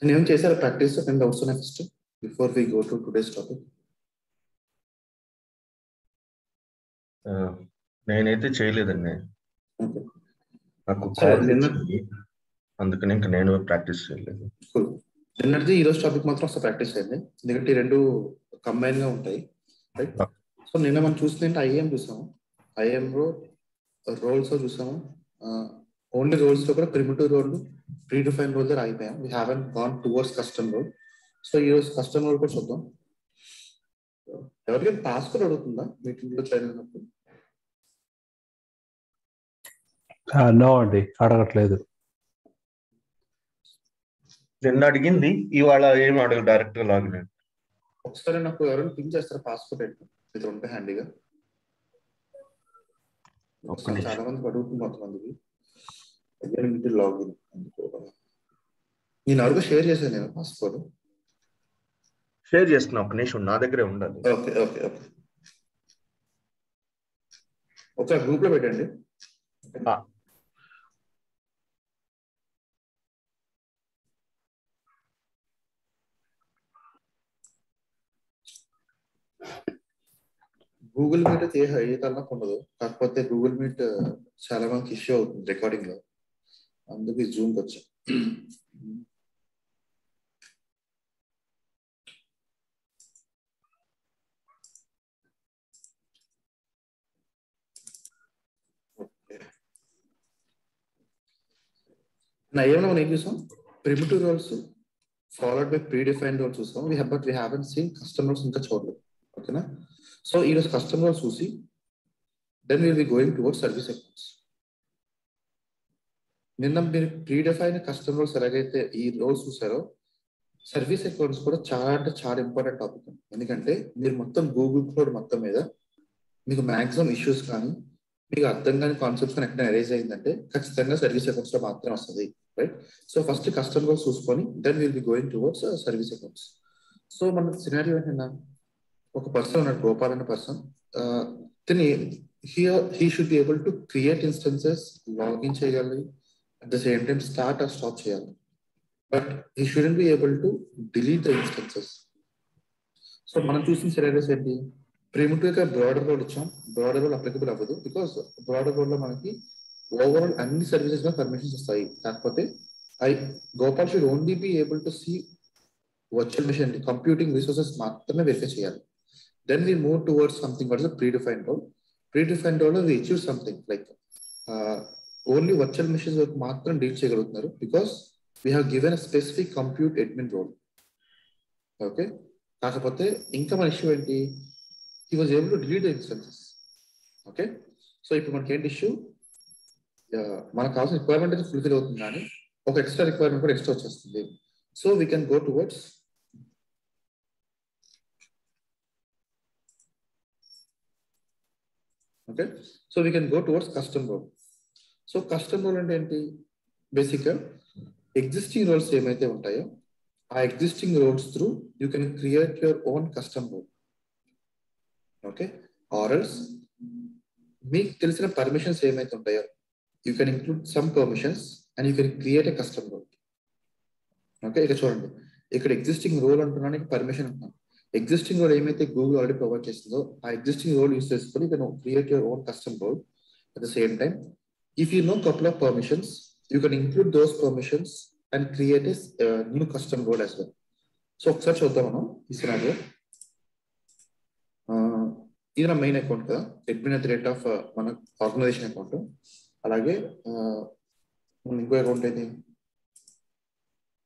నేను ఏం చేశారు ప్రాక్టీస్ నేను డౌట్స్ ఉన్నాయి first before we go to today's topic. నేనైతే చేయలేదండి. ఓకే నాకు సరే కాల్ నిన్న వచ్చింది, అందుకని ఇంకా నేను ప్రాక్టీస్ చేయలేదు. నిన్నటిది ఈ రోజు టాపిక్ మాత్రం ఒకసారి ప్రాక్టీస్ అయింది, ఎందుకంటే ఈ రెండు కంబైన్ గా ఉంటాయి రైట్. సో నిన్న మనం చూస్తుంటే ఐఏఎం చూసాము, ఐఏఎం రోల్స్ చూసాము. ఓన్లీ రోల్స్ లో కూడా primitive role predefine role దగ్గర ఆగిపోయాం. We haven't gone towards custom role. So ఈ రోజు కస్టమ్ రోల్ కూడా చూద్దాం. ఎవరికైనా టాస్క్ అడుగుతుందా మీటింగ్ లో జాయిన్ అయినప్పుడు? నో అండి, అడగట్లేదు. నిన్న అడిగింది, ఇవాళ ఏం అడగ డైరెక్ట్ గా లాగిన్. ఒకసారి నాకు ఎవరైనా పింక్ చేస్తారు పాస్పోర్ట్ ఏంటో ఇది ఉంటే హ్యాండీగా. చాలా మందికి అడుగుతుంది, కొంతమందికి లాగిన్. నేను ఎవరికో షేర్ చేశాను నేను పాస్పోర్ట్. షేర్ చేస్తున్నా, ఒక నిమిషం, నా దగ్గరే ఉండాలి. ఓకే ఓకే ఓకే ఒకసారి గ్రూప్ లో పెట్టండి. గూగుల్ మీట్ అయితే ఏ తలనొప్పి ఉండదు, కాకపోతే గూగుల్ మీట్ చాలా మందికి ఇష్యూ అవుతుంది రికార్డింగ్ లో, అందుకు జూమ్కి వచ్చా. ఏమైనా మనం ఏం చూసాం, primitive roles followed by predefined roles చూసాం. But we haven't seen custom roles ఇంకా చూడలేదు. ఓకేనా? సో ఈరోజు కస్టమ్ రోల్స్ చూసి then will be going towards service accounts. నిన్న మీరు ప్రీ డిఫైన్ కస్టమ్ రోల్స్ ఎలాగైతే ఈ రోల్స్ చూసారో, సర్వీస్ అకౌంట్స్ కూడా చాలా అంటే చాలా ఇంపార్టెంట్ టాపిక్. ఎందుకంటే మీరు మొత్తం గూగుల్ క్లోడ్ మొత్తం మీద మీకు మాక్సిమం ఇష్యూస్ కానీ మీకు అర్థం కాని కాన్సెప్ట్స్ కానీ ఎక్కడ అరేజ్ అయిందంటే ఖచ్చితంగా సర్వీస్ అకౌంట్స్ లో మాత్రమే వస్తుంది right. So first customer roles చూసుకొని then will be going towards service accounts. So మన సినారియో ఏంటన్నా, ఒక పర్సన్ ఉన్నాడు, గోపాల్ అనే person. He should be able to create instances, login చేయగలి, at the same time start or stop చేయాలి. But he shouldn't be able to delete the instances. So మనం చూసిన scenarios ఏంటి, ప్రిమిటివ్ గా బ్రాడర్ రోల్ ఇచ్చాం, broader role applicable అవ్వదు because broader role లో మనకి ఓవరాల్ అన్ని సర్వీసెస్ గా పర్మిషన్స్ వస్తాయి. కాకపోతే Gopal should only be able to see virtual machine computing resources మాత్రమే వెరిఫై చేయాలి. Then we move towards something what is predefined role. Predefined role we achieve something like only virtual machines వరకు మాత్రం deal చేయగలుగుతున్నారు because we have given specific compute admin role. Okay, కాకపోతే ఇంకా మన issue ఏంటి, he was able to delete the instances. Okay, so ఇప్పుడు మనకి ఏంటి ఇష్యూ, మనకు కావాల్సిన రిక్వైర్మెంట్ అయితే ఫుల్ఫిల్ అవుతుంది కానీ ఒక ఎక్స్ట్రా రిక్వైర్మెంట్ కూడా ఎక్స్ట్రా వచ్చేస్తుంది. So we can go towards okay, so we can go towards custom role. So custom role అంటే ఏంటి, బేసిక్గా ఎగ్జిస్టింగ్ రోల్స్ ఏమైతే ఉంటాయో ఆ existing roles through you can create your own custom role. Okay, ఆర్ఎల్స్ మీకు తెలిసిన పర్మిషన్స్ ఏమైతే ఉంటాయో you can include some permissions and you can create a custom role. Okay, ఇక చూడండి, ఇక్కడ ఎగ్జిస్టింగ్ రోల్ అంటున్నాను, పర్మిషన్ అంటున్నాను. ఎగ్జిస్టింగ్ రోల్ ఏమైతే గూగుల్ ఆల్రెడీ ప్రొవైడ్ చేస్తుందో ఆ ఎగ్జిస్టింగ్ రోల్ యూస్ చేసుకొని you can create your own custom role. At the same time if you know couple of permissions you can include those permissions and create a new custom role as well. So ఒకసారి చూద్దాం మనం ఈ scenario. ఇది నా main account కదా, admin at the rate of మన organisation account. అలాగే ఇంకో అకౌంట్ ఏది,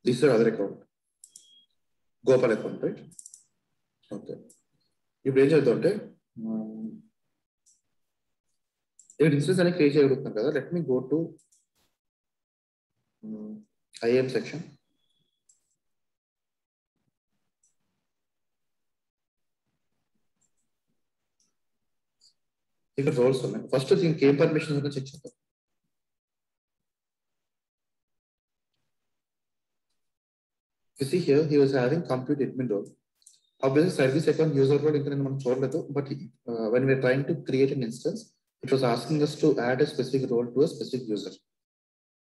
this other account Gopal account right. Okay, ఇప్పుడు ఏం చేద్దాం అంటే ఇక్కడ ఇన్స్టెన్స్ అనేది క్రియేట్ చేయగలుగుతున్నాం కదా. Let me go to IAM section. ఇక్కడ రోల్స్ ఉన్నాయి. ఫస్ట్ దీనికి ఏం పర్మిషన్ ఉందో చెక్ చేద్దాం. You see here, he was having compute admin role. Obviously, service account user role ఇంకా మనం చూడలేదు, but when we are trying to create an instance, it was asking us to add a specific role to a specific user.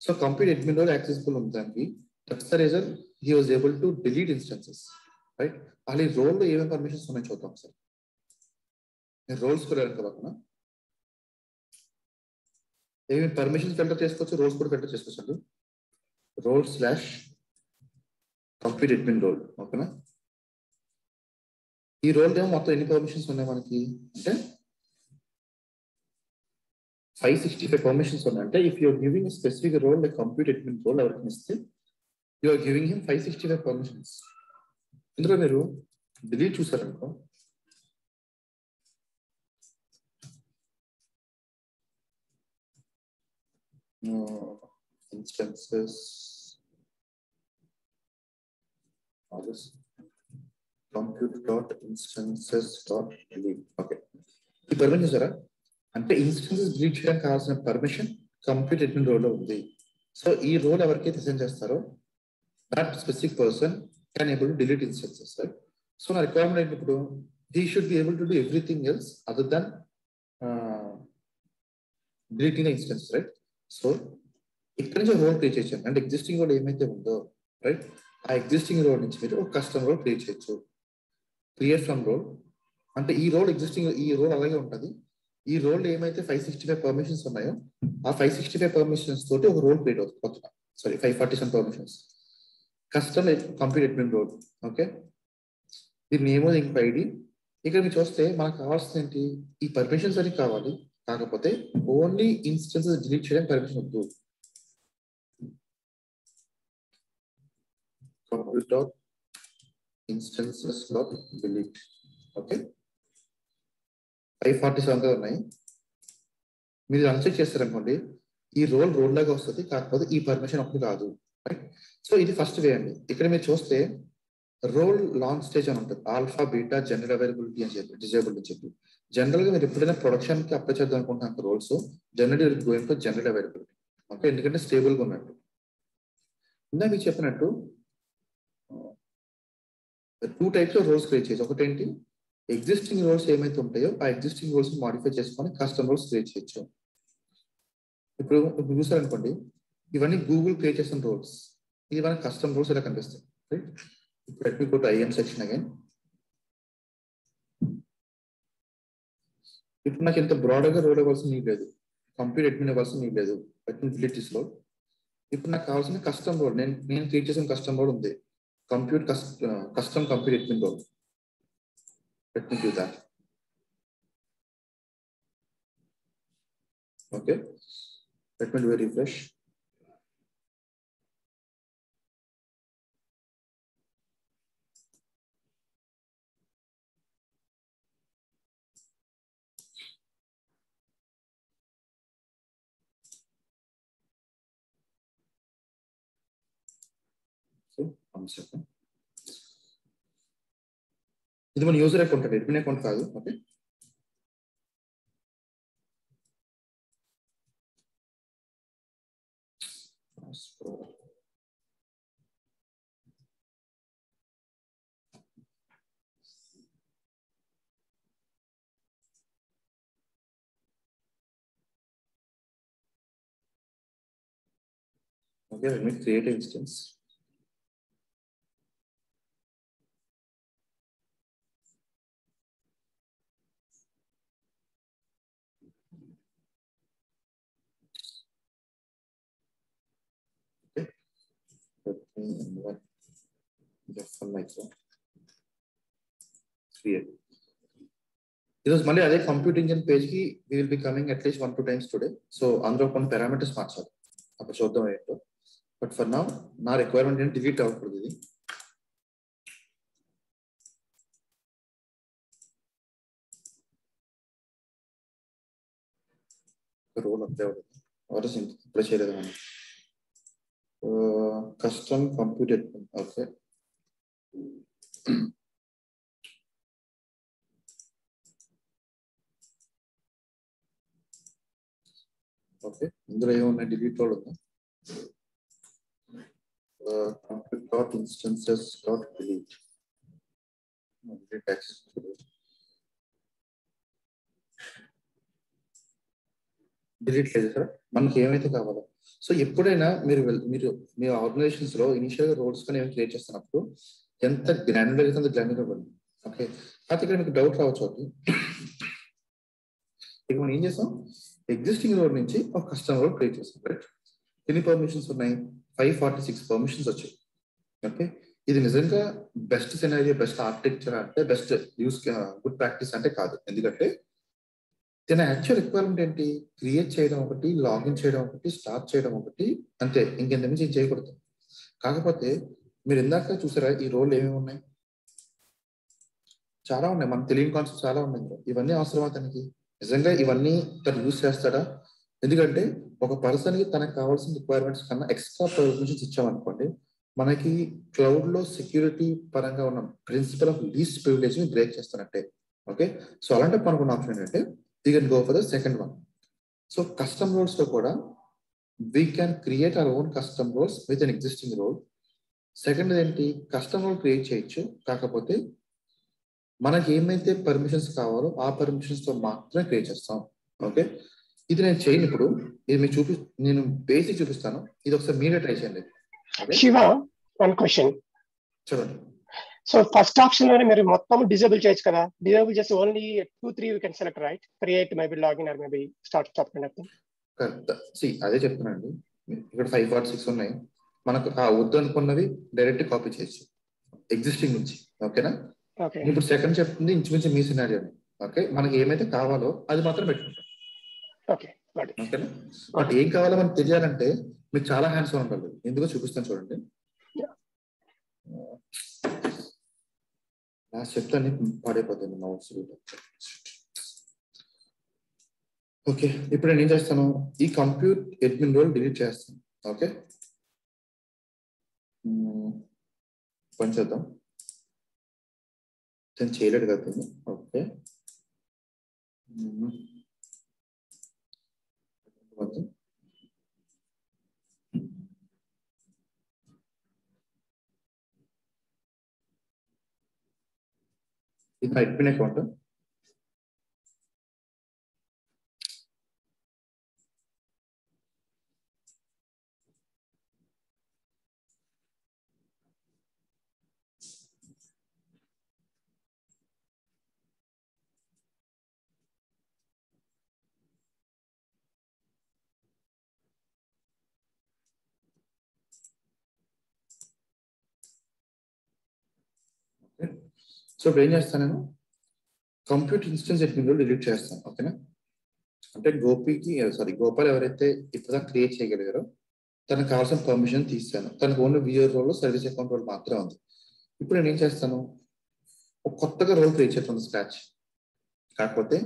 So compute admin role accessible ఉంది దానికి. That's the reason he was able to delete instances, right? Ali role lo ఏమేం permissions ఉన్నాయో చూద్దాం sir. నేను roles కూడా అనుకోవాలన్నా ఏమేమి permissions filter చేసుకోవచ్చు, రోల్స్ కూడా ఫిల్టర్ చేసుకోవచ్చు. Role slash complete admin role, ఓకేనా? ఈ రోల్ ఏమో మొత్తం ఎన్ని పర్మిషన్స్ ఉన్నాయి మనకి అంటే 565 పర్మిషన్స్ ఉన్నాయి. అంటే if you're giving specific role like complete admin role ఎవరికి ఇస్తే you are giving him 565 permissions. ఇందులో మీరు డిలీట్ చూసారనుకో, instances compute.instances.delete. ఓకే, ఈ పర్మిషన్ చూసారా? అంటే ఇన్స్టెన్సెస్ డిలీట్ చేయడానికి కావాల్సిన పర్మిషన్ కంప్లీట్ అడ్మిన్ రోల్ లో ఉంది. సో ఈ రోల్ ఎవరికైతే అసైన్ చేస్తారో that specific person can able to delete instances, right? So నా రిక్వైర్మెంట్ ఏంటి ఇప్పుడు, he should be able to do everything else other than deleting the instance, right? So ఇక్కడ నుంచి రోల్ క్రియేట్ చేయొచ్చు. అంటే ఎగ్జిస్టింగ్ రోల్ ఏమైతే ఉందో, రైట్, ఆ ఎగ్జిస్టింగ్ రోల్ నుంచి మీరు ఒక కస్టమ్ రోల్ క్రియేట్ చేయొచ్చు. క్రియేట్ ఫ్రమ్ రోల్ అంటే ఈ రోల్ ఎగ్జిస్టింగ్, ఈ రోల్ అలాగే ఉంటుంది. ఈ రోల్ ఏమైతే 565 పర్మిషన్స్ ఉన్నాయో ఆ 565 పర్మిషన్స్ తోటి ఒక రోల్ క్రియేట్ అవుతుంది కొత్తగా. Sorry, 547 permissions. Custom complete admin role, okay? దీని నేమ్ ఇంక ఐడి. ఇక్కడ మీరు చూస్తే మనకు కావాల్సింది ఏంటి, ఈ పర్మిషన్స్ అని కావాలి, కాకపోతే ఓన్లీ ఇన్స్టెన్సెస్ డిలీట్ చేయడానికి పర్మిషన్ వద్దు. compute.instances.delete, okay? 547 ఉన్నాయి. మీరు అన్చెక్ చేస్తారనుకోండి, ఈ రోల్ లాగా వస్తుంది, కాకపోతే ఈ పర్మిషన్ అప్పుడు కాదు, రైట్? సో ఇది ఫస్ట్ వే అండి. ఇక్కడ మీరు చూస్తే రోల్ లాంచ్ స్టేజ్ అని ఉంటుంది, ఆల్ఫా బీటా జనరల్ అవైలబిలిటీ అని చెప్పి, డిజేబుల్ అని చెప్పి. జనరల్ గా మీరు ఎప్పుడైనా ప్రొడక్షన్ కి అప్లై చేద్దాం అనుకుంటున్న roles general going to general availability, okay? ఎందుకంటే స్టేబుల్ గా ఉన్నట్టు. ఇందా మీకు చెప్పినట్టు 2 types ఆఫ్ రోల్స్ క్రియేట్ చేయొచ్చు. ఒకటేంటి, ఎగ్జిస్టింగ్ రోల్స్ ఏమైతే ఉంటాయో ఆ ఎగ్జిస్టింగ్ రోల్స్ మాడిఫై చేసుకొని కస్టమ్ రోల్స్ క్రియేట్ చేయొచ్చు. ఇప్పుడు చూసారనుకోండి, ఇవన్నీ గూగుల్ క్రియేట్ చేసిన రోల్స్, ఇది మనకి కస్టమ్ రోల్స్ ఇలా కనిపిస్తాయి, రైట్? ఇప్పుడు let me go to IAM section again. ఇప్పుడు నాకు ఇంత బ్రాడ్ గా రోల్ ఇవ్వాల్సిన నీడ్ లేదు, కంప్లీట్ అడ్మిన్ ఇవ్వాల్సిన నీడ్ లేదు. Let me delete this role. ఇప్పుడు నాకు కావాల్సిన కస్టమ్ రోల్, నేను క్రియేట్ చేసిన కస్టమ్ రోల్ ఉంది, custom complete admin role. Let me do that. Okay, let me do a refresh. So, one second. ఇది మన యూజర్ అకౌంట్ అండి, అడ్మిన్ అకౌంట్ కాదు, okay? Okay, let me create an instance. ఈరోజు మళ్ళీ అదే compute engine page కి we will be coming at least 1-2 times today. So అందులో కొన్ని పారామీటర్స్ మార్చాలి, అప్పుడు చూద్దాం ఏంటో. బట్ ఫర్ నౌ నా రిక్వైర్మెంట్ ఏంటి, డిలీట్ అవ్వకూడదు ఇది. రోల్ అంతే అవుతుంది, వాట్ ఇప్పుడే చేయలేదు మనం. Custom compute admin, okay. Okay, ఇందులో ఏమున్నాయి, డిలీట్ రోల్ ఉందా, compute.instances.delete. డిలీట్ లేదు సార్, మనకి ఏమైతే కావాలో సో ఎప్పుడైనా మీరు మీ ఆర్గనైజేషన్స్ లో ఇనిషియల్ రోల్స్ కానీ ఏమైనా క్రియేట్ చేస్తున్నప్పుడు ఎంత గ్రాండర్ అయితే అంత గ్రాండర్ ఇవ్వండి. ఓకే, అయితే ఇక్కడ మీకు డౌట్ రావచ్చు ఒకటి. ఇక మనం ఏం చేస్తాం, ఎగ్జిస్టింగ్ రోల్ నుంచి ఒక కస్టమర్ రోల్ క్రియేట్ చేస్తాం. రైట్, ఎన్ని పర్మిషన్స్ ఉన్నాయి? 546 పర్మిషన్స్ వచ్చాయి. ఓకే, ఇది నిజంగా బెస్ట్ సినారియో, బెస్ట్ ఆర్కిటెక్చర్ అంటే, బెస్ట్ యూస్ గుడ్ ప్రాక్టీస్ అంటే కాదు. ఎందుకంటే దీని యాక్చువల్ రిక్వైర్మెంట్ ఏంటి? క్రియేట్ చేయడం ఒకటి, లాగిన్ చేయడం ఒకటి, స్టార్ట్ చేయడం ఒకటి, అంతే. ఇంకెంత నుంచి ఏం చేయకూడదు. కాకపోతే మీరు ఇందాక చూసారా ఈ రోల్ ఏమేమి ఉన్నాయి? చాలా ఉన్నాయి, మనకు తెలియని కాన్సెప్ట్ చాలా ఉన్నాయి. ఇవన్నీ అవసరమా తనకి? నిజంగా ఇవన్నీ తను యూస్ చేస్తాడా? ఎందుకంటే ఒక పర్సన్ కి తనకు కావాల్సిన రిక్వైర్మెంట్స్ కన్నా ఎక్స్ట్రా పర్మిషన్స్ ఇచ్చామనుకోండి, మనకి క్లౌడ్ లో సెక్యూరిటీ పరంగా ఉన్న ప్రిన్సిపల్ ఆఫ్ లీస్ట్ ప్రివిలేజ్ ని బ్రేక్ చేస్తున్నట్టే. ఓకే, సో అలాంటి అనుకున్న ఆప్షన్ ఏంటంటే we can go for the second one. So custom roles లో కూడా we can create our own custom roles with an existing role. Second ఏంటి, custom role create చేయొచ్చు, కాకపోతే మనకి ఏమైతే పర్మిషన్స్ కావాలో ఆ పర్మిషన్స్ తో మాత్రమే క్రియేట్ చేస్తాం. ఓకే, ఇది నేను చేయను ఇప్పుడు, ఇది మీకు నేను బేసిక్ చూపిస్తాను. ఇది ఒకసారి మీరే ట్రై చేయండి. Shiva, one question. చూడండి, సో ఫస్ట్ ఆప్షన్ లోనే మీరు మొత్తం డిజేబుల్ చేయొచ్చు కదా. డిజేబుల్ చేసి only 2-3 you can select, right? Create maybe login or maybe start stop kind of thing. Correct. అదే చెప్తున్నానండి. ఇక్కడ 546 ఉన్నాయి, మనకు ఆ వద్దు అనుకున్నవి డైరెక్ట్ కాపీ చేయొచ్చు ఎగ్జిస్టింగ్ నుంచి. ఓకేనా? ఓకే, ఇప్పుడు సెకండ్ చెప్తుంది ఇంచుమించు మీ సినారియో. ఓకే, మనకి ఏమైతే కావాలో అది మాత్రం పెట్టుకుంటాం. ఓకే, ఓకేనా? బట్ ఏం కావాలో మనకు తెలియాలంటే మీకు చాలా హ్యాండ్స్ ఆన్ ఉండాలి. ఎందుకో చూపిస్తాను చూడండి. నా చెప్తాను, పాడైపోతుంది నోట్స్. ఓకే, ఇప్పుడు నేను ఏం చేస్తాను, ఈ కంప్యూట్ అడ్మిన్ రోల్ డిలీట్ చేస్తాను. ఓకే, పని చేద్దాం. నేను చేయలేడు కదా. ఓకే, ఇది నా అడ్మిన్ అకౌంట్. సో ఇప్పుడు ఏం చేస్తాను, నేను computer instance admin role delete చేస్తాను. ఓకేనా? అంటే గోపాల్ ఎవరైతే ఇప్పుడు క్రియేట్ చేయగలిగారో తనకు కావాల్సిన పర్మిషన్ తీస్తాను. తనకు only VR role, service account role మాత్రమే ఉంది. ఇప్పుడు నేను ఏం చేస్తాను, ఒక కొత్తగా రోల్ క్రియేట్ చేస్తాను స్క్రాచ్. కాకపోతే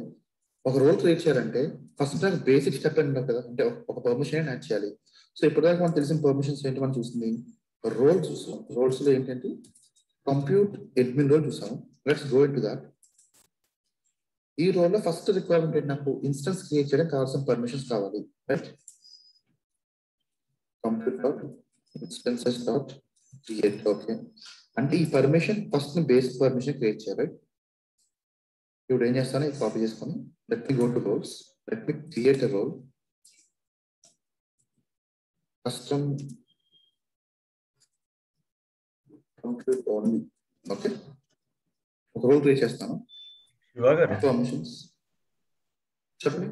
ఒక రోల్ క్రియేట్ చేయాలంటే ఫస్ట్ నాకు బేసిక్ స్టెప్ అని ఉంటుంది కదా, అంటే ఒక పర్మిషన్ యాడ్ చేయాలి. సో ఇప్పటిదాకా మనకు తెలిసిన పర్మిషన్స్ ఏంటి మనం చూసింది, రోల్ చూసాం. రోల్స్ లో ఏంటంటే కంప్యూట్ అడ్మిన్ రోల్ చూసాము. Let's go into that. ఈ రోల్ లో ఫస్ట్ రిక్వైర్మెంట్ ఏంటి, నాకు ఇన్స్టెన్స్ క్రియేట్ చేయడానికి కావాల్సిన పర్మిషన్స్ కావాలి. Right, compute dot instances dot create. Okay, అంటే ఈ permission first basic permission create చేయాలి. ఇప్పుడు ఏం చేస్తాను, ఇది కాపీ చేసుకొని let me go to roles, let me create a role, custom compute only. Okay, ఒక రోల్ క్రియేట్ చేస్తాను. చెప్పండి.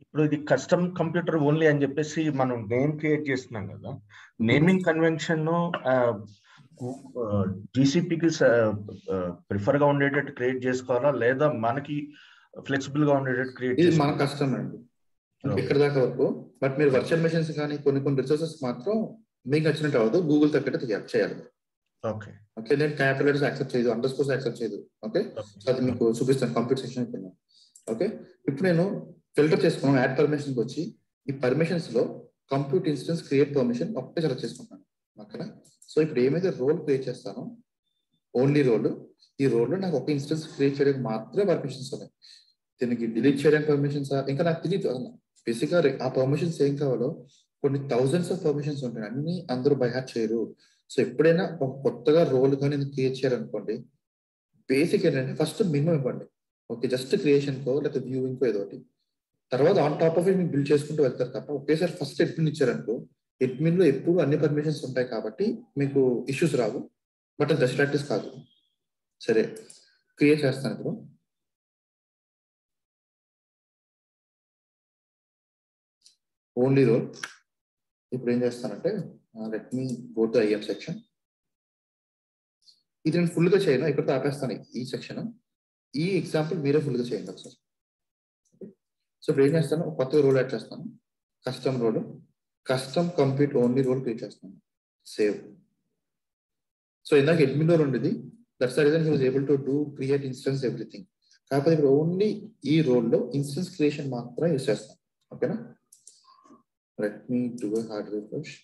ఇప్పుడు ఇది కస్టమ్ కంప్యూటర్ ఓన్లీ అని చెప్పేసి మనం నేమ్ క్రియేట్ చేస్తున్నాం కదా. నేమింగ్ కన్వెన్షన్ జీసీపీకి ప్రిఫర్ గా ఉండేటట్టు క్రియేట్ చేసుకోవాలా, లేదా మనకి ఫ్లెక్సిబుల్ గా ఉండేటట్టు క్రియేట్ ఇది మన కష్టం అండి ఇక్కడ దాకా వరకు. బట్ మీరు వర్చువల్ మెషిన్స్ కానీ కొన్ని రిసోర్సెస్ మాత్రం మీకు నచ్చినట్టు అవ్వదు, గూగుల్ తగ్గట్టు చేయాలి. ఓకే, నేను క్యాపిటల్స్ యాక్సెప్ట్ చేయదు, అండర్ స్కోర్స్ యాక్సెప్ట్ చేయదు. ఓకే, అది మీకు చూపిస్తాను కంప్యూటర్ సెక్షన్ కింద. ఓకే, ఇప్పుడు నేను ఫిల్టర్ చేసుకున్నాను, యాడ్ పర్మిషన్కి వచ్చి ఈ పర్మిషన్స్ లో కంప్యూట్ ఇన్స్టెన్స్ క్రియేట్ పర్మిషన్ ఒకటే సెలెక్ట్ చేసుకుంటాను. ఓకేనా? సో ఇప్పుడు ఏమైతే రోల్ క్రియేట్ చేస్తానో ఓన్లీ రోల్, ఈ రోల్ లో నాకు ఒక ఇన్స్టెన్స్ క్రియేట్ చేయడానికి మాత్రమే పర్మిషన్స్ ఉన్నాయి. దీనికి డిలీట్ చేయడానికి పర్మిషన్స్ ఇంకా నాకు తెలియదు. బేసిక్ గా ఆ పర్మిషన్స్ ఏం కావాలో కొన్ని థౌజండ్స్ ఆఫ్ పర్మిషన్స్ ఉంటాయి, అన్ని అందరూ బై హార్ట్ చేయరు. సో ఎప్పుడైనా ఒక కొత్తగా రోల్ కానీ క్రియేట్ చేయాలనుకోండి, బేసిక్ ఏంటంటే ఫస్ట్ మినిమం ఇవ్వండి. ఓకే, జస్ట్ క్రియేషన్ కో లేకపోతే వ్యూయింగ్ కో ఏదో ఒకటి. తర్వాత ఆన్ టాప్ ఆఫ్ ఇట్ మీరు బిల్డ్ చేసుకుంటూ వెళ్తారు తప్ప ఒకేసారి ఫస్ట్ అడ్మిన్ ఇచ్చారనుకో అడ్మిన్ లో ఎప్పుడు అన్ని పర్మిషన్స్ ఉంటాయి కాబట్టి మీకు ఇష్యూస్ రావు. బట్ అది బెస్ట్ ప్రాక్టీస్ కాదు. సరే, క్రియేట్ చేస్తాను ఇప్పుడు. Only role. ఇప్పుడు ఏం చేస్తానంటే let me go to IAM section. ఇది నేను ఫుల్గా చేయను, ఇక్కడితో ఆపేస్తాను ఈ సెక్షన్. ఈ ఎగ్జాంపుల్ మీరే ఫుల్గా చేయండి ఒకసారి. సో ఇప్పుడు ఏం చేస్తాను, కొత్తగా రోల్ యాడ్ చేస్తాను. Custom role, custom complete only role create చేస్తాను. సేవ్. సో ఇందాక అడ్మిన్ రోల్ ఉండేది, that's the reason he was able to do create instance everything. కాకపోతే ఇప్పుడు ఓన్లీ ఈ రోల్లో ఇన్స్టెన్స్ క్రియేషన్ మాత్రం యూజ్ చేస్తాను. ఓకేనా? Let me do a hard refresh.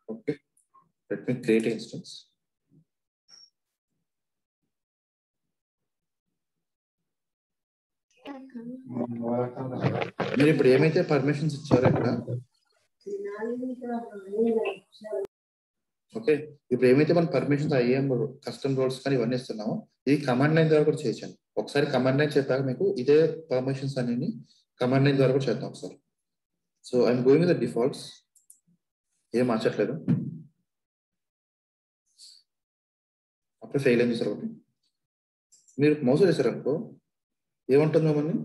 Okay, let me create an instance. మీరు ఇప్పుడు ఏమైతే పర్మిషన్స్ ఇచ్చారో ఇక్కడ, ఓకే, ఇప్పుడు ఏమైతే మన పర్మిషన్స్ ఐఎం కస్టమ్ రోల్స్ కానీ ఇవన్నీ ఇస్తున్నామో ఇది కమాండ్ లైన్ ద్వారా కూడా చేయొచ్చండి. ఒకసారి కమాండ్ లైన్ చెప్పాక మీకు ఇదే పర్మిషన్స్ అన్ని కమాండ్ లైన్ ద్వారా కూడా చేద్దాం ఒకసారి. So I'm going with the defaults, ఏం మార్చట్లేదు. అప్పుడు ఫెయిల్ అయింది సార్ ఒకటి. మీరు మోసం చేశారనుకో ఏమంటుంది మమ్మల్ని,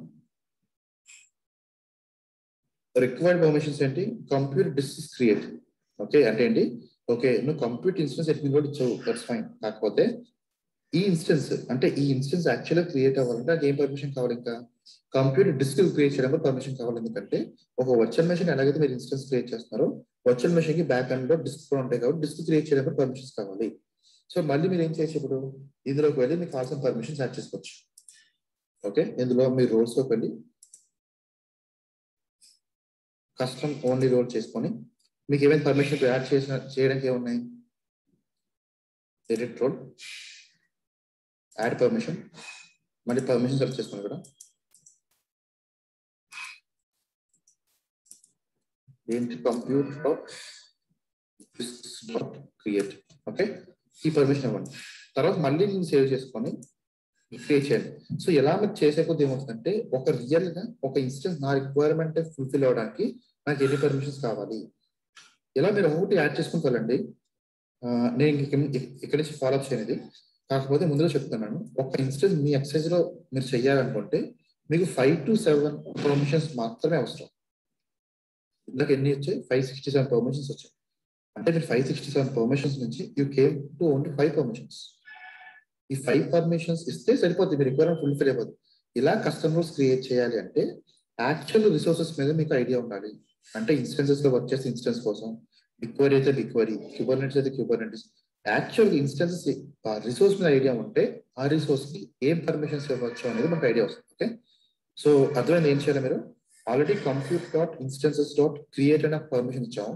రిక్వైర్డ్ పర్మిషన్స్ ఏంటి, కంప్యూట్ డిస్క్ క్రియేట్. ఓకే అంటే ఏంటి, ఓకే నువ్వు కంప్యూట్ ఇన్స్టెన్స్ అడ్మిన్ కూడా ఇచ్చావు, దట్స్ ఫైన్. కాకపోతే ఈ ఇన్స్టెన్స్ అంటే ఈ ఇన్స్టెన్స్ యాక్చువల్గా క్రియేట్ అవ్వాలంటే నాకు ఏం పర్మిషన్ కావాలి, ఇంకా కంప్యూట్ డిస్క్ క్రియేట్ చేయడం కూడా పర్మిషన్ కావాలి. ఎందుకంటే ఒక వర్చువల్ మెషిన్ ఎలాగైతే మీరు ఇన్స్టెన్స్ క్రియేట్ చేస్తున్నారో వర్చువల్ మెషిన్ కి బ్యాక్ ఎండ్ లో డిస్క్ కూడా ఉంటాయి కాబట్టి డిస్క్ క్రియేట్ చేయడం కూడా పర్మిషన్స్ కావాలి. సో మళ్ళీ మీరు ఏం చేయొచ్చు, ఇప్పుడు ఇందులోకి వెళ్ళి మీకు కావాల్సిన పర్మిషన్స్ యాడ్ చేసుకోవచ్చు. ఓకే, ఇందులో మీరు రోల్స్లోకి వెళ్ళి కస్టమ్ ఓన్లీ రోల్ చేసుకొని మీకు ఏమైనా పర్మిషన్ యాడ్ చేయడానికి ఏమున్నాయి, ఎడిట్ రోల్, యాడ్ పర్మిషన్, మళ్ళీ పర్మిషన్ సెలెక్ట్ చేసుకోండి. ఇక్కడ ఏంటి, కంప్యూట్ డాట్ క్రియేట్. ఓకే, ఈ పర్మిషన్ ఇవ్వండి. తర్వాత మళ్ళీ నేను సేవ్ చేసుకొని క్రియేట్ చేయండి. సో ఎలా మీరు చేసే కొద్ది ఏమవుతుందంటే ఒక రియల్ గా ఒక ఇన్స్టెన్స్ నా రిక్వైర్మెంట్ ఫుల్ఫిల్ అవ్వడానికి నాకు ఎన్ని పర్మిషన్స్ కావాలి, ఇలా మీరు ఒకటి యాడ్ చేసుకుని వెళ్ళండి. నేను ఇక్కడ నుంచి ఫాలో అప్ చేయనిది, కాకపోతే ముందుగా చెప్తున్నాను, ఒక ఇన్స్టెన్స్ మీ ఎక్సైజ్ లో మీరు చెయ్యాలనుకుంటే మీకు 5 to 7 పర్మిషన్స్ మాత్రమే అవసరం. ఇందాక ఎన్ని వచ్చాయి, 567 పర్మిషన్స్ వచ్చాయి. అంటే మీరు 567 పర్మిషన్స్ నుంచి you came to only 5 permissions. ఈ 5 పర్మిషన్స్ ఇస్తే సరిపోతుంది, మీ రిక్వైర్మెంట్ ఫుల్ఫిల్ అయిపోతుంది. ఇలా కస్టమర్స్ క్రియేట్ చేయాలి అంటే యాక్చువల్ రిసోర్సెస్ మీద మీకు ఐడియా ఉండాలి. అంటే ఇన్స్టెన్సెస్ లో వర్క్ చేసే ఇన్స్టెన్స్ కోసం, బిగ్క్వరీ అయితే బిగ్క్వరీ, క్యూబర్నెటిస్ అయితే క్యూబర్నెటిస్, యాక్చువల్ ఇన్స్టెన్సెస్ రిసోర్స్ మీద ఐడియా ఉంటే ఆ రిసోర్స్ కి ఏం పర్మిషన్స్ ఇవ్వచ్చు అనేది మనకు ఐడియా వస్తుంది. ఓకే, సో అర్థమైంది ఏం చేయాలి, మీరు already compute dot instances dot create అనే పర్మిషన్ ఇచ్చాము,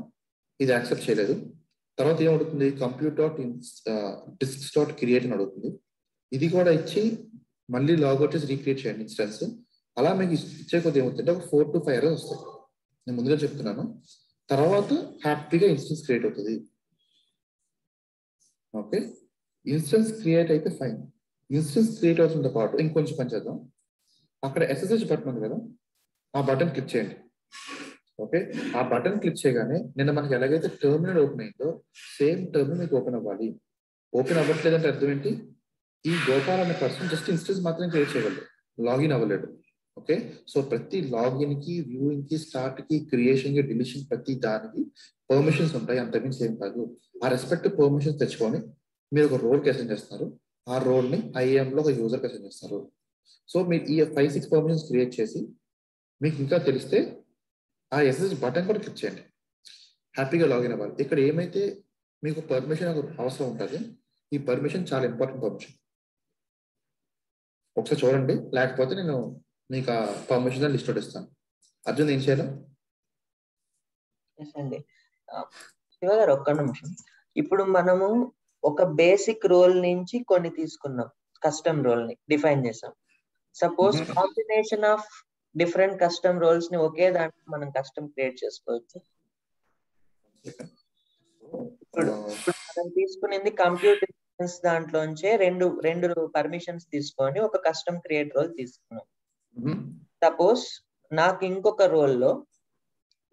ఇది యాక్సెప్ట్ చేయలేదు. తర్వాత ఏమడుగుతుంది, compute dot disk dot create అని అడుగుతుంది. ఇది కూడా ఇచ్చి మళ్ళీ లాగౌట్ చేసి రీక్రియేట్ చేయండి ఇన్స్టెన్స్. అలా మీకు ఇచ్చే కొద్ది ఏమవుతుందంటే ఒక 4 to 5 errors వస్తాయి. నేను ముందుగా చెప్తున్నాను. తర్వాత హ్యాపీగా ఇన్స్టెన్స్ క్రియేట్ అవుతుంది. ఓకే, ఇన్స్టెన్స్ క్రియేట్ అయితే ఫైన్. ఇన్స్టెన్స్ క్రియేట్ అవుతుందో పాటు ఇంకొంచెం పని చేద్దాం. అక్కడ SSH బటన్ ఉంది కదా, ఆ బటన్ క్లిక్ చేయండి. ఓకే, ఆ బటన్ క్లిక్ చేయగానే నిన్న మనకి ఎలాగైతే టెర్మినల్ ఓపెన్ అయిందో సేమ్ టెర్మినల్ మీకు ఓపెన్ అవ్వాలి. ఓపెన్ అవ్వట్లేదంటే అర్థం ఏంటి, ఈ గోపాల్ అనే పర్సన్ జస్ట్ ఇన్స్టెన్స్ మాత్రమే క్రియేట్ చేయగలరు, లాగిన్ అవ్వలేడు. ఓకే, సో ప్రతి లాగిన్ కి, వ్యూయింగ్ కి, స్టార్ట్ కి, క్రియేషన్ కి, డిలీషన్ ప్రతి దానికి పర్మిషన్స్ ఉంటాయి, అంతకుమించి ఏం కాదు. ఆ రెస్పెక్ట్ పర్మిషన్స్ తెచ్చుకొని మీరు ఒక రోల్కి అసైన్ చేస్తారు. ఆ రోల్ ని IAM లో ఒక యూజర్కి అసైన్ చేస్తారు. సో మీరు ఈ 5-6 పర్మిషన్స్ క్రియేట్ చేసి మీకు ఇంకా తెలిస్తే ఆ SSH బటన్ కూడా క్లిక్ చేయండి, హ్యాపీగా లాగిన్ అవ్వాలి. ఇక్కడ ఏమైతే మీకు పర్మిషన్ అవసరం ఉంటుంది ఈ పర్మిషన్ చాలా ఇంపార్టెంట్ పర్మిషన్. ఒకసారి చూడండి, లేకపోతే నేను మీకు ఆ పర్మిషన్ లిస్ట్ అవుట్ ఇస్తాను. అర్జున్ ఏం చేయాలి? అండి శివ గారు ఒక్క నిమిషం. ఇప్పుడు మనము ఒక బేసిక్ రోల్ నుంచి కొన్ని తీసుకున్నాం, కస్టమ్ రోల్ ని డిఫైన్ చేసాం. Suppose combination of different custom roles ని ఒకే దాంట్లో మనం కస్టమ్ క్రియేట్ చేసుకోవచ్చు. ఇప్పుడు మనం తీసుకునేది కంప్యూటర్ దాంట్లోంచే రెండు పర్మిషన్స్ తీసుకొని ఒక కస్టమ్ క్రియేట్ రోల్ తీసుకున్నాం. సపోజ్ నాకు ఇంకొక రోల్ లో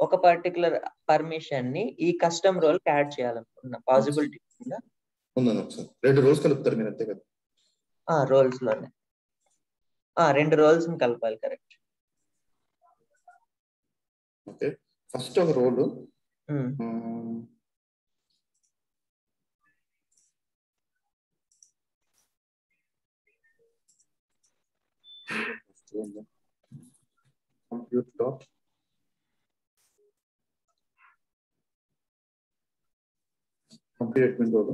ఒక పర్టికులర్ పర్మిషన్ ని ఈ కస్టమ్ రోల్ కి యాడ్ చేయాలనుకున్నా, పాసిబిలిటీ ఉందా? రెండు రోల్స్ కలుపుతారు మీరు అంతే కదా? రోల్స్ లోనే రెండు రోల్స్ ని కలపాలి. కరెక్ట్. ఓకే, ఫస్ట్ ఒక role compute dot complete admin role.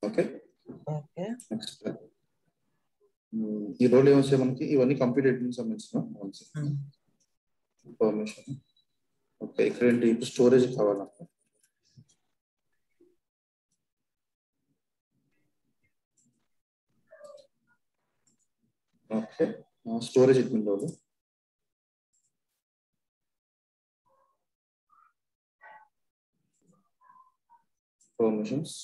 Okay next ఈ రోల్ ఏమొచ్చాయి మనకి? ఇవన్నీ కంప్యూటర్ అడ్మిన్ సంబంధించిన పర్మిషన్. ఓకే, ఇక్కడ ఏంటి? ఇప్పుడు స్టోరేజ్ కావాలన్నా okay, storage admin role. Permissions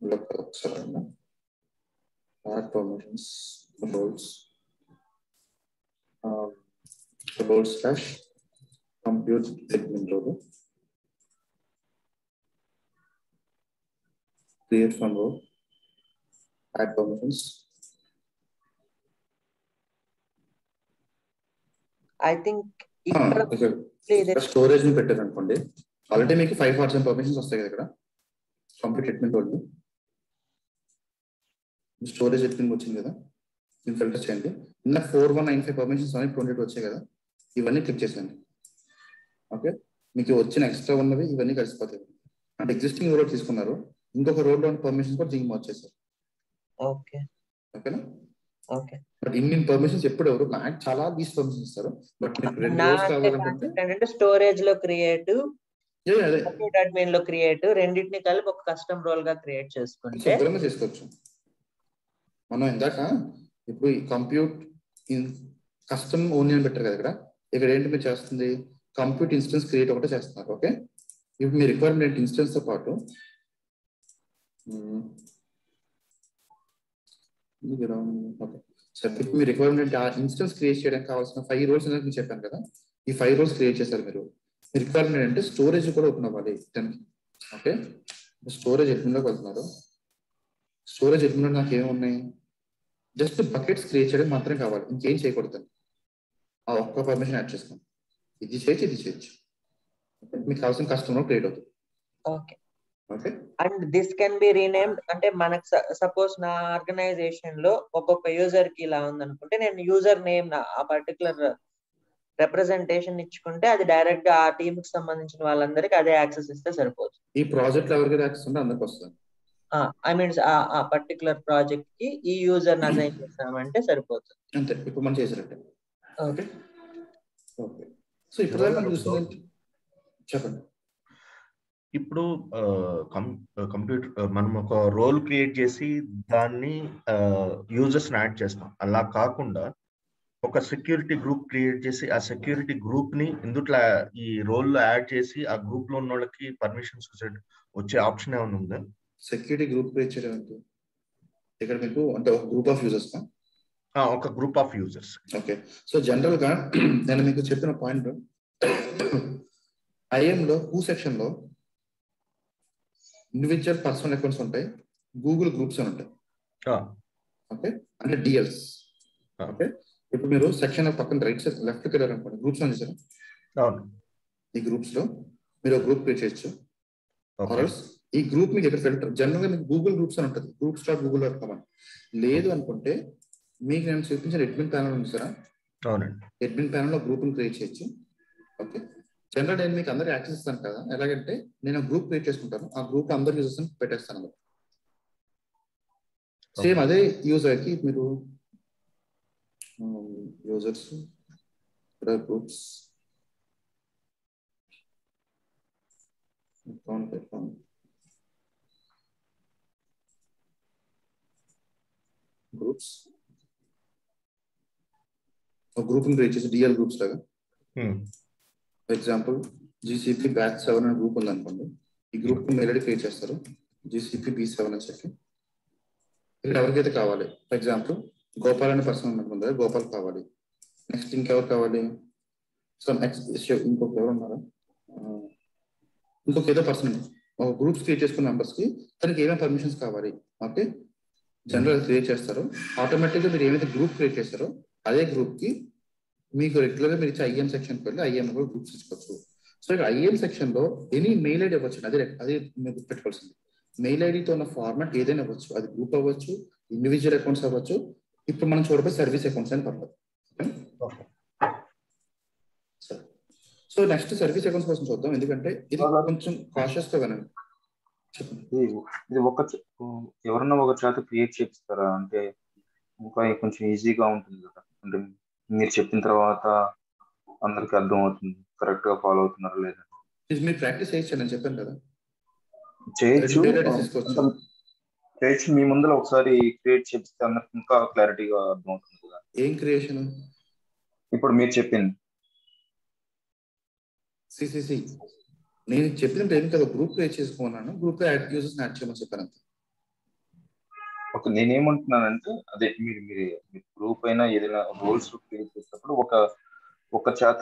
ఒకసారి add permissions roles slash compute admin role, create from role, add permissions. I think storage ని పెట్టారు అనుకోండి, ఆల్రెడీ మీకు 5 పర్మిషన్స్ వస్తాయి కదా ఇక్కడ compute admin role. Storage admin వచ్చింది కదా, దీన్ని ఫిల్టర్ చేయండి. నిన్న 4195 పర్మిషన్స్ అని 22 వచ్చాయి కదా, ఇవన్నీ క్లిక్ చేసేయండి. ఓకే, మీకు వచ్చిన ఎక్స్ట్రా ఉన్నవి ఇవన్నీ కలిసిపోతాయి. అంటే ఎగ్జిస్టింగ్ రోల్ తీసుకున్నారు, ఇంకొక రోల్ లో పర్మిషన్స్ కూడా దీనికి మార్చేసారు. ఓకేనా? ఓకే, బట్ ఇన్ని పర్మిషన్స్ ఎప్పుడు ఎవరు నాకు చాలా దీస్ పర్మిషన్స్ ఇస్తారు. బట్ మీకు 2 రోల్స్ కావాలంటే స్టోరేజ్ లో క్రియేట్, కంప్యూటర్ అడ్మిన్ లో క్రియేట్, రెండింటిని కలిపి ఒక కస్టమ్ రోల్ గా క్రియేట్ చేసుకుంటే చేసుకోవచ్చు. మనం ఇందాక ఇప్పుడు ఈ కంప్యూట్ కస్టమ్ ఓన్లీ అని పెట్టారు కదా, ఇక్కడ ఏంటి మీరు చేస్తుంది? కంప్యూట్ ఇన్స్టెన్స్ క్రియేట్ ఒకటే చేస్తున్నారు. ఓకే, ఇప్పుడు మీ రిక్వైర్మెంట్ ఇన్స్టెన్స్ తో పాటు ఇప్పుడు మీ రిక్వైర్మెంట్ ఇన్స్టెన్స్ క్రియేట్ చేయడానికి కావాల్సిన 5 రోల్స్ నేను చెప్పాను కదా, ఈ 5 రోల్స్ క్రియేట్ చేశారు మీరు. మీ రిక్వైర్మెంట్ అంటే స్టోరేజ్ కూడా ఓపెన్ అవ్వాలి 10. ఓకే, స్టోరేజ్ అడ్మిన్ లోకి వెళ్తున్నారు. స్టోరేజ్ అడ్మిన్ లో నాకు ఏమున్నాయి? జస్ట్ బకెట్స్ క్రియేట్ చేయడం మాత్రమే కావాలి, ఇంకేం చేయకూడదు. ఆ ఒక్క పర్మిషన్ యాడ్ చేస్తాం, ఇది చేయొచ్చు ఇది చేయొచ్చు. మీకు కావాల్సిన కస్టమర్ క్రియేట్ అవుతుంది. Okay okay, and this can be renamed. అంటే మనకు సపోజ్ నా ఆర్గనైజేషన్ లో ఒక్కొక్క యూజర్ కి ఇలా ఉందనుకుంటే, నేను యూజర్ నేమ్ ఆ పర్టికులర్ రిప్రజెంటేషన్ ఇచ్చుకుంటే అది డైరెక్ట్ గా ఆ టీమ్ కి సంబంధించిన వాళ్ళందరికీ అదే యాక్సెస్ ఇస్తే సరిపోతుంది. ఈ ప్రాజెక్ట్ ఎవరికి యాక్సెస్ ఉంటే అందరికి వస్తుంది. ఐ మీన్స్ ఆ పర్టికులర్ ప్రాజెక్ట్ కి ఈ యూజర్ ని అసైన్ చేస్తామంటే సరిపోతుంది. అంతే, ఇప్పుడు మనం చేసినట్టే. ఓకే ఓకే, సో ఇప్పుడు చెప్పండి. ఇప్పుడు కంప్యూటర్ మనం ఒక రోల్ క్రియేట్ చేసి దాన్ని యూజర్స్ యాడ్ చేస్తాం. అలా కాకుండా ఒక సెక్యూరిటీ గ్రూప్ క్రియేట్ చేసి ఆ సెక్యూరిటీ గ్రూప్ ని ఇందుట్లో ఈ రోల్ లో యాడ్ చేసి ఆ గ్రూప్ లో ఉన్న వాళ్ళకి పర్మిషన్స్ వచ్చే ఆప్షన్ ఏమైనా ఉందా? సెక్యూరిటీ గ్రూప్ క్రియేట్ చేయడం అంటే ఇక్కడ మీకు అంటే ఒక గ్రూప్ ఆఫ్ యూజర్స్, ఒక group of users. Okay, so general గా నేను మీకు చెప్పిన పాయింట్, ఐఎం లో హూ సెక్షన్ లో ఇండివిజువల్ పర్సనల్ అకౌంట్స్ ఉంటాయి, గూగుల్ గ్రూప్స్ అని ఉంటాయి. ఓకే, అంటే డిఎల్స్. ఓకే, ఇప్పుడు మీరు సెక్షన్ పక్కన రైట్ సైడ్ లెఫ్ట్ కి వెళ్ళారనుకోండి, గ్రూప్స్ అని చేశారు. ఈ గ్రూప్స్ లో మీరు ఒక గ్రూప్ క్రియేట్ చేయొచ్చు. ఈ గ్రూప్ మీకు ఎక్కడ ఫిల్టర్, జనరల్ గా మీకు గూగుల్ గ్రూప్స్ అని ఉంటుంది, groups.google.com అని. లేదు అనుకుంటే మీకు నేను చూపించిన అడ్మిన్ ప్యానల్ ఉంది సార్, అవునండి, అడ్మిన్ ప్యానల్ లో గ్రూప్ ని క్రియేట్ చేయొచ్చు. ఓకే, జనరల్ నేను మీకు అందరికి యాక్సెస్ ఇస్తాను కదా, ఎలాగంటే నేను గ్రూప్ క్రియేట్ చేసుకుంటాను, ఆ గ్రూప్ అందరు యూజర్స్ పెట్టేస్తాను. సేమ్ అదే యూజర్కి మీరు users groups groups group create చేసి డిఎల్ గ్రూప్స్ లాగా. ఫర్ ఎగ్జాంపుల్ జీసీపీ బ్యాచ్ 7 అనే గ్రూప్ ఉందనుకోండి. ఈ గ్రూప్ మెయిల్ ఐడి క్రియేట్ చేస్తారు, జీసీపీ B7 అని చెప్పి. ఇక్కడ ఎవరికైతే కావాలి, ఫర్ ఎగ్జాంపుల్ గోపాల్ అనే పర్సన్ ఉన్నట్టుంది కదా, గోపాల్ కావాలి. నెక్స్ట్ ఇంకెవరు కావాలి, ఇంకొక ఎవరు ఉన్నారా, ఇంకొక ఏదో పర్సన్ ఒక గ్రూప్స్ క్రియేట్ చేసుకున్న మెంబర్స్కి తనకి ఏమేమి పర్మిషన్స్ కావాలి. ఓకే, జనరల్ క్రియేట్ చేస్తారు. ఆటోమేటిక్గా మీరు ఏమైతే గ్రూప్ క్రియేట్ చేస్తారో అదే గ్రూప్కి మీకు రెగ్యులర్గా మీరు ఇచ్చే ఐఎం సెక్షన్కి వెళ్ళి ఐఎం కూడా గ్రూప్స్ ఇచ్చుకోవచ్చు. సో ఇక్కడ ఐఎం సెక్షన్లో ఎనీ మెయిల్ ఐడి అవ్వచ్చు, అదే మీరు గుర్తుపెట్టుకోవాల్సింది. మెయిల్ ఐడితో ఉన్న ఫార్మాట్ ఏదైనా అవ్వచ్చు, అది గ్రూప్ అవ్వచ్చు, ఇండివిజువల్ అకౌంట్స్ అవ్వచ్చు. ఇప్పుడు మనం చూడబోయే సర్వీస్ అకౌంట్స్ అని పర్లేదు. సో నెక్స్ట్ సర్వీస్ అకౌంట్స్ కోసం చూద్దాం, ఎందుకంటే ఇది కొంచెం కాషియస్గా వినండి. ఇది ఎవరన్నా ఒక చేత క్రియేట్ చేపిస్తారా అంటే ఇంకా కొంచెం ఈజీగా ఉంటుంది కదా, అంటే మీరు చెప్పిన తర్వాత అందరికి అర్థం అవుతుంది, కరెక్ట్ గా ఫాలో అవుతున్నారా లేదా. మీరు ప్రాక్టీస్ చేయొచ్చు, నేను చెప్పాను కదా, చేయొచ్చు. మీ ముందర ఒకసారి క్రియేట్ చేపిస్తే అందరికి ఇంకా క్లారిటీగా అర్థం అవుతుంది కదా. ఏం క్రియేషన్? ఇప్పుడు మీరు చెప్పింది సిసిసి నేను చెప్పినట్టు ఏం కదా, గ్రూప్ క్రియేట్ చేసుకున్నాను, గ్రూప్ లో యాడ్ యూజర్స్ యాడ్ చేయమని చెప్పాను అంతే. ఓకే, నేనేమంటున్నానంటే అదే మీరు గ్రూప్ అయినా ఏదైనా రోల్స్ క్రియేట్ చేసినప్పుడు ఒక చేత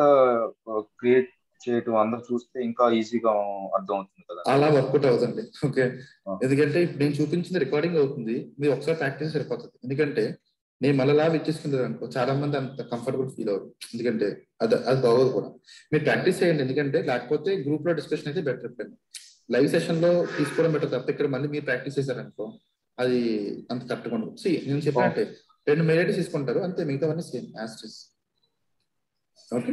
క్రియేట్ చేయటం అందరు చూస్తే ఇంకా ఈజీగా అర్థం అవుతుంది కదా. అలా వర్కౌట్ అవుతుంది. ఓకే, ఎందుకంటే ఇప్పుడు నేను చూపించింది రికార్డింగ్ అవుతుంది, మీరు ఒకసారి ప్రాక్టీస్ సరిపోతుంది. ఎందుకంటే నేను మళ్ళీ ఇచ్చేసుకుంటారు అనుకో, చాలా మంది అంత కంఫర్టబుల్ ఫీల్ అవ్వరు, ఎందుకంటే అది బాగోదు కూడా. మీరు ప్రాక్టీస్ చేయండి, ఎందుకంటే లేకపోతే గ్రూప్ లో డిస్కషన్ అయితే బెటర్. ఎప్పుడైనా లైవ్ సెషన్ లో తీసుకోవడం బెటర్ తప్ప ఇక్కడ మళ్ళీ మీరు ప్రాక్టీస్ చేశారనుకో అది అంత కరెక్ట్గా ఉండదు. నేను చెప్పినట్టే 2 మెయిల్ ఐడీస్ తీసుకుంటారు అంతే, మిగతావన్నీ same as it is. Okay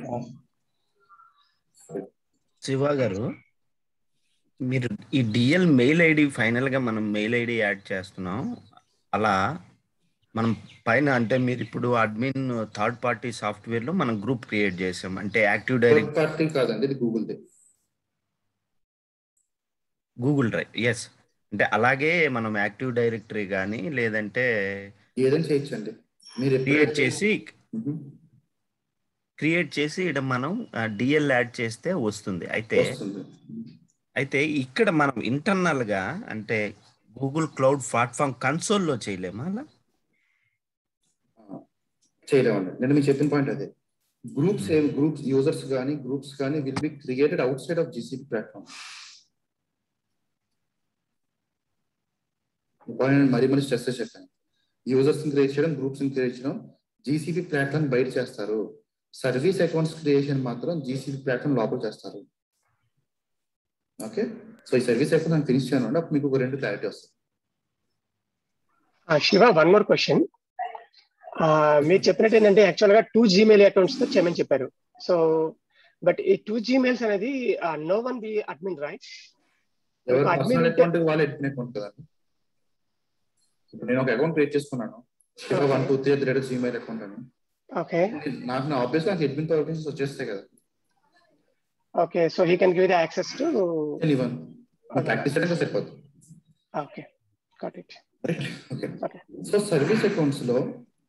Shiva గారు, మీరు ఈ డిఎల్ మెయిల్ ఐడి ఫైనల్ గా మనం మెయిల్ ఐడి యాడ్ చేస్తున్నాం, అలా మనం పైన అంటే మీరు ఇప్పుడు అడ్మిన్ థర్డ్ పార్టీ సాఫ్ట్వేర్ లో మనం గ్రూప్ క్రియేట్ చేసాం అంటే యాక్టివ్ డైరెక్ట్ పార్టీ కాదండి, ఇది గూగుల్ డ్రైవ్. ఎస్, అంటే అలాగే మనం యాక్టివ్ డైరెక్టరీ కానీ లేదంటే ఏదైనా చేయొచ్చండి. మీరు క్రియేట్ చేసి ఇక్కడ మనం డిఎల్ యాడ్ చేస్తే వస్తుంది. అయితే ఇక్కడ మనం ఇంటర్నల్ గా అంటే గూగుల్ క్లౌడ్ ప్లాట్ఫామ్ కన్సోల్ లో చేయలేమా? అలా చేయలేమండి. నేను మీకు చెప్పిన పాయింట్ అదే, గ్రూప్స్ యూజర్స్ కానీ గ్రూప్స్ కానీ will be created out side of GCP platform. మరి స్ట్రెస్ చెప్పాను, యూజర్స్ క్రియేట్ చేయడం, గ్రూప్స్ క్రియేట్ చేయడం జీసీపీ ప్లాట్ఫామ్ బయట చేస్తారు. సర్వీస్ అకౌంట్స్ క్రియేషన్ మాత్రం జీసీపీ ప్లాట్ఫామ్ లోపల చేస్తారు. ఓకే, సో ఈ సర్వీస్ అకౌంట్ నేను ఫినిష్ చేయను, అప్పుడు మీకు 2 క్లారిటీ వస్తుంది. Shiva, one more question. మీరు చెప్పినట్టు ఏంటంటే యాక్చువల్ గా 2 జీమెయిల్ అకౌంట్స్ తో చేయమని చెప్పారు. సో బట్ ఈ 2 జీమెయిల్స్ అనేది no one be admin, right? Personal account వాళ్ళ అడ్మిన్ అకౌంట్ కదండి. ఇప్పుడు నేను ఒక అకౌంట్ క్రియేట్ చేసుకున్నాను, 123 జీమెయిల్ అకౌంట్ అని. ఓకే, నాకు ఆబ్వియస్లీ నాకు అడ్మిన్ పర్మిషన్స్ వచ్చేస్తాయి కదా. Okay, so he can give the access to anyone. Practice చేయడానికి సరిపోతుంది. Okay, got it. Okay, so service accounts లో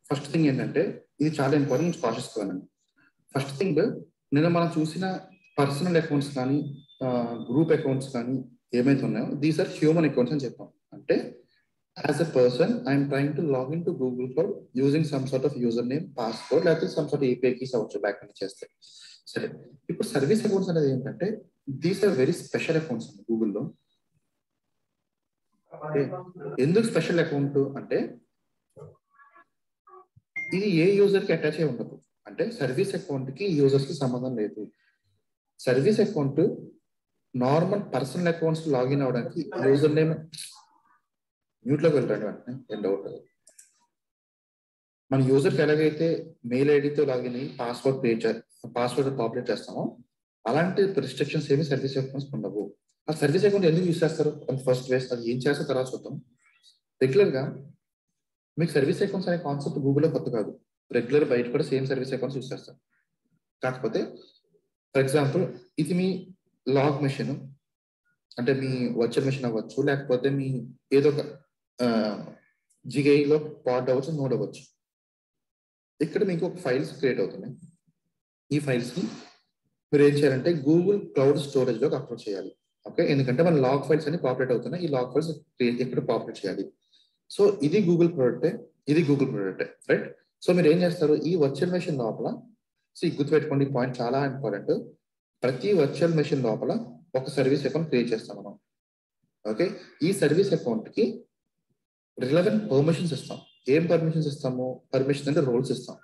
ఫస్ట్ థింగ్ ఏంటంటే, ఇది చాలా ఇంపార్టెంట్, కాషియస్ కానండి. ఫస్ట్ థింగ్, మనం చూసిన పర్సనల్ అకౌంట్స్ కానీ గ్రూప్ అకౌంట్స్ కానీ ఏమైతే ఉన్నాయో దీస్ ఆర్ హ్యూమన్ అకౌంట్స్ అని చెప్పాం. అంటే as a person I'm trying to log in to Google cloud using some sort of user name, password, లేకపోతే సమ్ సార్ట్ API కీస్ అవ్వచ్చు బ్యాక్ ఎండ్ చేస్తే. సరే, ఇప్పుడు సర్వీస్ అకౌంట్స్ అనేది ఏంటంటే these are very special accounts గూగుల్లో. ఎందుకు special account అంటే ఇది ఏ యూజర్ కి అటాచ్ అయి ఉండదు. అంటే సర్వీస్ అకౌంట్ కి యూజర్స్ కి సంబంధం లేదు. Service account normal personal accounts login అవడానికి యూజర్ నేమ్ మ్యూట్ లోకి వెళ్ళండి వెంటనే, ఏం డౌట్ లేదు. మన యూజర్కి ఎలాగైతే మెయిల్ ఐడితో లాగిన్ అయ్యి పాస్వర్డ్ పాపులేట్ చేస్తామో అలాంటి రిస్ట్రిక్షన్స్ ఏమి సర్వీస్ అకౌంట్స్ ఉండవు. ఆ సర్వీస్ అకౌంట్ ఎందుకు యూస్ చేస్తారు అని ఫస్ట్ వేస్ట్, అది ఏం చేస్తారో తర్వాత చూద్దాం. రెగ్యులర్ గా మీకు సర్వీస్ అకౌంట్స్ అనే కాన్సెప్ట్ గూగుల్లో కొత్త కాదు. రెగ్యులర్ బయట కూడా సేమ్ సర్వీస్ అకౌంట్స్ యూస్ చేస్తారు. కాకపోతే ఫర్ ఎగ్జాంపుల్ ఇది మీ లాగ్ మెషిన్, అంటే మీ వర్చువల్ మెషిన్ అవ్వచ్చు, లేకపోతే మీ ఏదో ఒక జిగైలో పాడ్ అవ్వచ్చు, నోడ్ అవ్వచ్చు. ఇక్కడ మీకు ఒక ఫైల్స్ క్రియేట్ అవుతున్నాయి. ఈ ఫైల్స్ ని మీరు ఏం చేయాలంటే గూగుల్ క్లౌడ్ స్టోరేజ్ లోకి అప్లోడ్ చేయాలి. ఓకే, ఎందుకంటే మన లాగ్ ఫైల్స్ అన్ని పాపులేట్ అవుతున్నాయి. ఈ లాగ్ ఫైల్స్ ఎక్కడ పాపులేట్ చేయాలి. సో ఇది గూగుల్ ప్రోడక్టే, ఇది గూగుల్ ప్రోడక్టే, రైట్? సో మీరు ఏం చేస్తారు, ఈ వర్చువల్ మెషిన్ లోపల గుర్తుపెట్టుకోండి, పాయింట్ చాలా ఇంపార్టెంట్. ప్రతి వర్చువల్ మెషిన్ లోపల ఒక సర్వీస్ అకౌంట్ క్రియేట్ చేస్తాం మనం. ఓకే, ఈ సర్వీస్ అకౌంట్ కి రిలవెంట్ పర్మిషన్స్ ఇస్తాం. ఏం పర్మిషన్స్ ఇస్తాము? పర్మిషన్ అంటే రోల్స్ ఇస్తాం.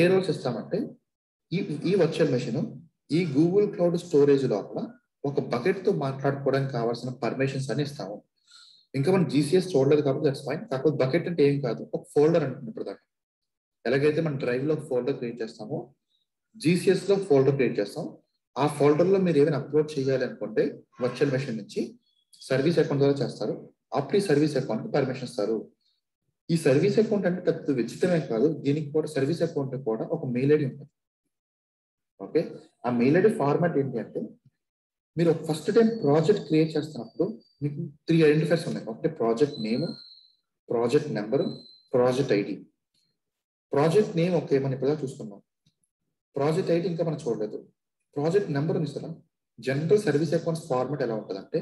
ఏ రోల్స్ ఇస్తామంటే ఈ వర్చువల్ మెషిన్ ఈ గూగుల్ క్లౌడ్ స్టోరేజ్ లోపల ఒక బకెట్ తో మాట్లాడుకోవడానికి కావాల్సిన పర్మిషన్స్ అని ఇస్తాము. ఇంకా మనం జీసీఎస్ చూడలేదు కాబట్టి దట్స్ ఫైన్. కాకపోతే బకెట్ అంటే ఏం కాదు, ఒక ఫోల్డర్ అంటుంది. ఇప్పుడు దాకా ఎలాగైతే మనం డ్రైవ్ లో ఫోల్డర్ క్రియేట్ చేస్తామో, జీసీఎస్ లో ఫోల్డర్ క్రియేట్ చేస్తాం. ఆ ఫోల్డర్ లో మీరు ఏమైనా అప్లోడ్ చేయాలి అనుకుంటే వర్చువల్ మెషిన్ నుంచి సర్వీస్ అకౌంట్ ద్వారా చేస్తారు. అప్పుడు ఈ సర్వీస్ అకౌంట్ పర్మిషన్ ఇస్తారు. ఈ సర్వీస్ అకౌంట్ అంటే పెద్ద విచిత్రమే కాదు, దీనికి కూడా సర్వీస్ అకౌంట్ కూడా ఒక మెయిల్ ఐడి ఉంటుంది. ఓకే, ఆ మెయిల్ ఐడి ఫార్మాట్ ఏంటి అంటే, మీరు ఫస్ట్ టైం ప్రాజెక్ట్ క్రియేట్ చేస్తున్నప్పుడు మీకు 3 ఐడెంటిఫైర్స్ ఉన్నాయి. ఒకటి project name, project number, project ID. Project name okay మనం ఇప్పుడు చూసుకున్నాం. ప్రాజెక్ట్ ఐడి ఇంకా మనం చూడలేదు. ప్రాజెక్ట్ నెంబర్ ఉంది sir. General service accounts format ఎలా ఉంటుంది అంటే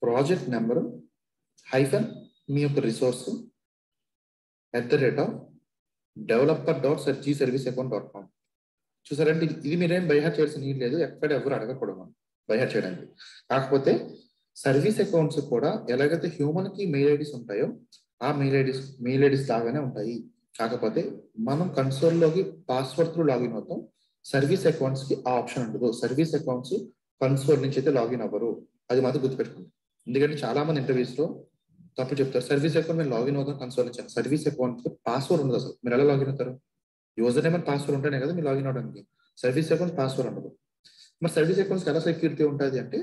ప్రాజెక్ట్ నెంబరు హైఫన్ మీ యొక్క రిసోర్స్ @developer.gserviceaccount.com. చూసారంటే ఇది మీరేం బైహార్ట్ చేయాల్సిన నీళ్ళు లేదు, ఎక్కడ ఎవరు అడగకూడదు మనం బైహార్ట్ చేయడానికి. కాకపోతే సర్వీస్ అకౌంట్స్ కూడా ఎలాగైతే హ్యూమన్ కి మెయిల్ ఐడీస్ ఉంటాయో ఆ మెయిల్ ఐడీస్ లాగానే ఉంటాయి. కాకపోతే మనం కన్సోల్లోకి పాస్వర్డ్ త్రూ లాగిన్ అవుతాం. సర్వీస్ అకౌంట్స్ కి ఆ ఆప్షన్ ఉండదు. సర్వీస్ అకౌంట్స్ కన్సోల్ నుంచి అయితే లాగిన్ అవ్వరు. అది మాత్రం గుర్తుపెట్టుకోండి. ఎందుకంటే చాలా మంది ఇంటర్వ్యూస్ లో తప్పు చెప్తారు. సర్వీస్ అకౌంట్ మేము లాగిన్ అవుతాం కన్సోల్ నుంచి. సర్వీస్ అకౌంట్ పాస్వర్డ్ ఉండదు అసలు. మీరు ఎలా లాగిన్ అవుతారు? యూజర్ నేమ్ అండ్ పాస్వర్డ్ ఉంటేనే కదా మీరు లాగిన్ అవడానికి. సర్వీస్ అకౌంట్ పాస్వర్డ్ ఉండదు. మరి సర్వీస్ అకౌంట్స్ ఎలా సెక్యూరిటీ ఉంటుంది అంటే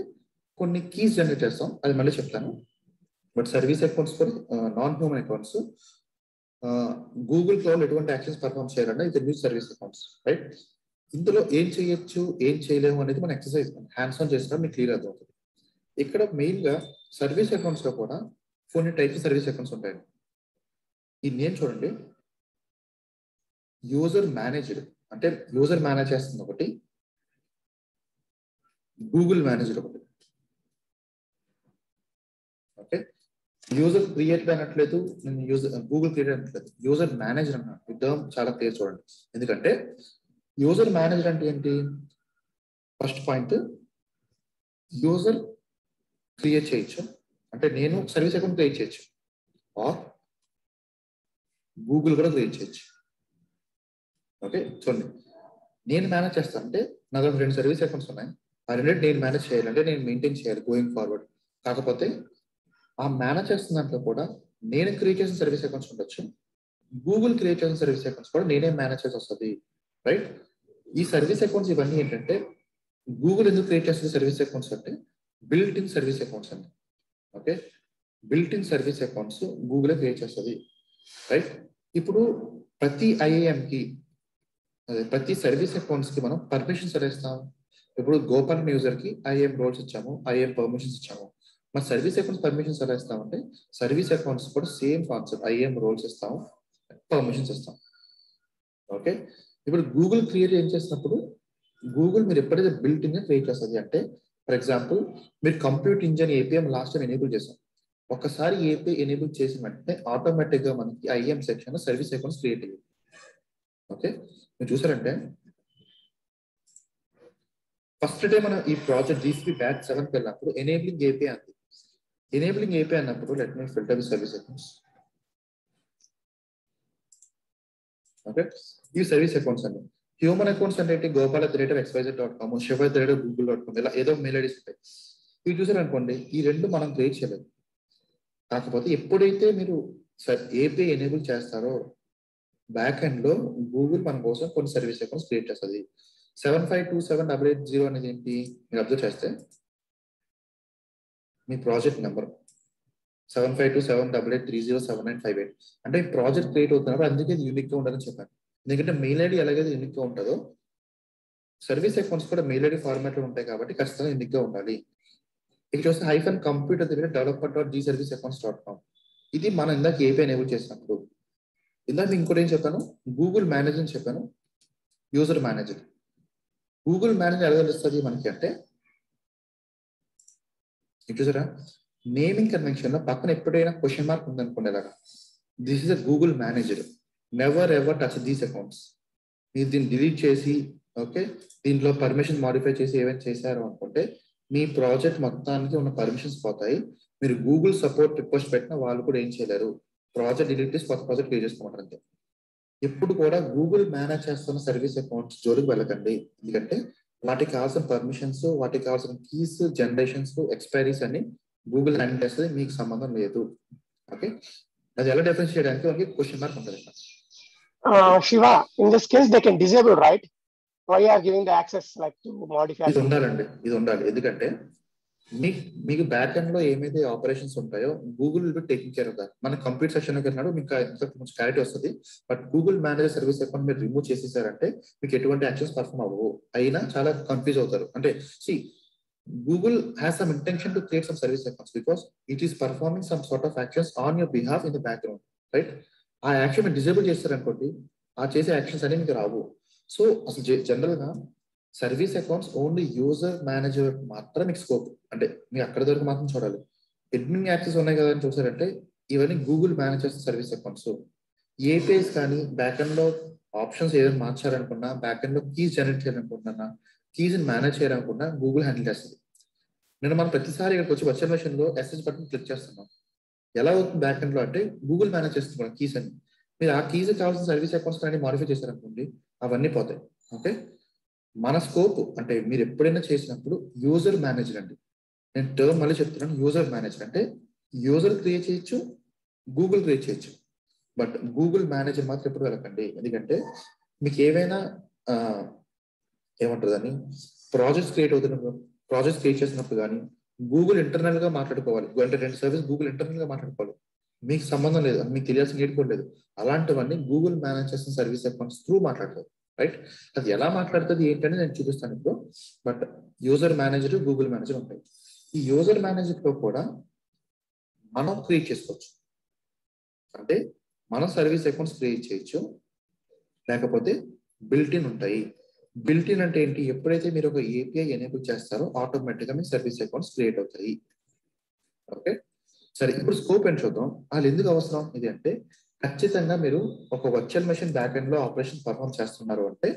కొన్ని కీస్ జనరేట్ చేస్తాం, అది మళ్ళీ చెప్తాను. But service accounts for non human accounts Google cloud ఎటువంటి యాక్షన్స్ పర్ఫార్మ్ చేయాలంటే ఇది న్యూ సర్వీస్ అకౌంట్స్, రైట్? ఇందులో ఏం చేయొచ్చు ఏం చేయలేము అనేది మనం ఎక్సర్సైజ్ హ్యాండ్స్ ఆన్ చేసినా మీకు క్లియర్ అవుతుంది. ఇక్కడ మెయిన్ గా సర్వీస్ అకౌంట్స్ లో కూడా కొన్ని టైప్స్ సర్వీస్ అకౌంట్స్ ఉంటాయి. ఈ నేమ్ చూడండి, యూజర్ మేనేజ్డ్ అంటే యూజర్ మేనేజ్ చేస్తుంది ఒకటి, గూగుల్ మేనేజ్డ్ ఒకటి. ఓకే, యూజర్ క్రియేట్ అనట్లేదు, నేను గూగుల్ క్రియేట్ అనట్లేదు, యూజర్ మేనేజర్ అన్నాను. ఈ టర్మ్ చాలా క్లియర్ చూడండి. ఎందుకంటే యూజర్ మేనేజర్ అంటే ఏంటి? ఫస్ట్ పాయింట్, యూజర్ క్రియేట్ చేయొచ్చు అంటే నేను సర్వీస్ అకౌంట్ క్రియేట్ చేయొచ్చు, ఆర్ గూగుల్ కూడా క్రియేట్ చేయొచ్చు. ఓకే, చూడండి, నేను మేనేజ్ చేస్తాను అంటే నా దగ్గర 2 సర్వీస్ అకౌంట్స్ ఉన్నాయి. ఆ 2 నేను మేనేజ్ చేయాలంటే నేను మెయింటైన్ చేయాలి గోయింగ్ ఫార్వర్డ్. కాకపోతే ఆ మేనేజ్ చేస్తున్న దాంట్లో కూడా నేను క్రియేట్ చేసిన సర్వీస్ అకౌంట్స్ ఉండొచ్చు, గూగుల్ క్రియేట్ చేసిన సర్వీస్ అకౌంట్స్ కూడా నేనే మేనేజ్ చేసి వస్తుంది, రైట్? ఈ సర్వీస్ అకౌంట్స్ ఇవన్నీ ఏంటంటే గూగుల్ ఎందుకు క్రియేట్ చేస్తుంది సర్వీస్ అకౌంట్స్ అంటే బిల్ట్ ఇన్ సర్వీస్ అకౌంట్స్ అండి. Okay, built in service accounts గూగులే క్రియేట్ చేస్తుంది, రైట్? ఇప్పుడు ప్రతి ఐఏఎంకి ప్రతి సర్వీస్ అకౌంట్స్ కి మనం పర్మిషన్స్ ఎలా ఇస్తాం? ఇప్పుడు గోపాల్ యూజర్ కి ఐఏఎం రోల్స్ ఇచ్చాము, ఐఏఎం పర్మిషన్స్ ఇచ్చాము. మన సర్వీస్ అకౌంట్స్ పర్మిషన్స్ ఎలా ఇస్తామంటే సర్వీస్ అకౌంట్స్ కూడా సేమ్ కాన్సెప్ట్, ఐఏఎం రోల్స్ ఇస్తాము, పర్మిషన్స్ ఇస్తాం. ఓకే, ఇప్పుడు గూగుల్ క్రియేట్ ఏం చేసినప్పుడు గూగుల్ మీరు ఎప్పుడైతే బిల్ట్ ఇన్ క్రియేట్ చేస్తుంది అంటే ఫర్ ఎగ్జాంపుల్ మీరు కంప్యూట్ ఇంజిన్ ఏపీఎం లాస్ట్ టైం ఎనేబుల్ చేసాం. ఒకసారి ఏపీ ఎనేబుల్ చేసిన వెంటనే ఆటోమేటిక్ గా మనకి IAM section service accounts create అయ్యాయి. ఓకే, మీరు చూసారంటే ఫస్ట్ డే మనం ఈ ప్రాజెక్ట్ జీసీపీ బ్యాచ్ 7కి వెళ్ళినప్పుడు ఎనేబులింగ్ ఏపీ అంది. ఎనేబులింగ్ ఏపీ అన్నప్పుడు let me filter the service accounts. Okay, ఈ సర్వీస్ అకౌంట్స్ అండి. హ్యూమన్ అకౌంట్స్ అంటే gopal@xyz.com, shiva@google.com, ఇలా ఏదో మెయిల్ ఐడీస్ ఉంటాయి. ఇవి చూసారనుకోండి, ఈ 2 మనం క్రియేట్ చేయలేదు. కాకపోతే ఎప్పుడైతే మీరు ఏపీ ఎనేబుల్ చేస్తారో బ్యాక్ ఎండ్ లో గూగుల్ మన కోసం కొన్ని సర్వీస్ అకౌంట్స్ క్రియేట్ చేస్తుంది. 75278880 అనేది ఏంటి మీరు అబ్జర్వ్ చేస్తే మీ ప్రాజెక్ట్ నెంబర్ 752788307958 అంటే ఈ ప్రాజెక్ట్ క్రియేట్ అవుతున్నప్పుడు అందుకే ఇది యూనిక్ గా ఉండాలని చెప్పాను. ఎందుకంటే మెయిల్ ఐడి ఎలాగైతే యూనిక్ గా ఉంటుందో సర్వీస్ అకౌంట్స్ కూడా మెయిల్ ఐడి ఫార్మాట్ లో ఉంటాయి కాబట్టి ఖచ్చితంగా యూనిక్ గా ఉండాలి. ఇక్కడ చూస్తే -computer దగ్గర developer.gserviceaccounts.com ఇది మనం ఇందాక ఏపీ ఎనేబుల్ చేసినప్పుడు. ఇందాక ఇంకోటి ఏం చెప్పాను, గూగుల్ మేనేజర్ అని చెప్పాను, యూజర్ మేనేజర్. గూగుల్ మేనేజర్ ఎలా తెలుస్తుంది మనకి అంటే చూసారా నేమింగ్ కన్వెన్షన్ లో పక్కన ఎప్పుడైనా క్వశ్చన్ మార్క్ ఉందనుకోండి అలాగా this is a Google manager, never ever touch these accounts. మీరు దీన్ని డిలీట్ చేసి ఓకే దీంట్లో పర్మిషన్ మాడిఫై చేసి ఏమైనా చేశారు అనుకుంటే మీ ప్రాజెక్ట్ మొత్తానికి ఉన్న పర్మిషన్స్ పోతాయి. మీరు గూగుల్ సపోర్ట్ రిక్వెస్ట్ పెట్టినా వాళ్ళు కూడా ఏం చేయలేరు. ప్రాజెక్ట్ డిలీట్ చేసి కొత్త ప్రాజెక్ట్ క్రియేట్ చేసుకోమంటారు అంతే. ఎప్పుడు కూడా గూగుల్ మేనేజ్ చేస్తున్న సర్వీస్ అకౌంట్స్ జోలికి వెళ్ళకండి. ఎందుకంటే వాటికి కావాల్సిన పర్మిషన్స్, వాటికి కావాల్సిన కీస్, జనరేషన్స్, ఎక్స్పైరీస్ అన్ని గూగుల్ హ్యాండిల్ చేస్తుంది, మీకు సంబంధం లేదు. ఓకే అది ఎలా డిఫరెన్స్ చేయడానికి మనకి క్వశ్చన్ మార్క్ ఉంటుంది. Shiva, in this case they can disable, right? Why you are giving the access like to modify? ఇది ఉండాలండి, ఇది ఉండాలి. ఎందుకంటే మీకు బ్యాక్ ఎండ్ లో ఏమైతే ఆపరేషన్స్ ఉంటాయో Google will be taking care of that. మన కంప్యూటర్ సెక్షన్ లోకి వెళ్ళినాడు మీకు కొంచెం క్లారిటీ వస్తుంది. But Google manager service account మీరు రిమూవ్ చేసేసారంటే మీకు ఎటువంటి యాక్షన్స్ పర్ఫామ్ అవ్వవు. అయినా చాలా కన్ఫ్యూజ్ అవుతారు. అంటే Google has some intention to create some service accounts because it is performing some sort of actions on your behalf in the background, right? ఆ action మీరు డిజేబుల్ చేస్తారనుకోండి, ఆ చేసే యాక్షన్స్ అనేవి మీకు రావు. సో అసలు జనరల్ గా service accounts only user manager మాత్రం మీకు స్కోప్. అంటే మీరు అక్కడ వరకు మాత్రం చూడాలి. అడ్మిన్ యాక్సెస్ ఉన్నాయి కదా అని చూసారంటే ఇవన్నీ గూగుల్ మేనేజ్ చేస్తున్న సర్వీస్ అకౌంట్స్. ఏపీఐస్ కానీ బ్యాక్ ఎండ్ లో ఆప్షన్స్ ఏదైనా మార్చాలనుకున్నా, బ్యాక్ ఎండ్ లో కీస్ జనరేట్ చేయాలనుకుంటున్నా, కీస్ మేనేజ్ చేయాలనుకున్నా గూగుల్ హ్యాండిల్ చేస్తుంది. నేను మనం ప్రతిసారి ఇక్కడికి వచ్చి వర్చువల్ మెషిన్ లో ఎస్ఎస్ బటన్ క్లిక్ చేస్తున్నాం. ఎలా అవుతుంది బ్యాక్ ఎండ్ లో అంటే గూగుల్ మేనేజ్ చేస్తుంది కీస్ అని. మీరు ఆ కీస్ కావాల్సిన సర్వీస్ అకౌంట్స్ కానీ మాడిఫై చేశారనుకోండి అవన్నీ పోతాయి. ఓకే మన స్కోప్ అంటే మీరు ఎప్పుడైనా చేసినప్పుడు యూజర్ మేనేజర్ అండి. నేను టర్మ్ మళ్ళీ చెప్తున్నాను, యూజర్ మేనేజర్ అంటే యూజర్ క్రియేట్ చేయొచ్చు, గూగుల్ క్రియేట్ చేయొచ్చు. బట్ గూగుల్ మేనేజర్ మాత్రం ఎప్పుడు వెళ్ళకండి. ఎందుకంటే మీకు ఏవైనా ఏమంటారు దాన్ని ప్రాజెక్ట్స్ క్రియేట్ చేసినప్పుడు కానీ గూగుల్ ఇంటర్నల్ గా మాట్లాడుకోవాలి. అంటే రెండు సర్వీస్ గూగుల్ ఇంటర్నల్ గా మాట్లాడుకోవాలి. మీకు సంబంధం లేదు, మీకు తెలియాల్సిన నీటి కూడా లేదు. అలాంటివన్నీ గూగుల్ మేనేజ్ చేసిన సర్వీస్ అకౌంట్స్ త్రూ మాట్లాడతారు, రైట్? అది ఎలా మాట్లాడుతుంది ఏంటని నేను చూపిస్తాను ఇప్పుడు. But user manager, Google manager ఉంటాయి. ఈ యూజర్ మేనేజర్ లో కూడా మనం క్రియేట్ చేసుకోవచ్చు. అంటే మనం సర్వీస్ అకౌంట్స్ క్రియేట్ చేయొచ్చు, లేకపోతే బిల్ట్ ఇన్ ఉంటాయి. బిల్ట్ ఇన్ అంటే ఏంటి? ఎప్పుడైతే మీరు ఒక ఏపీఐ ఎనేబుల్ చేస్తారో ఆటోమేటిక్ గా మీ సర్వీస్ అకౌంట్స్ క్రియేట్ అవుతాయి. ఓకే సరే, ఇప్పుడు స్కోప్ ఏంటి చూద్దాం. వాళ్ళు ఎందుకు అవసరం ఇది అంటే ఖచ్చితంగా మీరు ఒక వర్చువల్ మెషిన్ బ్యాక్ ఎండ్ లో ఆపరేషన్ పర్ఫామ్ చేస్తున్నారు అంటే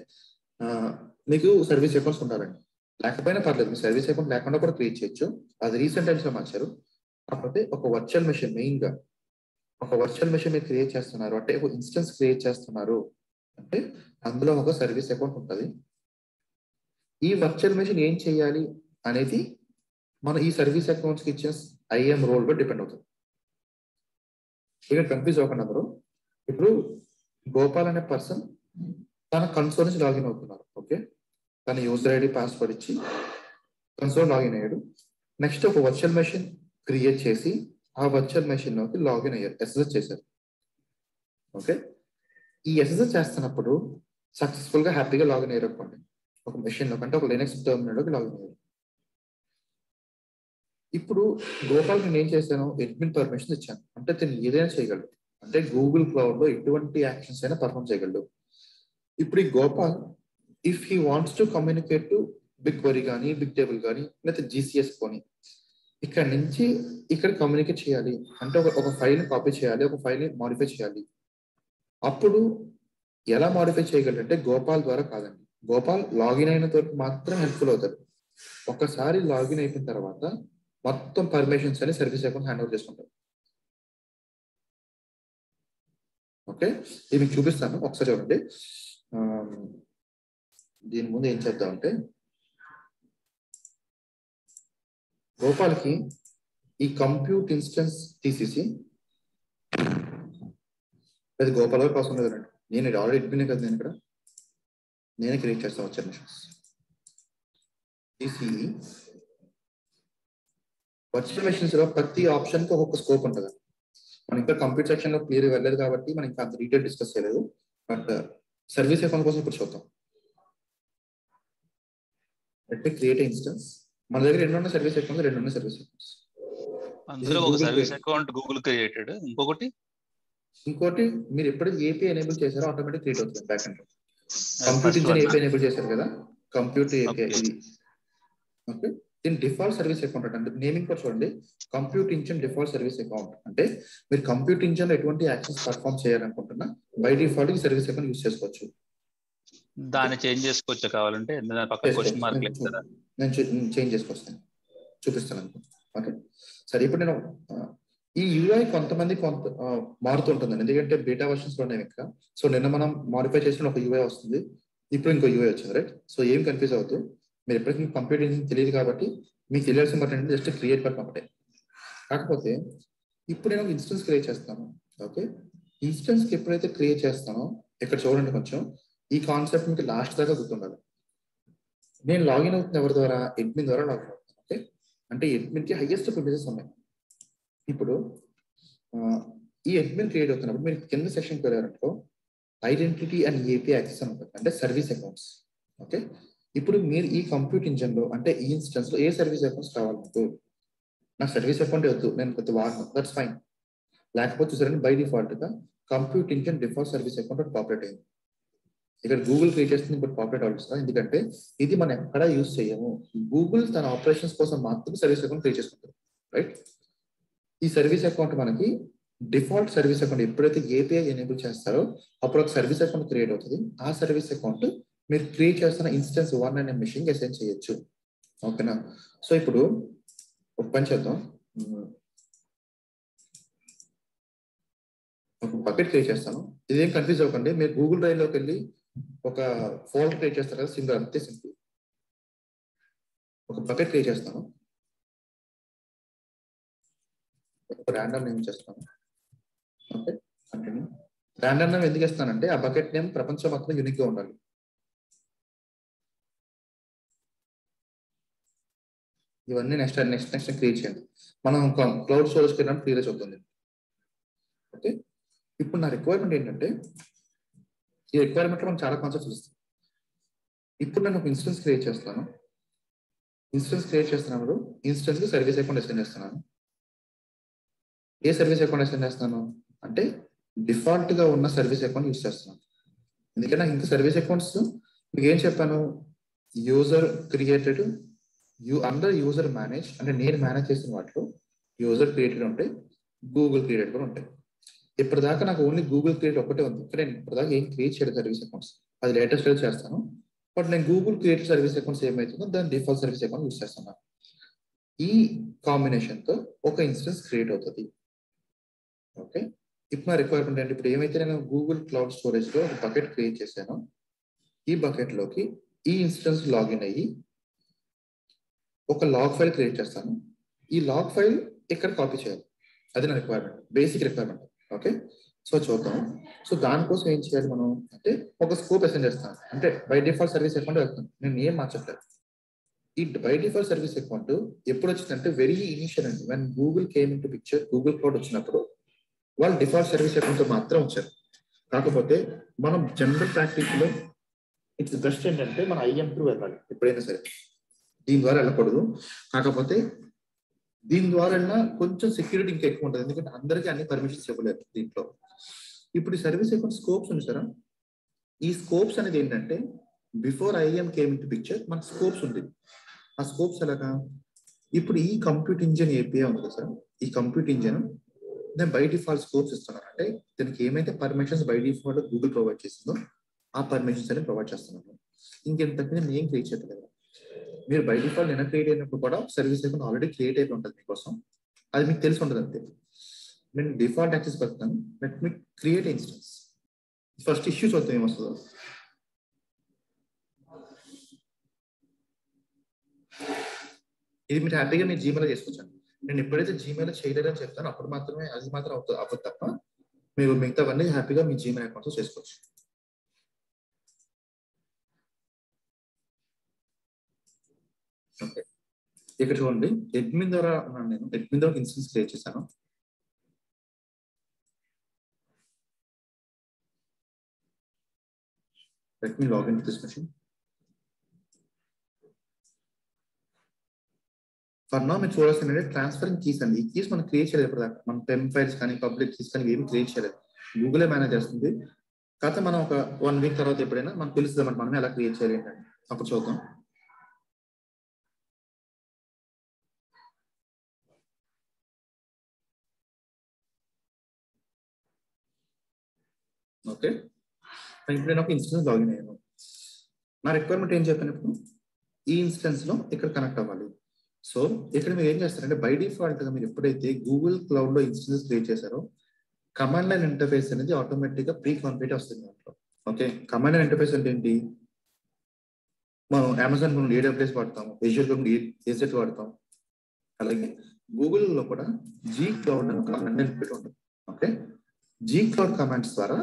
మీకు సర్వీస్ అకౌంట్స్ ఉండాలండి. లేకపోయినా పర్లేదు, మీ సర్వీస్ అకౌంట్ లేకుండా కూడా క్రియేట్ చేయొచ్చు. అది రీసెంట్ టైమ్స్ లో మార్చారు. కాకపోతే ఒక వర్చువల్ మెషిన్ మెయిన్ గా ఒక వర్చువల్ మెషిన్ మీరు క్రియేట్ చేస్తున్నారు అంటే ఒక ఇన్స్టెన్స్ క్రియేట్ చేస్తున్నారు అంటే అందులో ఒక సర్వీస్ అకౌంట్ ఉంటుంది. ఈ వర్చువల్ మెషిన్ ఏం చేయాలి అనేది మనం ఈ సర్వీస్ అకౌంట్స్ కి ఇచ్చిన ఐఎం రోల్ లో డిపెండ్ అవుతుంది. ఇక్కడ కన్ఫ్యూజ్ అవ్వకుండా అందరూ. ఇప్పుడు గోపాల్ అనే పర్సన్ తన కన్సోల్ నుంచి లాగిన్ అవుతున్నారు. ఓకే, తన యూజర్ ఐడి పాస్వర్డ్ ఇచ్చి కన్సోల్ లాగిన్ అయ్యాడు. నెక్స్ట్ ఒక వర్చువల్ మెషిన్ క్రియేట్ చేసి ఆ వర్చువల్ మెషిన్ లోకి లాగిన్ అయ్యారు, ఎస్ఎస్హెచ్ చేశారు. ఓకే, ఈ ఎస్ఎస్హెచ్ చేస్తున్నప్పుడు సక్సెస్ఫుల్ గా హ్యాపీగా లాగిన్ అయ్యారు అనుకోండి ఒక మెషిన్ లో, అంటే ఒక లినక్స్ టెర్మినల్ లోకి లాగిన్ అయ్యారు. ఇప్పుడు గోపాల్ నేను ఏం చేశాను, అడ్మిన్ పర్మిషన్ ఇచ్చాను అంటే తను ఏదైనా చేయగలడు. అంటే గూగుల్ క్లౌడ్ లో ఎటువంటి యాక్షన్స్ అయినా పర్ఫామ్ చేయగలడు. ఇప్పుడు ఈ Gopal if he wants to communicate to BigQuery కానీ, బిగ్ టేబుల్ కానీ, లేకపోతే జీసీఎస్ కొని ఇక్కడ నుంచి ఇక్కడ కమ్యూనికేట్ చేయాలి అంటే ఒక ఫైల్ కాపీ చేయాలి, ఒక ఫైల్ మాడిఫై చేయాలి. అప్పుడు ఎలా మాడిఫై చేయగలరు అంటే గోపాల్ ద్వారా కాదండి. గోపాల్ లాగిన్ అయిన వరకు మాత్రం హెల్ప్ఫుల్ అవుతారు. ఒకసారి లాగిన్ అయిపోయిన తర్వాత మొత్తం పర్మిషన్స్ అని సర్వీస్ అకౌంట్ హ్యాండ్ ఓవర్ చేసుకుంటారు. ఓకే, ఇది మీకు చూపిస్తాను ఒకసారి చూడండి. దీని ముందు ఏం చేద్దామంటే గోపాల్కి ఈ కంప్యూట్ ఇన్స్టెన్స్ తీసేసి, అది గోపాల్ వరకు అవసరం లేదండి. నేను ఆల్రెడీ అడ్మిన్ కదా నేను ఇక్కడ. నేనే క్రియేట్ చేస్తాను వచ్చే మిషన్స్. ఈ వర్చువల్ మెషిన్స్ లో ప్రతి ఆప్షన్ కి ఒక్కొక్క స్కోప్ ఉంటుంది. మనం ఇంకా కంప్యూటర్ సెక్షన్ లో క్లియర్ వెళ్ళలేదు కాబట్టి మనం ఇంకా అంత డీటెయిల్ డిస్కస్ చేయలేదు. బట్ సర్వీస్ అకౌంట్ కోసం ఇప్పుడు చూద్దాం. Create instance. మన దగ్గర 2 ఉన్నాయి సర్వీస్ అకౌంట్స్, 2 ఉన్నాయి సర్వీస్ అకౌంట్స్. అందులో ఒక సర్వీస్ అకౌంట్ గూగుల్ క్రియేటెడ్, ఇంకోటి మీరు ఎప్పుడైతే ఏపీఐ ఎనేబుల్ చేశారో ఆటోమేటిక్ క్రియేట్ అవుతుంది back end. Computer engine API enable చేశారు కదా, కంప్యూటర్ ఏపీఐ ఇది. ఓకే, దీని డిఫాల్ట్ సర్వీస్ అకౌంట్ అంటే నేమింగ్ కూడా చూడండి, computer engine default service account. అంటే మీరు కంప్యూటర్ ఇంజిన్ లో ఎటువంటి యాక్షన్స్ పర్ఫామ్ చేయాలనుకుంటున్నా బై డిఫాల్ట్ ఈ సర్వీస్ అకౌంట్ యూజ్ చేసుకోవచ్చు. దాన్ని చేంజ్ చేసుకోవచ్చు కావాలంటే, పక్కన క్వశ్చన్ మార్క్ ఇస్తారా? నేను చేంజ్ చేసుకొస్తాను, చూపిస్తాను అనుకో. ఓకే సరే, ఇప్పుడు నేను ఈ యూఐ కొంతమంది మారుతుంటుందండి, ఎందుకంటే బీటా వర్షన్స్ లో ఉన్నాయి ఇక్కడ. సో నిన్న మనం మాడిఫై చేసిన ఒక యూఐ వస్తుంది, ఇప్పుడు ఇంకో యూఐ వచ్చింది, రైట్? సో ఏం కన్ఫ్యూజ్ అవుతుంది, మీరు ఎప్పటికీ కంప్యూటర్ ఇంజిన్ తెలియదు కాబట్టి మీకు తెలియాల్సిన బట్టి ఏంటంటే జస్ట్ క్రియేట్ బటన్ ఒకటే. కాకపోతే ఇప్పుడు నేను ఇన్స్టెన్స్ క్రియేట్ చేస్తాను. ఓకే, ఇన్స్టెన్స్కి ఎప్పుడైతే క్రియేట్ చేస్తానో ఇక్కడ చూడండి, కొంచెం ఈ కాన్సెప్ట్ మీకు లాస్ట్ దాకా గుర్తుండాలి. నేను లాగిన్ అవుతుంది ఎవరి ద్వారా? అడ్మిన్ ద్వారా లాగిన్ అవుతుంది. ఓకే, అంటే అడ్మిన్కి హైయెస్ట్ ప్రివిలేజెస్ ఉన్నాయి. ఇప్పుడు ఈ అడ్మిన్ క్రియేట్ అవుతున్నప్పుడు మీరు కింద సెక్షన్కి వెళ్ళారంటో ఐడెంటిటీ అండ్ ఏపీ యాక్సెస్ అని ఉంటుంది, అంటే సర్వీస్ అకౌంట్స్. ఓకే, ఇప్పుడు మీరు ఈ కంప్యూటర్ ఇంజిన్ లో అంటే ఈ ఇన్స్టెన్స్ లో ఏ సర్వీస్ అకౌంట్స్ కావాలి మీకు? నాకు సర్వీస్ అకౌంట్ వద్దు, నేను కొద్ది వాడను, దట్స్ ఫైన్. లేకపోతే చూసారండి, బై డిఫాల్ట్ గా computer engine default service account populate అయింది. ఇక్కడ గూగుల్ క్రియేట్ చేస్తుంది, ఇప్పుడు పాపులేట్ అవ్వాలి. ఎందుకంటే ఇది మనం ఎక్కడ యూజ్ చేయము, గూగుల్ తన ఆపరేషన్స్ కోసం మాత్రమే సర్వీస్ అకౌంట్ క్రియేట్ చేసుకుంటుంది, రైట్? ఈ సర్వీస్ అకౌంట్ మనకి డిఫాల్ట్ సర్వీస్ అకౌంట్ ఎప్పుడైతే ఏపీఐ ఎనేబుల్ చేస్తారో అప్పుడు ఒక సర్వీస్ అకౌంట్ క్రియేట్ అవుతుంది. ఆ సర్వీస్ అకౌంట్ మీరు క్రియేట్ చేస్తున్న ఇన్స్టెన్స్ 1 అనే మెషిన్ అసైన్ చేయొచ్చు. ఓకేనా? సో ఇప్పుడు ఒక పని చేద్దాం, ఒక బకెట్ క్రియేట్ చేస్తాను. ఇదేం కన్ఫ్యూజ్ అవ్వకండి, మీరు గూగుల్ డ్రైవ్ లోకి వెళ్ళి ఒక ఫోల్డర్ క్రియేట్ చేస్తారు కదా, సింపుల్, అంతే సింపుల్. ఒక బకెట్ క్రియేట్ చేస్తాను, ర్యాండమ్ నేమ్ చేస్తాను. Okay, continue. ర్యాండమ్ నేమ్ ఎందుకు ఇస్తానంటే ఆ బకెట్ నేమ్ ప్రపంచం మొత్తం యూనిక్ గా ఉండాలి. ఇవన్నీ నెక్స్ట్ క్రియేట్ చేయండి. మనం క్లౌడ్ స్టోరేజ్కి వెళ్ళినప్పుడు క్లియర్ అవుతుంది. ఓకే, ఇప్పుడు నా రిక్వైర్మెంట్ ఏంటంటే, ఈ రిక్వైర్మెంట్ లో మనం చాలా కాన్సెప్ట్స్ వస్తాయి. ఇప్పుడు నేను ఒక ఇన్స్టెన్స్ క్రియేట్ చేస్తాను. ఇన్స్టెన్స్ క్రియేట్ చేస్తున్నప్పుడు ఇన్స్టెన్స్ కి సర్వీస్ అకౌంట్ అసైన్ చేస్తున్నాను. ఏ సర్వీస్ అకౌంట్ అసైన్ చేస్తాను అంటే డిఫాల్ట్ గా ఉన్న సర్వీస్ అకౌంట్ యూజ్ చేస్తున్నాను. ఎందుకంటే నాకు ఇంకా సర్వీస్ అకౌంట్స్ మీకు ఏం చెప్పాను, user created, under user manage, అంటే నేను మేనేజ్ చేసిన వాటిలో యూజర్ క్రియేటెడ్ ఉంటాయి, గూగుల్ క్రియేటెడ్ కూడా ఉంటాయి. ఇప్పటిదాకా నాకు ఓన్లీ గూగుల్ క్రియేట్ ఒకటే ఉంది. ఇక్కడ నేను ఇప్పటిదాకా ఏం క్రియేట్ చేయలేదు సర్వీస్ అకౌంట్స్, అది లేటెస్ట్ చేస్తాను. బట్ నేను గూగుల్ క్రియేటెడ్ సర్వీస్ అకౌంట్స్ ఏమవుతుందో దాని డిఫాల్ట్ సర్వీస్ అకౌంట్ యూజ్ చేస్తున్నాను. ఈ కాంబినేషన్ తో ఒక ఇన్స్టెన్స్ క్రియేట్ అవుతుంది. ఓకే, ఇప్పుడు నా రిక్వైర్మెంట్ అంటే ఇప్పుడు ఏమైతే నేను గూగుల్ క్లౌడ్ స్టోరేజ్ లో ఒక బకెట్ క్రియేట్ చేశానో ఈ బకెట్ లోకి ఈ ఇన్స్టెన్స్ లాగిన్ అయ్యి ఒక లాగ్ ఫైల్ క్రియేట్ చేస్తాను. ఈ లాగ్ ఫైల్ ఇక్కడ కాపీ చేయాలి, అది నా requirement, basic requirement. Okay, so చూద్దాం. సో దానికోసం ఏం చేయాలి మనం అంటే ఒక స్కోప్ అసైన్ చేస్తాను. అంటే బై డిఫాల్ట్ సర్వీస్ అకౌంట్ వెళ్తాను, నేను ఏం మార్చట్లేదు. ఈ బై డిఫాల్ట్ సర్వీస్ అకౌంట్ ఎప్పుడు వచ్చిందంటే వెరీ ఇనిషియల్ అండి, when Google came into picture, Google cloud వచ్చినప్పుడు వాళ్ళు డిఫాల్ట్ సర్వీస్ అకౌంట్ మాత్రం వచ్చారు. కాకపోతే మనం జనరల్ ప్రాక్టీస్ లో ఇట్స్ బెస్ట్ ఏంటంటే మన ఐఎం త్రూ వెళ్ళాలి ఎప్పుడైనా సరే, దీని ద్వారా వెళ్ళకూడదు. కాకపోతే దీని ద్వారా కొంచెం సెక్యూరిటీ ఇంకా ఎక్కువ ఉంటుంది, ఎందుకంటే అందరికీ అన్ని పర్మిషన్స్ ఇవ్వలేదు దీంట్లో. ఇప్పుడు ఈ సర్వీస్ అకౌంట్ స్కోప్స్ ఉంది సార్, ఈ స్కోప్స్ అనేది ఏంటంటే before IAM came into picture మన స్కోప్స్ ఉంది. ఆ స్కోప్స్ ఎలాగా, ఇప్పుడు ఈ కంప్యూటర్ ఇంజిన్ ఏపీఐ ఉంది కదా సార్, ఈ కంప్యూటర్ ఇంజిన్ నేను బై డిఫాల్ట్ స్కోప్స్ ఇస్తున్నాను. అంటే దీనికి ఏమైతే permissions by default Google provide చేసిందో ఆ పర్మిషన్స్ అనేది ప్రొవైడ్ చేస్తున్నాను. ఇంకెంతకు నేను ఏం క్రియేట్ చేయలేదు. మీరు బై డిఫాల్ట్ నిన్న క్రియేట్ అయినప్పుడు కూడా సర్వీస్ అకౌంట్ ఆల్రెడీ క్రియేట్ అయిపోయి ఉంటుంది మీకోసం, అది మీకు తెలిసి ఉంటుంది అంతే. నేను డిఫాల్ట్ యాక్సెస్ పెడతాను, let me create instance. First issues వస్తాయి ఏమొస్తుందో. ఇది మీరు హ్యాపీగా మీరు జీమెయిల్ చేసుకోవచ్చండి. నేను ఎప్పుడైతే జీమెయిల్ చేయలేదని చెప్తాను అప్పుడు మాత్రమే అది మాత్రం అవ్వదు తప్ప మీరు మిగతావన్నీ హ్యాపీగా మీ జీమెయిల్ అకౌంట్స్ చేసుకోవచ్చు. ఓకే, ఇక్కడ చూడండి అడ్మిన్ ద్వారా నేను అడ్మిన్ ద్వారా ఇన్స్టెన్స్ క్రియేట్ చేశాను. Let me log into this machine. For now మీరు చూడాల్సింది ట్రాన్స్ఫరింగ్ కీస్ అండి. ఈ కీస్ మనం క్రియేట్ చేయలేదు ఇప్పటిదాకా. మనం టెమ్ ఫైల్స్ కానీ పబ్లిక్ కీస్ కానీ ఏమి క్రియేట్ చేయలేదు. గూగులే మేనేజ్ చేస్తుంది. కాకపోతే మనం ఒక 1 వీక్ తర్వాత ఎప్పుడైనా మనకు తెలుస్తుంది మనం ఎలా క్రియేట్ చేయాలి ఏంటంటే అప్పుడు చూద్దాం. ఓకే, ఇప్పుడు నేను ఒక ఇన్స్టెన్స్ లాగిన్ అయ్యాను. నా రిక్వైర్మెంట్ ఏం చెప్పాను ఇప్పుడు, ఈ ఇన్స్టెన్స్ లో ఇక్కడ కనెక్ట్ అవ్వాలి. సో ఇక్కడ మీరు ఏం చేస్తారంటే బై డిఫాల్ట్ గా మీరు ఎప్పుడైతే గూగుల్ క్లౌడ్ లో ఇన్స్టెన్స్ క్రియేట్ చేశారో కమాండ్ లైన్ ఇంటర్ఫేస్ అనేది ఆటోమేటిక్ గా ప్రీ కాన్ఫిగర్ వస్తుంది దాంట్లో. ఓకే, కమాండ్ లైన్ ఇంటర్ఫేస్ అంటే ఏంటి, మనం అమెజాన్ మనం AWS వాడతాము, ఏజర్ ఏజెట్ వాడతాం, అలాగే గూగుల్ లో కూడా జీ క్లౌడ్ అని కమాండ్ లైన్ పెట్టి ఉంటుంది. ఓకే, జీ క్లౌడ్ కమాండ్స్ ద్వారా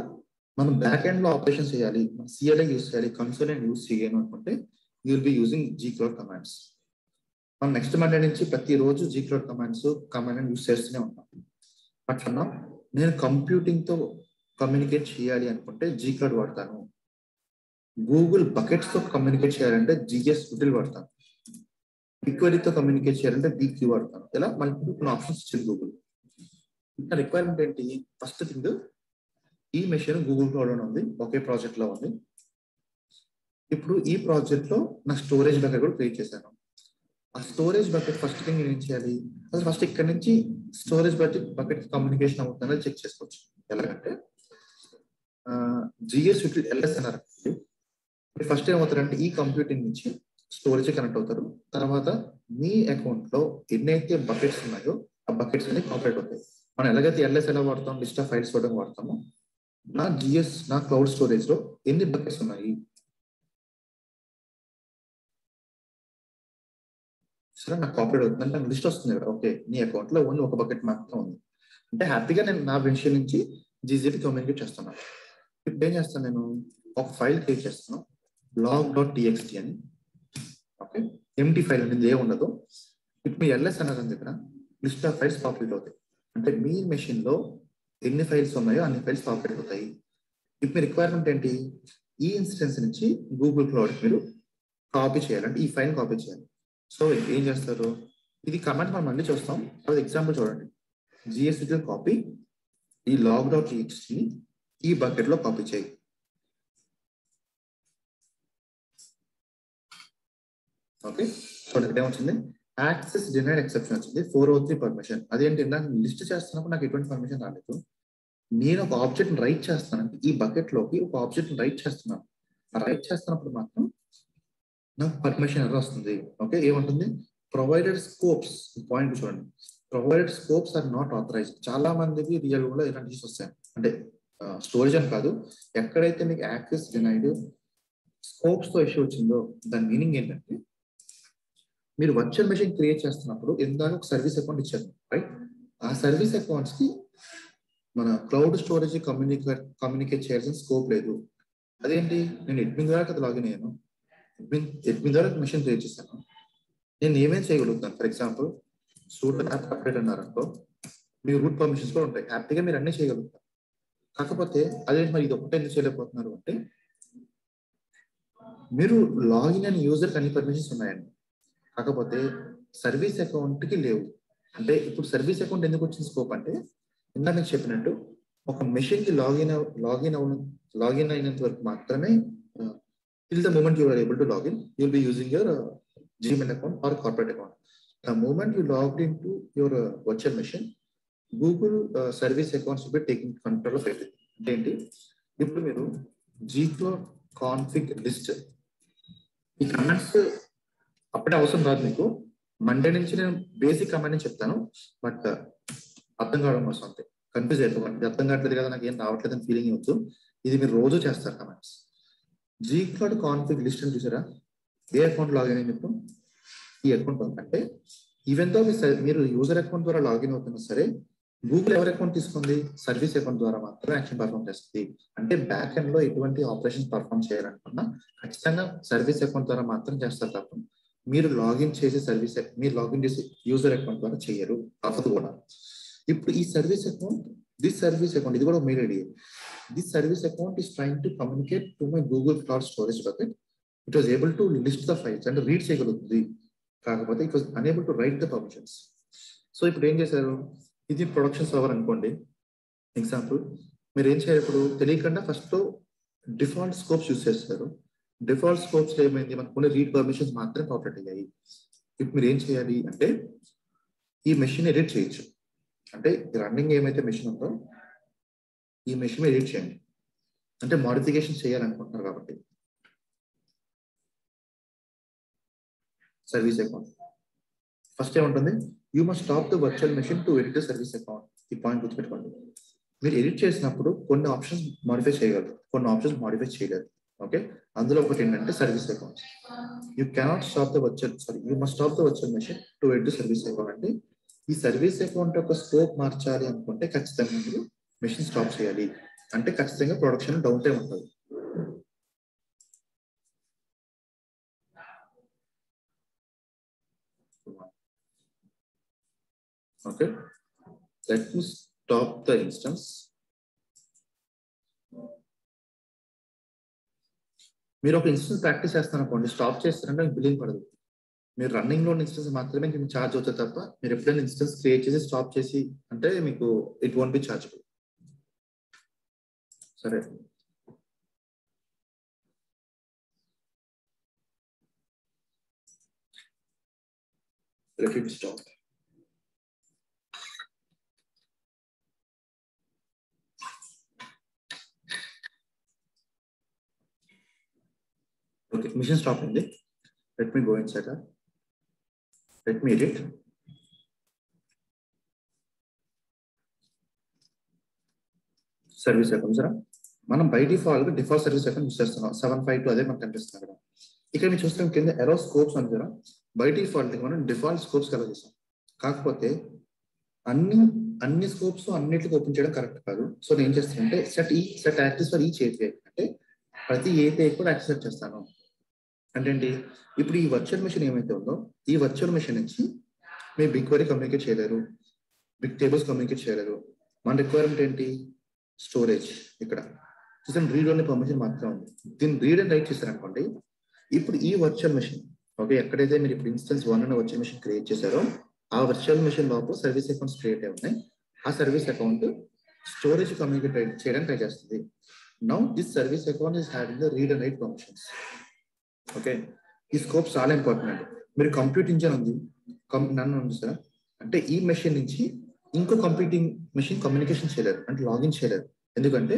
మనం బ్యాక్ ఎండ్ లో ఆపరేషన్ చేయాలి, CLI యూస్ చేయాలి, కన్సోల్ యూస్ చేయాలి అనుకుంటే you will be using gcloud commands. మనం నెక్స్ట్ మండే నుంచి ప్రతిరోజు gcloud commands command use చేస్తూనే ఉంటాం. బట్ అన్నా నేను కంప్యూటింగ్ తో కమ్యూనికేట్ చేయాలి అనుకుంటే జీ క్లౌడ్ వాడతాను. గూగుల్ బకెట్స్ తో కమ్యూనికేట్ చేయాలంటే GS Util వాడతాను. BigQuery తో కమ్యూనికేట్ చేయాలంటే BQ వాడతాను. ఇలా మనకి కొన్ని ఆప్షన్స్ ఇచ్చింది గూగుల్. ఇంకా రిక్వైర్మెంట్ ఏంటి, ఫస్ట్ థింగ్ ఈ మెషిన్ గూగుల్ క్లౌడ్ లో ఉంది, ఒకే ప్రాజెక్ట్ లో ఉంది. ఇప్పుడు ఈ ప్రాజెక్ట్ లో నా స్టోరేజ్ బకెట్ కూడా క్రియేట్ చేశాను. ఆ స్టోరేజ్ బకెట్ ఫస్ట్ థింగ్ నేను ఏం చేయాలి, అసలు ఫస్ట్ ఇక్కడ నుంచి స్టోరేజ్ బకెట్ కమ్యూనికేషన్ అవుతుందని చెక్ చేసుకోవచ్చు. ఎలాగంటే GS Util LS అన్నారు. ఫస్ట్ ఏమవుతారంటే ఈ కంప్యూటింగ్ నుంచి స్టోరేజ్ కనెక్ట్ అవుతారు. తర్వాత మీ అకౌంట్ లో ఎన్నైతే బకెట్స్ ఉన్నాయో ఆ బకెట్స్ అన్ని కాపరేట్ అవుతాయి. మనం ఎలాగైతే LS ఎలా వాడతాం, లిస్ట్ ఆఫ్ ఫైల్స్ చూడడం వాడతామో, నా క్లౌడ్ స్టోరేజ్ లో ఎన్ని బకెట్స్ ఉన్నాయి, సరే నాకు కాపరేట్ అవుతుంది అంటే నాకు లిస్ట్ వస్తుంది కదా. ఓకే, నీ అకౌంట్ లో ఓన్లీ ఒక బకెట్ మాత్రం ఉంది అంటే హ్యాపీగా నేను నా విషయం నుంచి GCP కమ్యూనికేట్ చేస్తున్నాను. ఇప్పుడు ఏం చేస్తాను, నేను ఒక ఫైల్ క్రియేట్ చేస్తాను log.txt అని. ఓకే, ఎంటీ ఫైల్ అనేది ఏ ఉండదు. ఇప్పుడు మీ LS అన్నది దగ్గర లిస్ట్ ఆఫ్ ఫైల్స్ పాపులేట్ అవుతాయి. అంటే మీ మెషిన్ లో ఎన్ని ఫైల్స్ ఉన్నాయో అన్ని ఫైల్స్ పాపులేట్ అవుతాయి. ఇప్పుడు మీ రిక్వైర్మెంట్ ఏంటి, ఈ ఇన్స్టెన్స్ నుంచి గూగుల్ క్లౌడ్ మీరు కాపీ చేయాలంటే ఈ ఫైల్ కాపీ చేయాలి. సో ఏం చేస్తారు, ఇది కమాండ్ మనం మళ్ళీ చూస్తాం. అది ఎగ్జాంపుల్ చూడండి, GS Util కాపీ ఈ log.txt ని ఈ బకెట్ లో కాపీ చేయి. ఓకే, చూడండి ఇక్కడ ఏమొచ్చింది, యాక్సెస్ డినైడ్ ఎక్సెప్షన్ వచ్చింది, 403 పర్మిషన్. అదేంటి, నాకు లిస్ట్ చేస్తున్నప్పుడు నాకు ఎటువంటి పర్మిషన్ రాలేదు. నేను ఒక ఆబ్జెక్ట్ రైట్ చేస్తాను, ఈ బకెట్ లోకి ఒక ఆబ్జెక్ట్ రైట్ చేస్తున్నాను. రైట్ చేస్తున్నప్పుడు మాత్రం నాకు పర్మిషన్ ఎర్రర్ వస్తుంది. ఓకే, ఏముంటుంది, ప్రొవైడెడ్ స్కోప్స్, పాయింట్ చూడండి, provided scopes are not authorised. చాలా మందికి రియల్ వరల్డ్ లో ఇలాంటి ఇష్యూస్ వస్తాయి. అంటే స్టోరేజ్ అని కాదు, ఎక్కడైతే మీకు యాక్సెస్ డినైడ్ స్కోప్స్ తో ఇష్యూ వచ్చిందో దాని మీనింగ్ ఏంటంటే, మీరు వర్చువల్ మెషిన్ క్రియేట్ చేస్తున్నప్పుడు ఇందాక ఒక సర్వీస్ అకౌంట్ ఇచ్చారు, రైట్? ఆ సర్వీస్ అకౌంట్స్ కి మన క్లౌడ్ స్టోరేజ్ కమ్యూనికేట్ చేయాల్సిన స్కోప్ లేదు. అదేంటి, నేను అడ్మిన్ ద్వారా కదా లాగిన్ అయ్యాను, అడ్మిన్ ద్వారా మెషిన్ క్రియేట్ చేశాను, నేను ఏమేమి చేయగలుగుతాను. For example suite app update అన్నారనుకో, మీ రూట్ పర్మిషన్స్ కూడా ఉంటాయి, హ్యాపీగా మీరు అన్నీ చేయగలుగుతారు. కాకపోతే అదే మరి ఇది ఒకటే ఎందుకు చేయలేకపోతున్నారు అంటే, మీరు లాగిన్ అయిన యూజర్కి అన్ని పర్మిషన్స్ ఉన్నాయండి, కాకపోతే సర్వీస్ అకౌంట్కి లేవు. అంటే ఇప్పుడు సర్వీస్ అకౌంట్ ఎందుకు వచ్చిన స్కోప్ అంటే, ఇందా మీకు చెప్పినట్టు ఒక మెషిన్కి లాగిన్ అయినంత వరకు మాత్రమే, till the moment you are able to log in, you will be using your Gmail account or corporate account. The moment you logged into your virtual machine, Google service accounts will be taking control of everything. ఏంటి, ఇప్పుడు మీరు gcloud config list ఈ commands అప్పుడే అవసరం రాదు మీకు. Monday నుంచి నేను బేసిక్ కమాండ్ అని చెప్తాను, బట్ అర్థం కావడం కోసం అంతే, కన్ఫ్యూజ్ అవుతుంది. అర్థం కావట్లేదు కదా, నాకు ఏం రావట్లేదు అని ఫీలింగ్ ఇవ్వచ్చు. ఇది మీరు రోజు చేస్తారు కమాండ్స్. gcloud config లిస్ట్ అని చూసారా, ఏ అకౌంట్ లాగిన్ అయింది ఇప్పుడు, ఈ అకౌంట్ అంటే ఈవెన్ తో మీరు యూజర్ అకౌంట్ ద్వారా లాగిన్ అవుతున్నా సరే, గూగుల్ ఎవరి అకౌంట్ తీసుకుంది, సర్వీస్ అకౌంట్ ద్వారా మాత్రమే యాక్షన్ పర్ఫామ్ చేస్తుంది. అంటే బ్యాక్ ఎండ్ లో ఎటువంటి ఆపరేషన్ పర్ఫామ్ చేయాలనుకున్నా ఖచ్చితంగా సర్వీస్ అకౌంట్ ద్వారా మాత్రం చేస్తారు తప్ప మీరు లాగిన్ చేసే సర్వీస్, మీరు లాగిన్ చేసే యూజర్ అకౌంట్ ద్వారా చేయరు, అవ్వదు కూడా. ఇప్పుడు ఈ service account, this service account, ఇది కూడా mail ID. This service account is trying to communicate to my Google cloud storage bucket. It was able to list the files అంటే రీడ్ చేయగలుగుతుంది, కాకపోతే it was unable to right the permissions. So ఇప్పుడు ఏం చేశారు, ఇది production server అనుకోండి example. మీరు ఏం చేయాలి, ఇప్పుడు తెలియకుండా ఫస్ట్ డిఫాల్ట్ స్కోప్స్ యూస్ చేస్తారు. డిఫాల్ట్ స్కోప్స్ ఏమైంది, మనకు కొన్ని రీడ్ పర్మిషన్స్ మాత్రమే పాపులేట్ అయ్యాయి. ఇప్పుడు మీరు ఏం చేయాలి అంటే ఈ మెషిన్ ఎడిట్ చేయొచ్చు. అంటే రన్నింగ్ ఏమైతే మెషిన్ ఉందో ఈ మెషిన్ ఎడిట్ చేయండి, అంటే మోడిఫికేషన్ చేయాలనుకుంటున్నారు కాబట్టి. సర్వీస్ అకౌంట్ ఫస్ట్ ఏముంటుంది, you must stop the virtual machine to edit the service account. ఈ పాయింట్ గుర్తుపెట్టుకోండి. మీరు ఎడిట్ చేసినప్పుడు కొన్ని ఆప్షన్స్ మాడిఫై చేయగలరు, కొన్ని ఆప్షన్స్ మాడిఫై చేయలేరు. ఓకే, అందులో ఒకటి ఏంటంటే service account. You cannot stop the virtual, sorry, you must stop the virtual machine to edit the service account. అంటే ఈ సర్వీస్ అకౌంట్ యొక్క స్కోప్ మార్చాలి అనుకుంటే ఖచ్చితంగా మీరు మెషిన్ స్టాప్ చేయాలి, అంటే ఖచ్చితంగా ప్రొడక్షన్ డౌన్ టైం ఉంటుంది. Okay, let me stop the instance. మీరు ఒక ఇన్స్టెన్స్ ప్రాక్టీస్ చేస్తాను అనుకోండి, స్టాప్ చేస్తారంటే బిల్లింగ్ పడదు. మీరు రన్నింగ్ లో ఇన్స్టెన్స్ మాత్రమే మీకు ఛార్జ్ అవుతుంది తప్ప మీరు ఎప్పుడైనా ఇన్స్టెన్స్ క్రియేట్ చేసి స్టాప్ చేసి అంటే మీకు ఇట్ వోంట్ బి ఛార్జబుల్. సరే, let it stop. Okay, mission stop in there. Let me go inside that. Let me edit. Service account సరే, మనం by default service account use చేస్తున్నాం. 752 అదే మనకు కనిపిస్తుంది కదా. ఇక్కడ మీరు చూస్తాం కింద ఎరో స్కోప్స్ అని కదా, బై డిఫాల్ట్ మనం డిఫాల్ట్ స్కోప్స్ కలర్ చేస్తాం. కాకపోతే అన్ని స్కోప్స్ అన్నిటికి ఓపెన్ చేయడం కరెక్ట్ కాదు. సో నేను ఏం చేస్తానంటే set access for each API, అంటే ప్రతి ఏపీఐ కూడా యాక్సెస్ చేస్తాను. అంటే ఏంటి, ఇప్పుడు ఈ వర్చువల్ మెషిన్ ఏమైతే ఉందో ఈ వర్చువల్ మెషిన్ నుంచి మీ బిగ్ క్వరీ కమ్యూనికేట్ చేయలేరు, బిగ్ టేబుల్స్ కమ్యూనికేట్ చేయలేరు. మన రిక్వైర్మెంట్ ఏంటి, స్టోరేజ్. ఇక్కడ చూసాం రీడ్ ఓన్లీ పర్మిషన్ మాత్రం ఉంది. దీన్ని రీడ్ అండ్ రైట్ చేశారనుకోండి, ఇప్పుడు ఈ వర్చువల్ మెషిన్ ఓకే, ఎక్కడైతే మీరు ఇప్పుడు ఇన్స్టెన్స్ 1 అనే వర్చువల్ మెషిన్ క్రియేట్ చేశారో ఆ వర్చువల్ మెషిన్ లోపల సర్వీస్ అకౌంట్స్ క్రియేట్ అయి ఉన్నాయి. ఆ సర్వీస్ అకౌంట్ స్టోరేజ్ కమ్యూనికేట్ చేయడానికి ట్రై చేస్తుంది. Now this service account is having the read and right permissions. Okay, ఈ స్కోప్ చాలా ఇంపార్టెంట్ అండి. మీరు కంప్యూట్ ఇంజన్ ఉంది, నన్ను ఉంది సార్, అంటే ఈ మెషిన్ నుంచి ఇంకో కంప్యూటింగ్ మెషిన్ కమ్యూనికేషన్ చేయలేరు, అంటే లాగిన్ చేయలేరు. ఎందుకంటే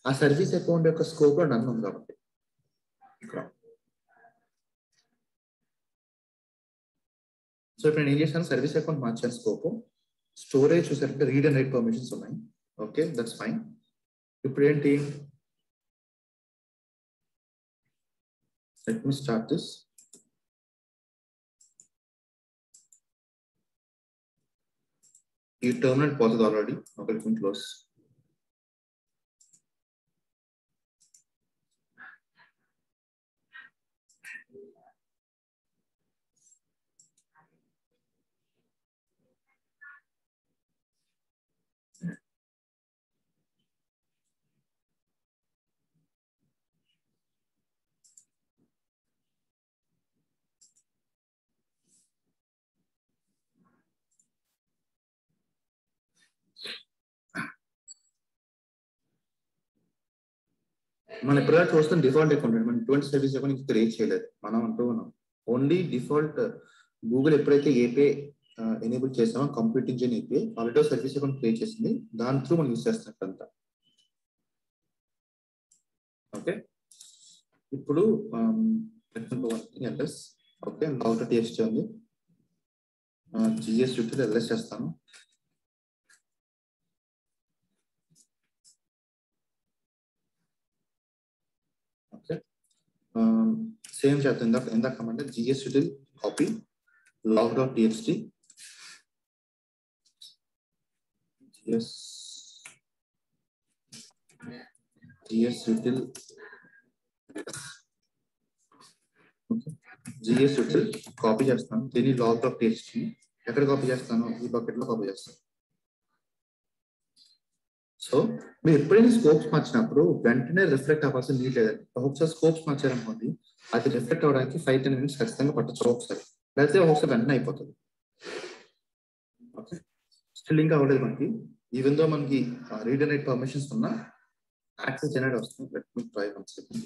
ఆ సర్వీస్ అకౌంట్ యొక్క స్కోప్ లో నన్ను ఉంది కాబట్టి. ఇక్కడ సో ఇప్పుడు నేను ఏం చేశాను, సర్వీస్ అకౌంట్ మార్చాను స్కోప్, స్టోరేజ్ చూసారంటే రీడ్ అండ్ రైట్ పర్మిషన్స్ ఉన్నాయి. Okay, that's fine. ఇప్పుడు ఏంటి, let me start this. ఈ టర్మినల్ పోతుంది already. Okay, let me close. మనం ఎప్పుడైనా చూస్తాం డిఫాల్ట్ అకౌంట్, మనం 20 సర్వీస్ అకౌంట్ క్రియేట్ చేయలేదు. మనం అంటూ ఉన్నాం ఓన్లీ డిఫాల్ట్ గూగుల్ ఎప్పుడైతే ఏపీఐ ఎనేబుల్ చేసామో compute engine API already service account create చేసింది, దాని త్రూ మనం యూస్ చేస్తున్నట్టు. ఓకే, ఇప్పుడు అడ్రస్ ఓకే లాగ్ టీఎక్స్టీ ఉంది, జిఎస్ యూటిల్ ఎల్ఎస్ చేస్తాను. ఓకే, సేమ్ చేద్దాం. ఇందాక command gsutil copy log.txt gs util. Okay, GS copy చేస్తాను, దీన్ని లాగ్ ఆఫ్ టెక్స్ట్ ఎక్కడ కాపీ చేస్తాను, ఈ బకెట్ లో కాపీ చేస్తాను. సో మీరు ఎప్పుడైనా స్కోప్స్ మార్చినప్పుడు వెంటనే రిఫ్లెక్ట్ అవ్వాల్సిన నీడ్ లేదండి. ఒకసారి స్కోప్స్ మార్చారనుకోండి, అది రిఫ్లెక్ట్ అవ్వడానికి 5-10 minutes ఖచ్చితంగా పట్టచ్చు ఒకసారి, లేకపోతే ఒకసారి వెంటనే అయిపోతుంది. ఓకే, స్టిల్ ఇంకా అవ్వలేదు మనకి. ఈవెన్ దో మనకి రీడ్ అండ్ రైట్ పర్మిషన్స్ ఉన్నా యాక్సెస్ జనరేట్ వస్తుంది. Let me try one second.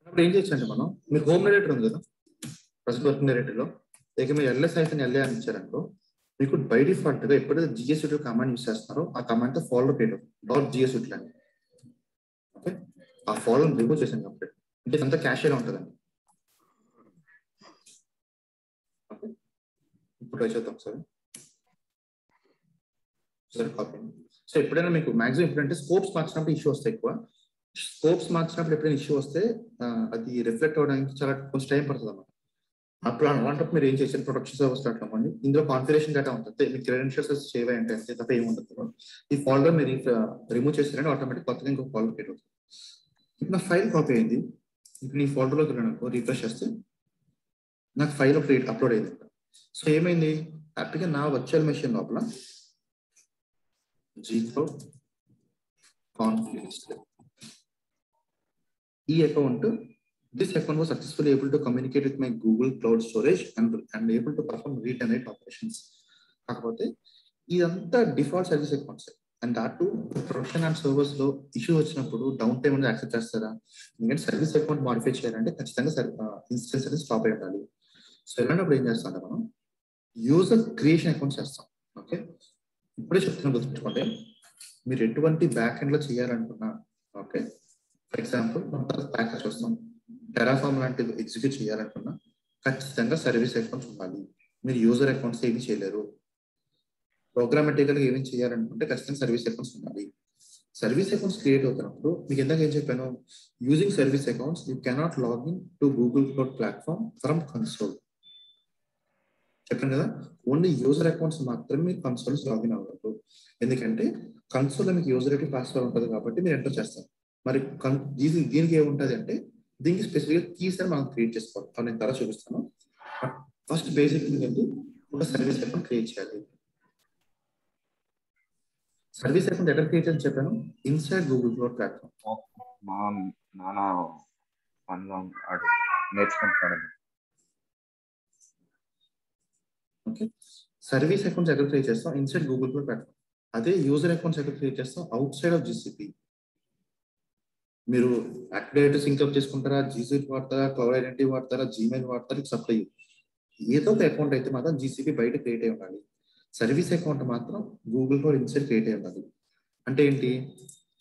ఇప్పుడు ఏం చేయొచ్చు అంటే మనం, మీరు హోమ్ డైరెక్టరీ ఉంది కదా ఫస్ట్ వర్కింగ్ డైరెక్టరీలో, ఇక మీరు LS-LA అని ఇచ్చారనుకో, మీకు బై డిఫాల్ట్ గా ఎప్పుడైతే GSUtil కమాండ్ యూస్ చేస్తున్నారో ఆ కమాండ్ తో ఫోల్డర్ క్రియేట్ అవుతుంది .GSUtil అని. ఓకే, ఆ ఫోల్డర్ రిమూవ్ చేసాను కంప్లీట్, అంటే అంతా క్యాషేగా ఉంటుందండి. ఓకే, ఇప్పుడు ట్రై చేద్దాం సార్. కాపీ. సో ఎప్పుడైనా మీకు మాక్సిమం ఎప్పుడంటే స్కోప్స్ మార్చినప్పుడు ఇష్యూ వస్తాయి ఎక్కువ. స్కోప్స్ మార్చినప్పుడు ఎప్పుడైనా ఇష్యూ వస్తే అది రిఫ్లెక్ట్ అవడానికి చాలా కొంచెం టైం పడుతుంది అన్నమాట. అప్పుడు అలాంటప్పుడు మీరు ఏం చేశారు, ప్రొటెక్షన్ సర్వీస్ అవ్వండి, ఇందులో కాన్ఫిగరేషన్ డేటా ఉంటుంది, మీ క్రెడెన్షియల్స్ సేవ్ అయ్యంటే అంతే తప్ప ఏముంటుంది. ఈ ఫోల్డర్ మీరు రిమూవ్ చేస్తారంటే ఆటోమేటిక్ కొత్తగా ఇంకొక ఫోల్డర్ క్రియేట్ అవుతుంది. ఇప్పుడు నా ఫైల్ కాపీ అయింది, ఇప్పుడు ఈ ఫోల్డర్లోకి వెళ్ళాను, రిఫ్రెష్ చేస్తే నాకు ఫైల్ అప్లోడ్ అయింది. సో ఏమైంది, హ్యాపీగా నా వర్చువల్ మెషిన్ లోపల gcloud config ఈ account, this account was successfully able to communicate with my Google Cloud Storage and able to perform read and write operations. కాకపోతే ఇదంతా default service accounts, and that production and servers లో issue వచ్చినప్పుడు down time అనేది accept చేస్తారా? ఎందుకంటే service account modify చేయాలంటే ఖచ్చితంగా instance అనేది స్టాప్ అయి ఉండాలి. సో ఇలాంటప్పుడు ఏం చేస్తాం అంటే మనం యూజర్ క్రియేషన్ అకౌంట్ చేస్తాం. ఓకే, ఇప్పుడే చెప్తున్నా గుర్తుంచుకోండి, మీరు ఎటువంటి బ్యాక్ ఎండ్ లో చేయాలనుకున్నా, ఓకే ఫర్ ఎగ్జాంపుల్ ప్యాకేజ్ వస్తాం, టెరాఫార్మ్ లాంటివి ఎగ్జిక్యూట్ చేయాలనుకున్నా ఖచ్చితంగా సర్వీస్ అకౌంట్స్ ఉండాలి. మీరు యూజర్ అకౌంట్స్ ఏమి చేయలేరు. ప్రోగ్రామేటికల్గా ఏమేమి చేయాలనుకుంటే ఖచ్చితంగా సర్వీస్ అకౌంట్స్ ఉండాలి. సర్వీస్ అకౌంట్స్ క్రియేట్ అవుతున్నప్పుడు మీకు ఎందాక ఏం చెప్పాను, using service accounts you cannot login to Google cloud platform from console. చెప్పాను కదా, ఓన్లీ యూజర్ అకౌంట్స్ మాత్రమే మీరు కన్సోల్స్ లాగిన్ అవ్వరు. ఎందుకంటే కన్సోల్ మీకు యూజర్ ఐడి పాస్వర్డ్ ఉంటుంది కాబట్టి మీరు ఎంటర్ చేస్తారు. మరి దీనికి ఏముంటుంది అంటే, దీనికి స్పెసిఫిక్గా కీస్ అని మనం క్రియేట్ చేసుకోవాలి. అవి నేను తర్వాత చూపిస్తాను. ఫస్ట్ బేసిక్ ఏంటంటే ఒక సర్వీస్ అకౌంట్ క్రియేట్ చేయాలి. సర్వీస్ అకౌంట్ ఎక్కడ క్రియేట్ అని చెప్పాను, inside Google cloud platform. Okay, service accounts ఎక్కడ క్రియేట్ చేస్తాం, ఇన్సైడ్ గూగుల్ క్లౌడ్ ప్లాట్ఫామ్. అదే యూజర్ అకౌంట్స్ ఎక్కడ క్రియేట్ చేస్తాం, అవుట్ సైడ్ ఆఫ్ GCP. మీరు యాక్టివేటర్ సింక్అప్ చేసుకుంటారా, GCP వాడతారా, క్లౌడ్ ఐడెంటిటీ వాడతారా, జీమెయిల్ వాడతారా, సప్లై ఏదో ఒక అకౌంట్ అయితే మాత్రం GCP బయట క్రియేట్ అయి ఉండాలి. సర్వీస్ అకౌంట్ మాత్రం గూగుల్ క్లౌడ్ ఇన్సైడ్ క్రియేట్ అయి ఉండాలి. అంటే ఏంటి,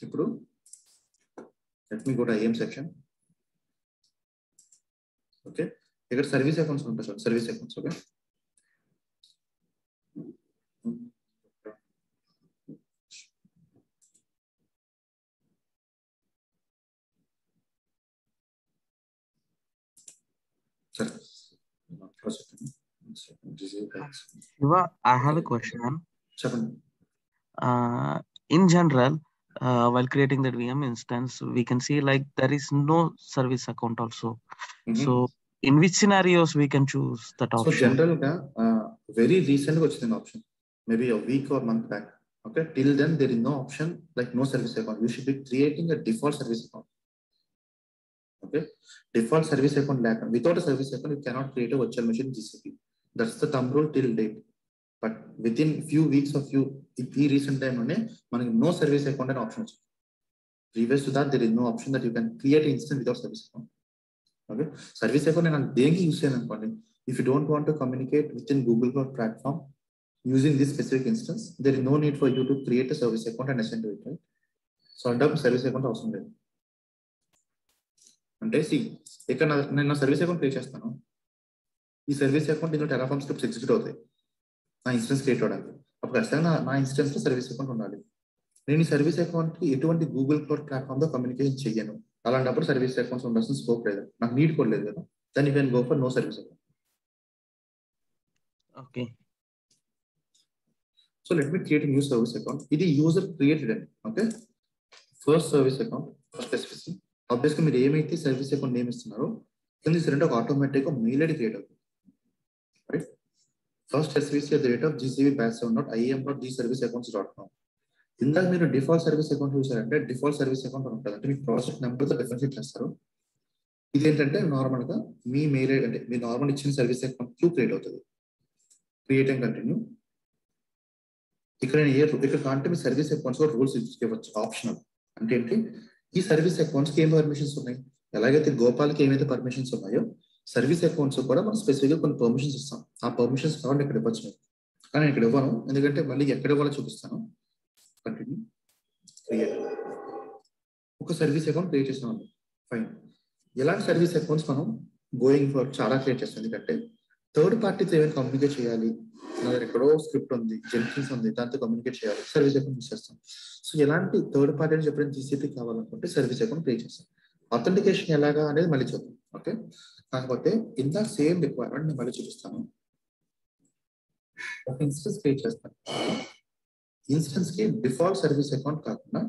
ఇప్పుడు let me go to IAM section. Okay, ఇక్కడ సర్వీస్ అకౌంట్స్ ఉంటాయి sir, service accounts. Okay, Shiva, I have a question. చెప్పండి. In general, while creating that VM instance, we can see like there is no service account also. So in which scenarios we can choose that option? So general ga very recent వచ్చింది option, maybe a week or month back. Okay, till then there is no option like no service account. You should be creating a default service account. Okay, default service account లేక without a service account you cannot create a virtual machine GCP. That's the thumb rule till date. But within few weeks of ఈ recent time లోనే మనకి no service account అనే option వచ్చింది. Previous to that there is no option that you can create an instance without service account. Okay, service account నేను దేనికి use చేయను అనుకోండి, if you don't want to communicate within Google Cloud platform using this specific instance, there is no need for you to create a service account and assign to it, right? So అడ్డాప్ service account అవసరం లేదు. అంటే ఇక్కడ నేను నా service account create చేస్తాను, ఈ service account ఇందులో టెరాఫార్మ్ స్క్రిప్ట్స్ ఎగ్జిక్యూట్ అవుతాయి నా ఇన్స్టెన్స్ క్రియేట్ అవడానికి. అప్పుడు ఖచ్చితంగా నా ఇన్స్టెన్స్ లో సర్వీస్ అకౌంట్ ఉండాలి. నేను ఈ సర్వీస్ అకౌంట్ కి ఎటువంటి గూగుల్ క్లౌడ్ ప్లాట్ఫామ్ తో కమ్యూనికేషన్ చెయ్యను. అలాంటప్పుడు సర్వీస్ అకౌంట్స్ ఉండాల్సిన స్కోప్ లేదు, నాకు నీడ్ కూడా లేదు కదా. Then you can go for no service account. Okay, So let me create a new service account. This user created it. Okay. First service account, first SVC. Obviously, మీరు ఏమైతే service account name ఇస్తున్నారో కింద సరే ఒక automatic mail ID create అవుతుంది. Right. First SVC at the rate of gcb-sound.im.gserviceaccounts.com. ఇందాక మీరు default service account చూసారంటే డిఫాల్ట్ సర్వీస్ అకౌంట్ ఉంటుంది. అంటే మీ ప్రాజెక్ట్ నెంబర్తో డిఫరెన్షియేట్ చేస్తారు. ఇదేంటంటే నార్మల్గా మీ మెయిల్ ఐడి అంటే మీ నార్మల్ ఇచ్చిన సర్వీస్ అకౌంట్ క్యూ క్రియేట్ అవుతుంది. Create and continue. ఇక్కడ కాంటే మీ సర్వీస్ అకౌంట్స్ కూడా రూల్స్ ఇవ్వచ్చు ఆప్షనల్. అంటే ఏంటి, ఈ సర్వీస్ అకౌంట్స్ కి ఏం పర్మిషన్స్ ఉన్నాయి, ఎలాగైతే గోపాల్కి ఏమైతే పర్మిషన్స్ ఉన్నాయో సర్వీస్ అకౌంట్స్ కూడా మనం స్పెసిఫిక్గా కొన్ని పర్మిషన్స్ ఇస్తాం. ఆ పర్మిషన్స్ కావాలి ఇక్కడ ఇవ్వచ్చు. కానీ ఇక్కడ ఇవ్వను, ఎందుకంటే మళ్ళీ ఎక్కడ ఇవ్వాలో చూపిస్తాను. కంటిన్యూ. క్రియేట్ ఒక సర్వీస్ అకౌంట్ క్రియేట్ చేసాం. ఫైన్. ఎలాంటి సర్వీస్ అకౌంట్స్ మనం గోయింగ్ ఫర్ చాలా క్రియేట్ చేస్తాం. ఎందుకంటే థర్డ్ పార్టీతో ఏమైనా కమ్యూనికేట్ చేయాలి, నా దగ్గర ఎక్కడో స్క్రిప్ట్ ఉంది, జెన్కిన్స్ ఉంది, దాంతో కమ్యూనికేట్ చేయాలి, సర్వీస్ అకౌంట్ యూస్ చేస్తాం. సో ఎలాంటి థర్డ్ పార్టీ నుంచి ఎప్పుడైనా జీసీపీ కావాలనుకుంటే సర్వీస్ అకౌంట్ క్రియేట్ చేస్తాం. అథెంటికేషన్ ఎలాగా అనేది మళ్ళీ చూద్దాం. ఓకే. కాకపోతే ఇంత సేమ్ రిక్వైర్మెంట్ నేను మళ్ళీ చూపిస్తాను. ఒక ఇన్స్టెన్స్ క్రియేట్ చేస్తాను. ఇన్స్టెన్స్ కి డిఫాల్ట్ సర్వీస్ అకౌంట్ కాకుండా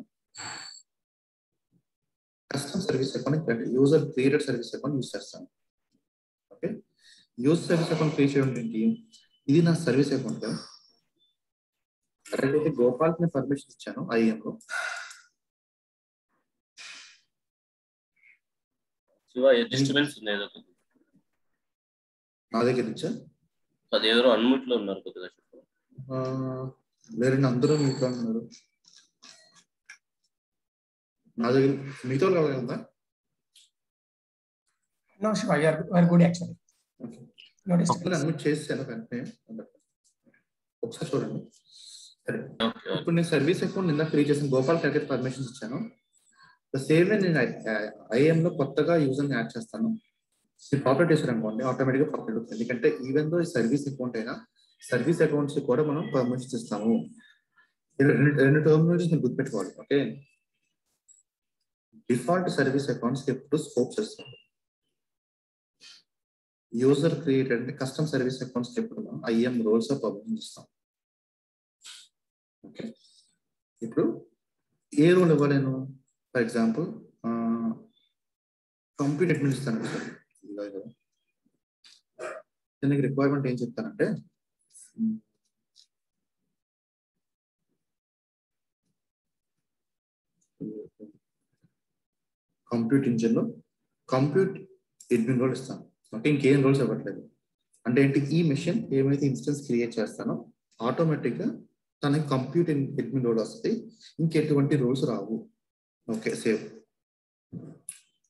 custom service account, user created service account use చేస్తాను. Okay. Use service account create చేయడం ఏంటి, ఇది నా సర్వీస్ అకౌంట్ కదా. అయితే గోపాల్కి నేను పర్మిషన్ ఇచ్చాను ఐఎంలో. నా దగ్గర నుంచా అదేదో అన్మ్యూట్ లో ఉన్నారు కొద్దిగా వేరే అందరూ మీతో ఉన్నారు. నా దగ్గర మీతో ఉందా? No, Shiva, you are good actually. Okay. Unmute చేసాను వెంటనే. ఒకసారి చూడండి. సరే, ఇప్పుడు నేను సర్వీస్ అకౌంట్ నిన్న క్రియేట్ చేసిన గోపాల్ కరెక్ట్ పర్మిషన్స్ ఇచ్చాను. సేమ్ వే నేను ఐఎంలో కొత్తగా యూజర్ని యాడ్ చేస్తాను. మీరు పాపులేట్ చేశారు అనుకోండి, ఆటోమేటిక్గా పాపులేట్ అవుతుంది. ఎందుకంటే ఈవెన్ దో సర్వీస్ అకౌంట్ అయినా సర్వీస్ అకౌంట్స్ కూడా మనం పర్మిషన్స్ ఇస్తాము. రెండు టర్మినాలజీస్ మీరు గుర్తుపెట్టుకోవాలి. ఓకే. డిఫాల్ట్ సర్వీస్ అకౌంట్స్ ఎప్పుడు స్కోప్స్ ఇస్తాం. యూజర్ క్రియేటెడ్ అంటే కస్టమ్ సర్వీస్ అకౌంట్స్ ఎప్పుడు మనం ఐఎం రోల్స్ పర్మిషన్ ఇస్తాం. ఓకే. ఇప్పుడు ఏ రోల్ ఇవ్వలేను, ఫర్ ఎగ్జాంపుల్ కంప్యూటర్ అడ్మిన్ ఇస్తాను. దీనికి రిక్వైర్మెంట్ ఏం చెప్తానంటే కంప్యూట్ ఇంజిన్ లో కంప్యూట్ అడ్మిన్ రోల్ ఇస్తాను. ఓకే. ఇంకేం రోల్స్ ఇవ్వట్లేదు. అంటే ఏంటి, ఈ మెషిన్ ఏమైతే ఇన్స్టెన్స్ క్రియేట్ చేస్తానో ఆటోమేటిక్ గా తనకి కంప్యూట్ అడ్మిన్ రోల్ వస్తుంది, ఇంకెటువంటి రోల్స్ రావు. ఓకే. సేవ్.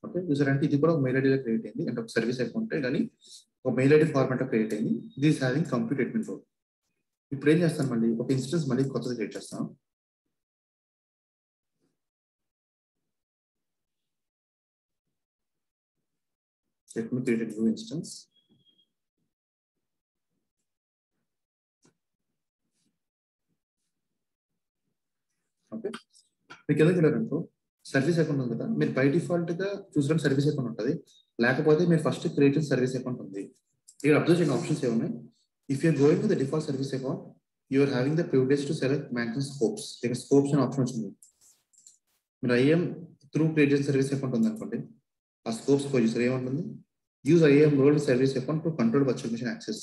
ఓకే. యూజర్ అంటే ఇది కూడా ఒక మెయిల్ ఐడిలో క్రియేట్ అయింది, అంటే ఒక సర్వీస్ అకౌంట్ కానీ ఒక మెయిల్ ఐడి ఫార్మాట్ లో క్రియేట్ అయింది. This having compute admin role. ఇప్పుడు ఏం చేస్తాను, మళ్ళీ ఒక ఇన్స్టెన్స్ మళ్ళీ కొత్తది క్రియేట్ చేస్తాను. Let me create a new instance. Okay. మీకు ఎందుకు వెళ్ళారంటో సర్వీస్ అకౌంట్ ఉంది కదా, మీరు బై డిఫాల్ట్ గా చూసిన సర్వీస్ అకౌంట్ ఉంటుంది. లేకపోతే మీరు ఫస్ట్ క్రియేట్ సర్వీస్ అకౌంట్ ఉంది. ఇక్కడ అబ్జర్వ్ చేసిన ఆప్షన్స్ ఏమున్నాయి. If you're going to the default service account you are having the privilege to select maximum scopes. ఇక్కడ స్కోప్స్ అనే ఆప్షన్ వచ్చింది. మీరు ఐఎం త్రూ క్రియేట్ చేసిన సర్వీస్ అకౌంట్ ఉంది అనుకోండి, ఆ స్కోప్స్ చూసారు ఏముంటుంది, use IAM role service account to control virtual machine access.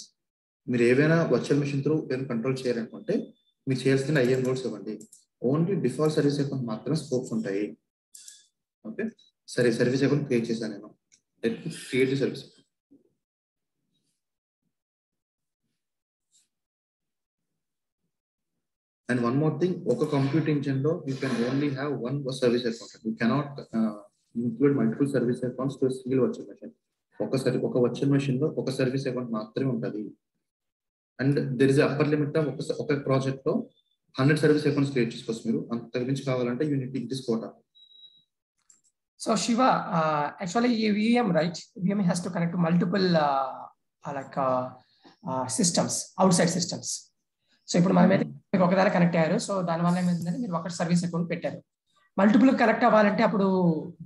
మీరు ఏవైనా వర్చువల్ మిషన్ త్రూ ఏమైనా కంట్రోల్ చేయాలనుకుంటే మీరు చేయాల్సిన ఐఎం రోల్స్ ఇవ్వండి. ఓన్లీ డిఫాల్ట్ సర్వీస్ అకౌంట్ మాత్రమే స్కోప్స్ ఉంటాయి. ఓకే. సరే, సర్వీస్ అకౌంట్ క్రియేట్ చేశాను నేను. Create service. And one more thing, ఒక కంప్యూటర్ ఇంజిన్ లో you can only have one service account. You cannot include multiple service accounts to single virtual machine. ఒక virtual machine లో ఒక service account మాత్రమే ఉంటుంది. And there is upper limit of ఒక project లో 100 service accounts create చేసుకోవచ్చు. మీరు అంతకు మించి కావాలంటే యూనిట్ తీసుకోవటం. So Shiva, actually VM, right? VM has to connect to multiple systems, outside systems. So ఇప్పుడు మనమైతే ఒకదాని కనెక్ట్ అయ్యారు. సో దానివల్ల ఏమైందంటే మీరు ఒక సర్వీస్ అకౌంట్ పెట్టారు. మల్టిపుల్ కనెక్ట్ అవ్వాలంటే అప్పుడు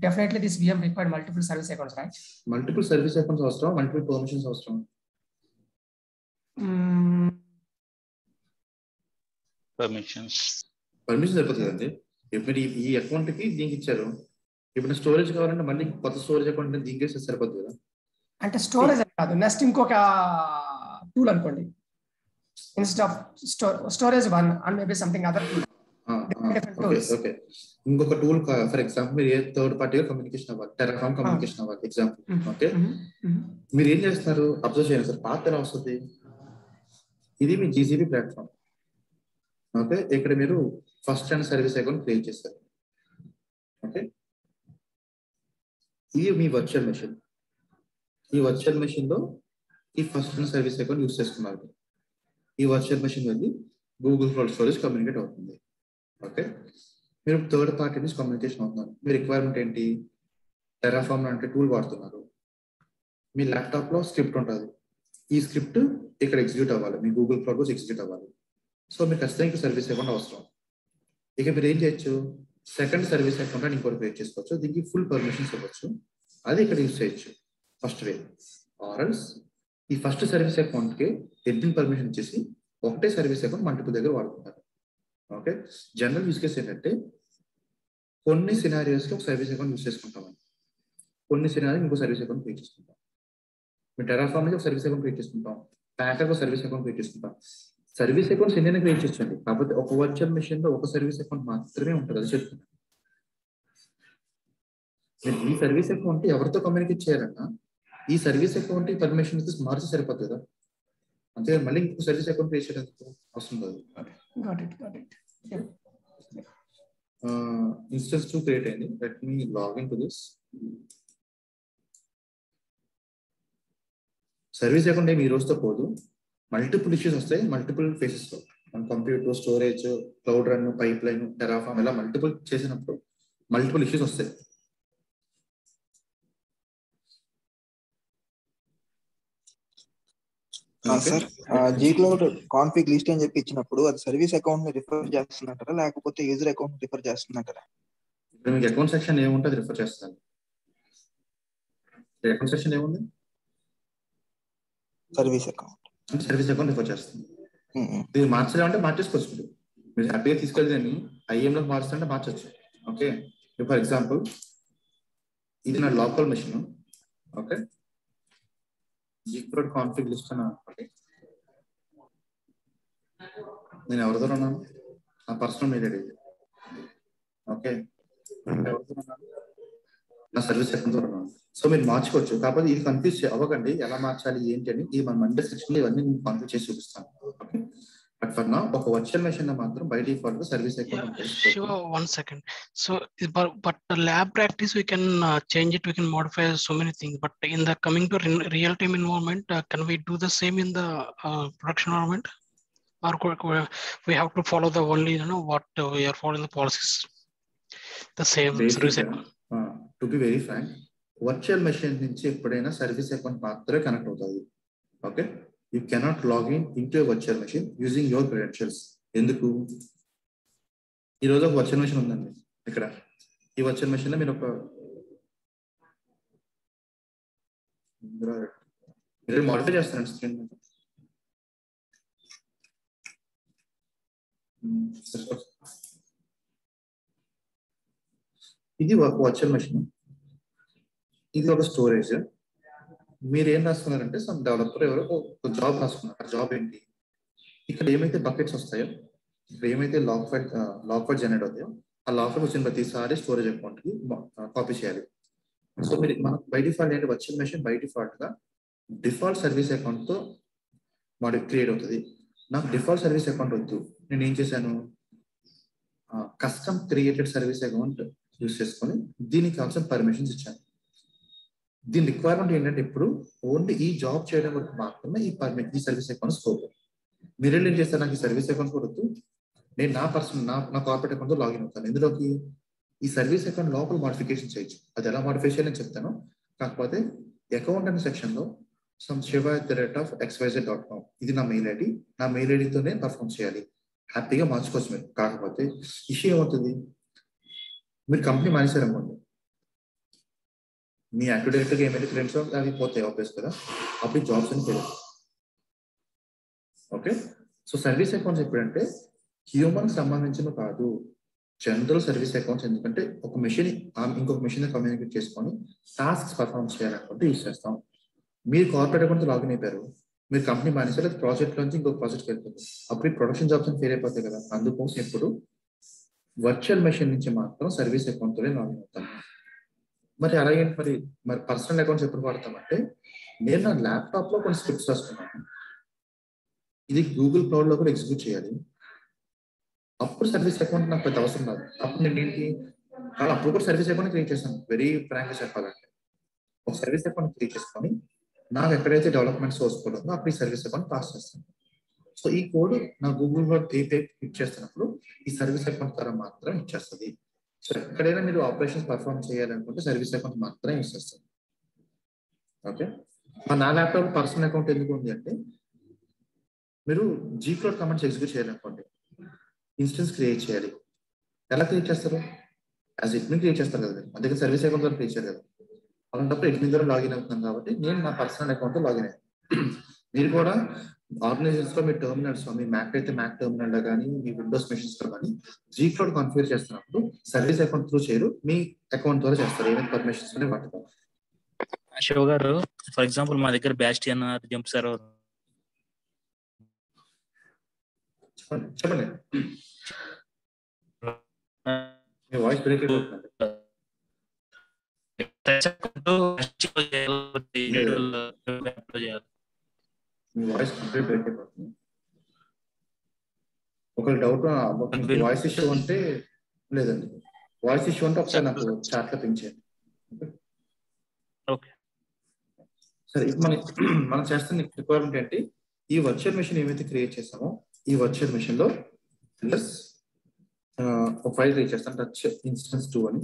definitely this VM required multiple service accounts, right? Multiple service accounts అవసరం, మల్టిపుల్ పర్మిషన్స్ అవసరం. పర్మిషన్స్ సరిపోతుంది కదండి. ఇప్పుడు ఈ అకౌంట్ కి దీనికి ఇచ్చారు, ఇప్పుడు స్టోరేజ్ కావాలంటే మళ్ళీ కొత్త స్టోరేజ్ అకౌంట్ దీనికి వేస్తే సరిపోతుంది కదా. అంటే స్టోరేజ్ కాదు, నెక్స్ట్ ఇంకొక టూల్ అనుకోండి, instead of storage 1 and maybe something other tool. Okay, ఇంకొక టూల్ ఫర్ ఎగ్జాంపుల్ మీరు ఏ థర్డ్ పార్టీగా కమ్యూనికేషన్ అవ్వాలి, టెరాఫామ్ కమ్యూనికేషన్ అవ్వాలి ఎగ్జాంపుల్. ఓకే, మీరు ఏం చేస్తారు అబ్జర్వ్ చేయండి సార్, పాత్ ఎలా వస్తుంది. ఇది మీ జీసీబీ ప్లాట్ఫామ్. ఓకే, ఇక్కడ మీరు first and service account create చేస్తారు. ఓకే, ఇది మీ వర్చువల్ మెషిన్. ఈ వర్చువల్ మెషిన్ లో ఈ first and service account use చేసుకున్నారు. ఈ వర్చువల్ మెషిన్ వెళ్ళి గూగుల్ క్లౌడ్ స్టోరేజ్ కమ్యూనికేట్ అవుతుంది. ఓకే, మీరు థర్డ్ పార్టీ నుంచి కమ్యూనికేషన్ అవుతున్నారు. మీ రిక్వైర్మెంట్ ఏంటి, టెరాఫామ్ అంటే టూల్ వాడుతున్నారు. మీ ల్యాప్టాప్ లో స్క్రిప్ట్ ఉంటుంది, ఈ స్క్రిప్ట్ ఇక్కడ ఎగ్జిక్యూట్ అవ్వాలి, మీ గూగుల్ క్లౌడ్ కోసం ఎగ్జిక్యూట్ అవ్వాలి. సో మీకు ఖచ్చితంగా సర్వీస్ అకౌంట్ అవసరం. ఇక మీరు ఏం చేయొచ్చు, సెకండ్ సర్వీస్ అకౌంట్ అని ఇంకోటి క్రియేట్ చేసుకోవచ్చు, దీనికి ఫుల్ పర్మిషన్స్ ఇవ్వచ్చు, అది ఇక్కడ యూస్ చేయొచ్చు ఫస్ట్ వే. ఆర్ఎల్స్ ఈ ఫస్ట్ సర్వీస్ అకౌంట్ కి అడ్మిన్ పర్మిషన్ ఇచ్చేసి ఒకటే సర్వీస్ అకౌంట్ మల్టిపుల్ దగ్గర వాడుకుంటారు. ఓకే, జనరల్ యూస్ కేసు ఏంటంటే కొన్ని సినారియోస్ కి ఒక సర్వీస్ అకౌంట్ యూస్ చేసుకుంటామని, కొన్ని సినారియో ఇంకో సర్వీస్ అకౌంట్ క్రియేట్ చేసుకుంటాం. మీ టెరాఫామ్ నుంచి ఒక సర్వీస్ అకౌంట్ క్రియేట్ చేసుకుంటాం, ప్యాకర్ ఒక సర్వీస్ అకౌంట్ క్రియేట్ చేసుకుంటాం. సర్వీస్ అకౌంట్స్ ఎన్నైనా క్రియేట్ చేయొచ్చండి, కాకపోతే ఒక వర్చువల్ మెషిన్ లో ఒక సర్వీస్ అకౌంట్ మాత్రమే ఉంటుంది. అది చెప్తున్నాను. ఈ సర్వీస్ అకౌంట్ ఎవరితో కమ్యూనికేట్ చేయాలన్నా ఈ సర్వీస్ అకౌంట్ పర్మిషన్ మార్చి సరిపోతుంది కదా, అంతే మళ్ళీ ఇంకో సర్వీస్ అకౌంట్ క్రియేట్ చేయడానికి అవసరం లేదు. ఇన్స్టెన్స్ 2 క్రియేట్ అయింది. Let me login to this. Service account ఏమి ఈ రోజుతో పోదు, మల్టిపుల్ ఇష్యూస్ వస్తాయి మల్టిపుల్ ఫేసెస్ లో. మన computer, storage, cloud run, pipeline, Terraform ఇలా మల్టిపుల్ చేసినప్పుడు మల్టిపుల్ ఇష్యూస్ వస్తాయి. Sir, G cloud config list అని చెప్పి ఇచ్చినప్పుడు అది సర్వీస్ అకౌంట్ ని రిఫర్ చేస్తుందంటారా లేకపోతే యూజర్ అకౌంట్ రిఫర్ చేస్తుందంటారా? ఇప్పుడు మీకు అకౌంట్ సెక్షన్ ఏముంటుంది రిఫర్ చేస్తాను. అకౌంట్ సెక్షన్ ఏముంది, సర్వీస్ అకౌంట్ అంటే సర్వీస్ అకౌంట్ రిఫర్ చేస్తుంది. ఇది మార్చలేమంటే మార్చేసుకోవచ్చు, మీరు హ్యాపీగా తీసుకెళ్ళి ఐఎంలో మార్చుతుంటే మార్చచ్చు. ఓకే, ఫర్ ఎగ్జాంపుల్ ఇది నా local machine. Okay, gcloud config list అని అనుకోండి, నేను ఎవరితో ఉన్నాను, నా పర్సనల్ మెయిల్ ఐడి. ఓకే, నా సర్వీస్ అకౌంట్ ఉన్నాను. సో మీరు మార్చుకోవచ్చు, కాకపోతే ఇది కన్ఫ్యూజ్ అవ్వకండి ఎలా మార్చాలి ఏంటి అని. ఈ మన మండే సెక్షన్ లో ఇవన్నీ నేను కాన్ఫిగ్ చేసి చూపిస్తాను. ఓకే, బట్ ఫర్ నా ఒక వర్చువల్ మెషిన్ లో మాత్రం by default service account. Shiva, 1 second. So, but the lab practice we can change it. We can modify so many things. But in the coming to real time environment, can we do the same in the production environment, or we have to follow the only what we are following the policies, the same service account? To be very frank, virtual machine నుంచి ఎప్పుడైనా service account మాత్రమే connect అవుతుంది. Okay, you cannot login in to virtual machine using your credentials. ఎందుకు, ఈరోజు ఒక virtual machine ఉందండి ఇక్కడ. ఈ వర్చువల్ మెషిన్ లో మీరు మీరు మాడిఫై చేస్తారండి స్క్రీన్ మీద. ఇది ఒక వర్చువల్ మెషిన్, ఇది ఒక స్టోరేజ్. మీరు ఏం రాసుకున్నారంటే సమ్ డెవలపర్ ఎవరో ఒక జాబ్ రాసుకున్నారు. ఆ జాబ్ ఏంటి, ఇక్కడ ఏమైతే బకెట్స్ వస్తాయో, ఇక్కడ ఏమైతే లాక్ ఫైల్ జనరేట్ అవుతాయో ఆ లాక్ ఫైల్ వచ్చిన ప్రతిసారి స్టోరేజ్ అకౌంట్ కి కాపీ చేయాలి. సో మీరు మనకు బై డిఫాల్ట్ ఏంటి, వర్చువల్ మెషిన్ బై డిఫాల్ట్ గా డిఫాల్ట్ సర్వీస్ అకౌంట్ తో క్రియేట్ అవుతుంది. నాకు డిఫాల్ట్ సర్వీస్ అకౌంట్ వద్దు, నేను ఏం చేశాను, custom created service account use చేసుకొని దీనికి కావాల్సిన పర్మిషన్స్ ఇచ్చాను. దీని రిక్వైర్మెంట్ ఏంటంటే ఇప్పుడు ఓన్లీ ఈ జాబ్ చేయడం వరకు మాత్రమే ఈ సర్వీస్ అకౌంట్ స్కోప్. మీరు ఏం చేస్తారు, నాకు ఈ సర్వీస్ అకౌంట్ కొడుతూ నేను నా పర్సనల్ నా కార్పొరేట్ అకౌంట్ తో లాగిన్ అవుతాను. ఇందులోకి ఈ సర్వీస్ అకౌంట్ లోపల మోడిఫికేషన్ చేయొచ్చు. అది ఎలా మోడిఫై చేయాలని చెప్తాను. కాకపోతే అకౌంట్ అనే సెక్షన్ లో shiva@xyz.com ఇది నా మెయిల్ ఐడి, నా మెయిల్ ఐడితోనే పర్ఫామ్ చేయాలి. హ్యాపీగా మార్చుకోవచ్చు మీరు. కాకపోతే ఇష్యూ ఏమవుతుంది, మీరు కంపెనీ మానేశారు అనుకోండి, మీ యాక్టివ్ డైరెక్టర్గా ఏమైతే క్రెడిట్స్ అవి పోతాయి ఆబ్వియస్ కదా, అప్పుడు జాబ్స్ అని తెలియదు. ఓకే, సో సర్వీస్ అకౌంట్స్ ఎప్పుడంటే హ్యూమన్ సంబంధించిన కాదు, జనరల్ సర్వీస్ అకౌంట్స్. ఎందుకంటే ఒక మెషిన్ ఇంకొక మెషిన్ కమ్యూనికేట్ చేసుకొని టాస్క్స్ పర్ఫార్మ్ చేయాలనుకుంటే యూజ్ చేస్తాం. మీరు కార్పొరేట్ అకౌంట్ లాగిన్ అయిపోయారు, మీరు కంపెనీ మానేసారు, లేదా ప్రాజెక్ట్ నుంచి ఇంకొక ప్రాజెక్ట్కి వెళ్ళిపోతుంది, అప్పుడు ప్రొడక్షన్ జాబ్స్ ఫెయిల్ అయిపోతాయి కదా. అందుకోసం ఇప్పుడు వర్చువల్ మెషిన్ నుంచి మాత్రం సర్వీస్ అకౌంట్తోనే లాగిన్ అవుతాం. మరి అలాగే మరి పర్సనల్ అకౌంట్స్ ఎప్పుడు వాడతామంటే, నేను నా ల్యాప్టాప్ లో కొన్ని స్క్రిప్ట్స్ రాసుకున్నాను, ఇది గూగుల్ క్లౌడ్ లో కూడా ఎగ్జిక్యూట్ చేయాలి, అప్పుడు సర్వీస్ అకౌంట్ నాకు పెద్ద అవసరం రాదు. అప్పుడు నేను ఏంటి, అప్పుడు కూడా సర్వీస్ అకౌంట్ క్రియేట్ చేస్తాను. వెరీ ఫ్రాంక్ గా చెప్పాలంటే ఒక సర్వీస్ అకౌంట్ క్రియేట్ చేసుకొని నాకు ఎక్కడైతే డెవలప్మెంట్ సోర్స్ కోడ్ ఉందో అప్పుడు ఈ సర్వీస్ అకౌంట్ పాస్ చేస్తాను. సో ఈ కోడ్ నా గూగుల్ క్లౌడ్ API హిట్ చేస్తున్నప్పుడు ఈ సర్వీస్ అకౌంట్ ద్వారా మాత్రం ఇచ్చేస్తుంది. సో ఎక్కడైనా మీరు ఆపరేషన్స్ పర్ఫార్మ్ చేయాలనుకుంటే సర్వీస్ అకౌంట్ మాత్రమే యూస్ చేస్తుంది. ఓకే, నా ల్యాప్టాప్ పర్సనల్ అకౌంట్ ఎందుకు ఉంది అంటే, మీరు Gcloud కమాండ్స్ ఎగ్జిక్యూట్ చేయాలనుకోండి, ఇన్స్టెన్స్ క్రియేట్ చేయాలి. ఎలా క్రియేట్ చేస్తారు? యాజ్ అడ్మిన్ క్రియేట్ చేస్తారు కదా, అందుకే సర్వీస్ అకౌంట్ ద్వారా క్రియేట్ చేయాలి కదా. అలాంటప్పుడు అడ్మిన్ ద్వారా లాగిన్ అవుతున్నాను కాబట్టి నేను నా పర్సనల్ అకౌంట్ లాగిన్ అయ్యాను. మీరు కూడా ఆర్గనైజేషన్స్ లో మీ టెర్మినల్స్, మీ మ్యాక్ అయితే మ్యాక్ టెర్మినల్ లో కానీ, మీ విండోస్ మెషిన్స్ లో కానీ Gcloud కాన్ఫిగర్ చేస్తున్నప్పుడు సర్వీస్ అకౌంట్ త్రూ చేయరు, మీ అకౌంట్ ద్వారా చేస్తారు. ఏమైనా పర్మిషన్స్ ఉన్నాయి వాటితో. శివ గారు, ఫర్ ఎగ్జాంపుల్ మా దగ్గర బ్యాస్టియన్ జంప్ సర్వర్ చెప్పండి. మీ వాయిస్ బ్రేక్ అయిపోతుంది. మీ వాయిస్ కంప్లీట్ బ్రేక్ అయిపోతుంది. ఒక డౌట్, వాయిస్ ఇష్యూ ఉంటే లేదండి, వాయిస్ ఇష్యూ ఉంటే ఒకసారి నాకు చాట్ లో పింక్ చేయండి. సరే, మనం చేస్తున్న రిక్వైర్మెంట్ ఏంటి, ఈ వర్చువల్ మెషిన్ ఏమైతే క్రియేట్ చేసామో ఈ వర్చువల్ మెషిన్ లో ప్లస్ ఒక ఫైల్ క్రియేట్ చేస్తాం, టచ్ ఇన్స్టెన్స్ 2 అని,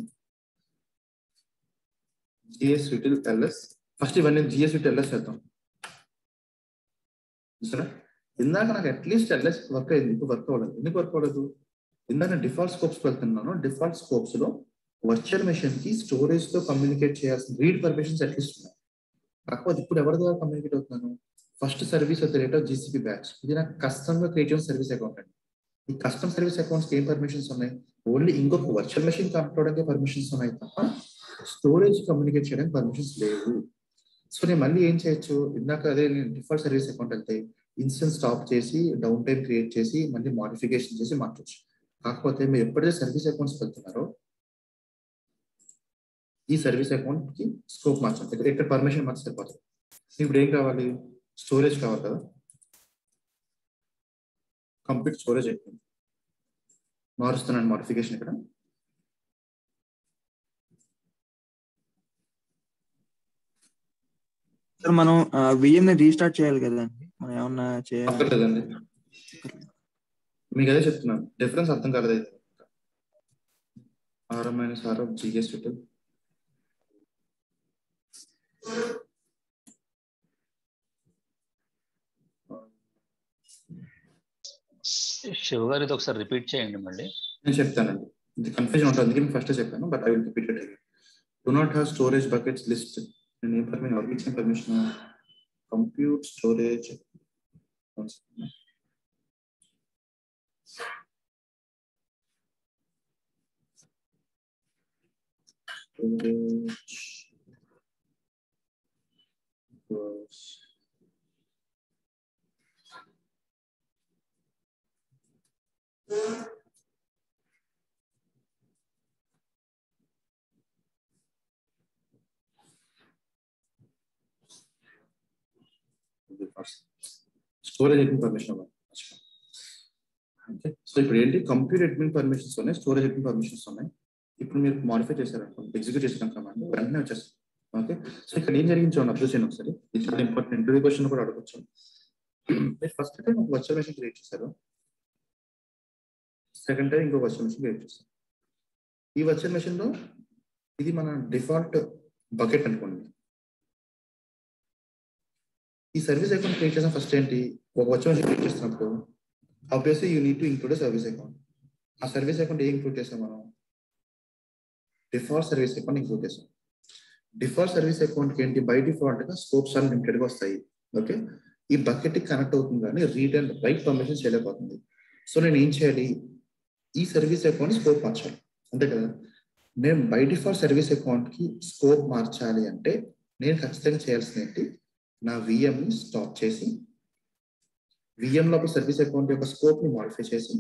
GSUtil-ls. ఫస్ట్ ఇవన్నీ GSUtil-ls చేద్దాం. సరే, ఇందాక నాకు అట్లీస్ట్ LS వర్క్ అయింది, ఇప్పుడు వర్క్ అవ్వలేదు. ఎందుకు వర్క్ అవ్వలేదు? ఇందాక డిఫాల్ట్ స్కోప్స్ వెళ్తున్నాను, డిఫాల్ట్ స్కోప్స్ లో వర్చువల్ మెషిన్ కి స్టోరేజ్ తో కమ్యూనికేట్ చేయాల్సిన రీడ్ పర్మిషన్స్ అట్లీస్ట్ ఉన్నాయి. కాకపోతే ఇప్పుడు ఎవరి ద్వారా కమ్యూనికేట్ అవుతున్నాను? First service at the rate of GCP batch. ఇది నాకు కస్టమ్ గా క్రియేట్ చేసిన సర్వీస్ అకౌంట్ అండి. ఈ కస్టమ్ సర్వీస్ అకౌంట్స్ ఏం పర్మిషన్స్ ఉన్నాయి? ఓన్లీ ఇంకొక వర్చువల్ మెషిన్ కనెక్ట్ అవడానికి పర్మిషన్స్ ఉన్నాయి తప్ప స్టోరేజ్ కమ్యూనికేట్ చేయడానికి పర్మిషన్స్ లేవు. సో నేను మళ్ళీ ఏం చేయొచ్చు, ఇందాక అదే నేను డిఫాల్ట్ సర్వీస్ అకౌంట్ వెళ్తే ఇన్స్టెన్స్ స్టాప్ చేసి డౌన్ టైం క్రియేట్ చేసి మళ్ళీ మోడిఫికేషన్ చేసి మార్చొచ్చు. కాకపోతే మీరు ఎప్పుడైతే సర్వీస్ అకౌంట్స్ వెళ్తున్నారో ఈ సర్వీస్ అకౌంట్ కి స్కోప్ మార్చాలి, ఇక్కడ పర్మిషన్ మార్చి సరిపోతుంది. ఇప్పుడు ఏం కావాలి? స్టోరేజ్ కావాలి కదా, కంప్లీట్ స్టోరేజ్ అయిపోయింది. మారుస్తున్నాను మోడిఫికేషన్ ఇక్కడ. సార్ మనం VM ని రీస్టార్ట్ చేయాలి కదండి, మనం ఏమన్నా చేయాలి? అక్కర్లేదండి, మీకు అదే చెప్తున్నాను, డిఫరెన్స్ అర్థం కాలేదు. RM-R of GSUtil. శివ గారు ఇది ఒకసారి రిపీట్ చేయండి మళ్ళీ. నేను చెప్తానండి, ఇది కన్ఫ్యూజన్ ఉంటుంది, అందుకే ఫస్ట్ చెప్పాను, but I will repeat it again. Do not have storage buckets list. నేను ఏం పర్మిషన్, ఎవరికి ఇచ్చిన permission? Compute storage. Storage admin permission. Okay, so ఇప్పుడు ఏంటి, కంప్యూటర్ అడ్మిన్ పర్మిషన్స్ ఉన్నాయి, స్టోరేజ్ అడ్మిన్ పర్మిషన్స్ ఉన్నాయి. ఇప్పుడు మీరు మాడిఫై చేశారనుకోండి, ఎగ్జిక్యూట్ చేసిన కమాండ్ వెంటనే వచ్చేస్తుంది. ఓకే, సో ఇక్కడ ఏం జరిగింది చూడండి, అబ్జర్వ్ చేయండి ఒకసారి. ఇది చాలా ఇంపార్టెంట్, ఇంటర్వ్యూ క్వశ్చన్ కూడా అడగచ్చు. మీరు ఫస్ట్ టైం ఒక వర్చువల్ మెషిన్ క్రియేట్ చేశారు, సెకండ్ టైం ఇంకో వర్చువల్ మెషిన్ క్రియేట్ చేశారు. ఈ వర్చువల్ మెషిన్ లో ఇది మన డిఫాల్ట్ బకెట్ అనుకోండి. ఈ సర్వీస్ అకౌంట్ క్రియేట్ చేసిన ఫస్ట్ ఏంటి, ఒక వర్చువల్ మెషిన్ క్రియేట్ చేసినప్పుడు obviously you need to include service account. ఆ సర్వీస్ అకౌంట్ ఏం ఇంక్లూడ్ చేసాం మనం? డిఫాల్ట్ సర్వీస్ అకౌంట్ ఇంక్లూడ్ చేసాం. డిఫాల్ట్ సర్వీస్ అకౌంట్ ఏంటి, బై డిఫాల్ట్ గా స్కోప్స్ అన్ని లిమిటెడ్ గా వస్తాయి. ఓకే, ఈ బకెట్ కి కనెక్ట్ అవుతుంది కానీ రీడ్ అండ్ రైట్ పర్మిషన్ చేయలేకపోతుంది. సో నేను ఏం చేయాలి, ఈ సర్వీస్ అకౌంట్ స్కోప్ మార్చాలి, అంతే కదా. నేను బై డిఫాల్ట్ సర్వీస్ అకౌంట్కి స్కోప్ మార్చాలి అంటే నేను ఖచ్చితంగా చేయాల్సింది ఏంటి, నా విఎంని స్టాప్ చేసి విఎం లోపల సర్వీస్ అకౌంట్ యొక్క స్కోప్ని మాడిఫై చేసి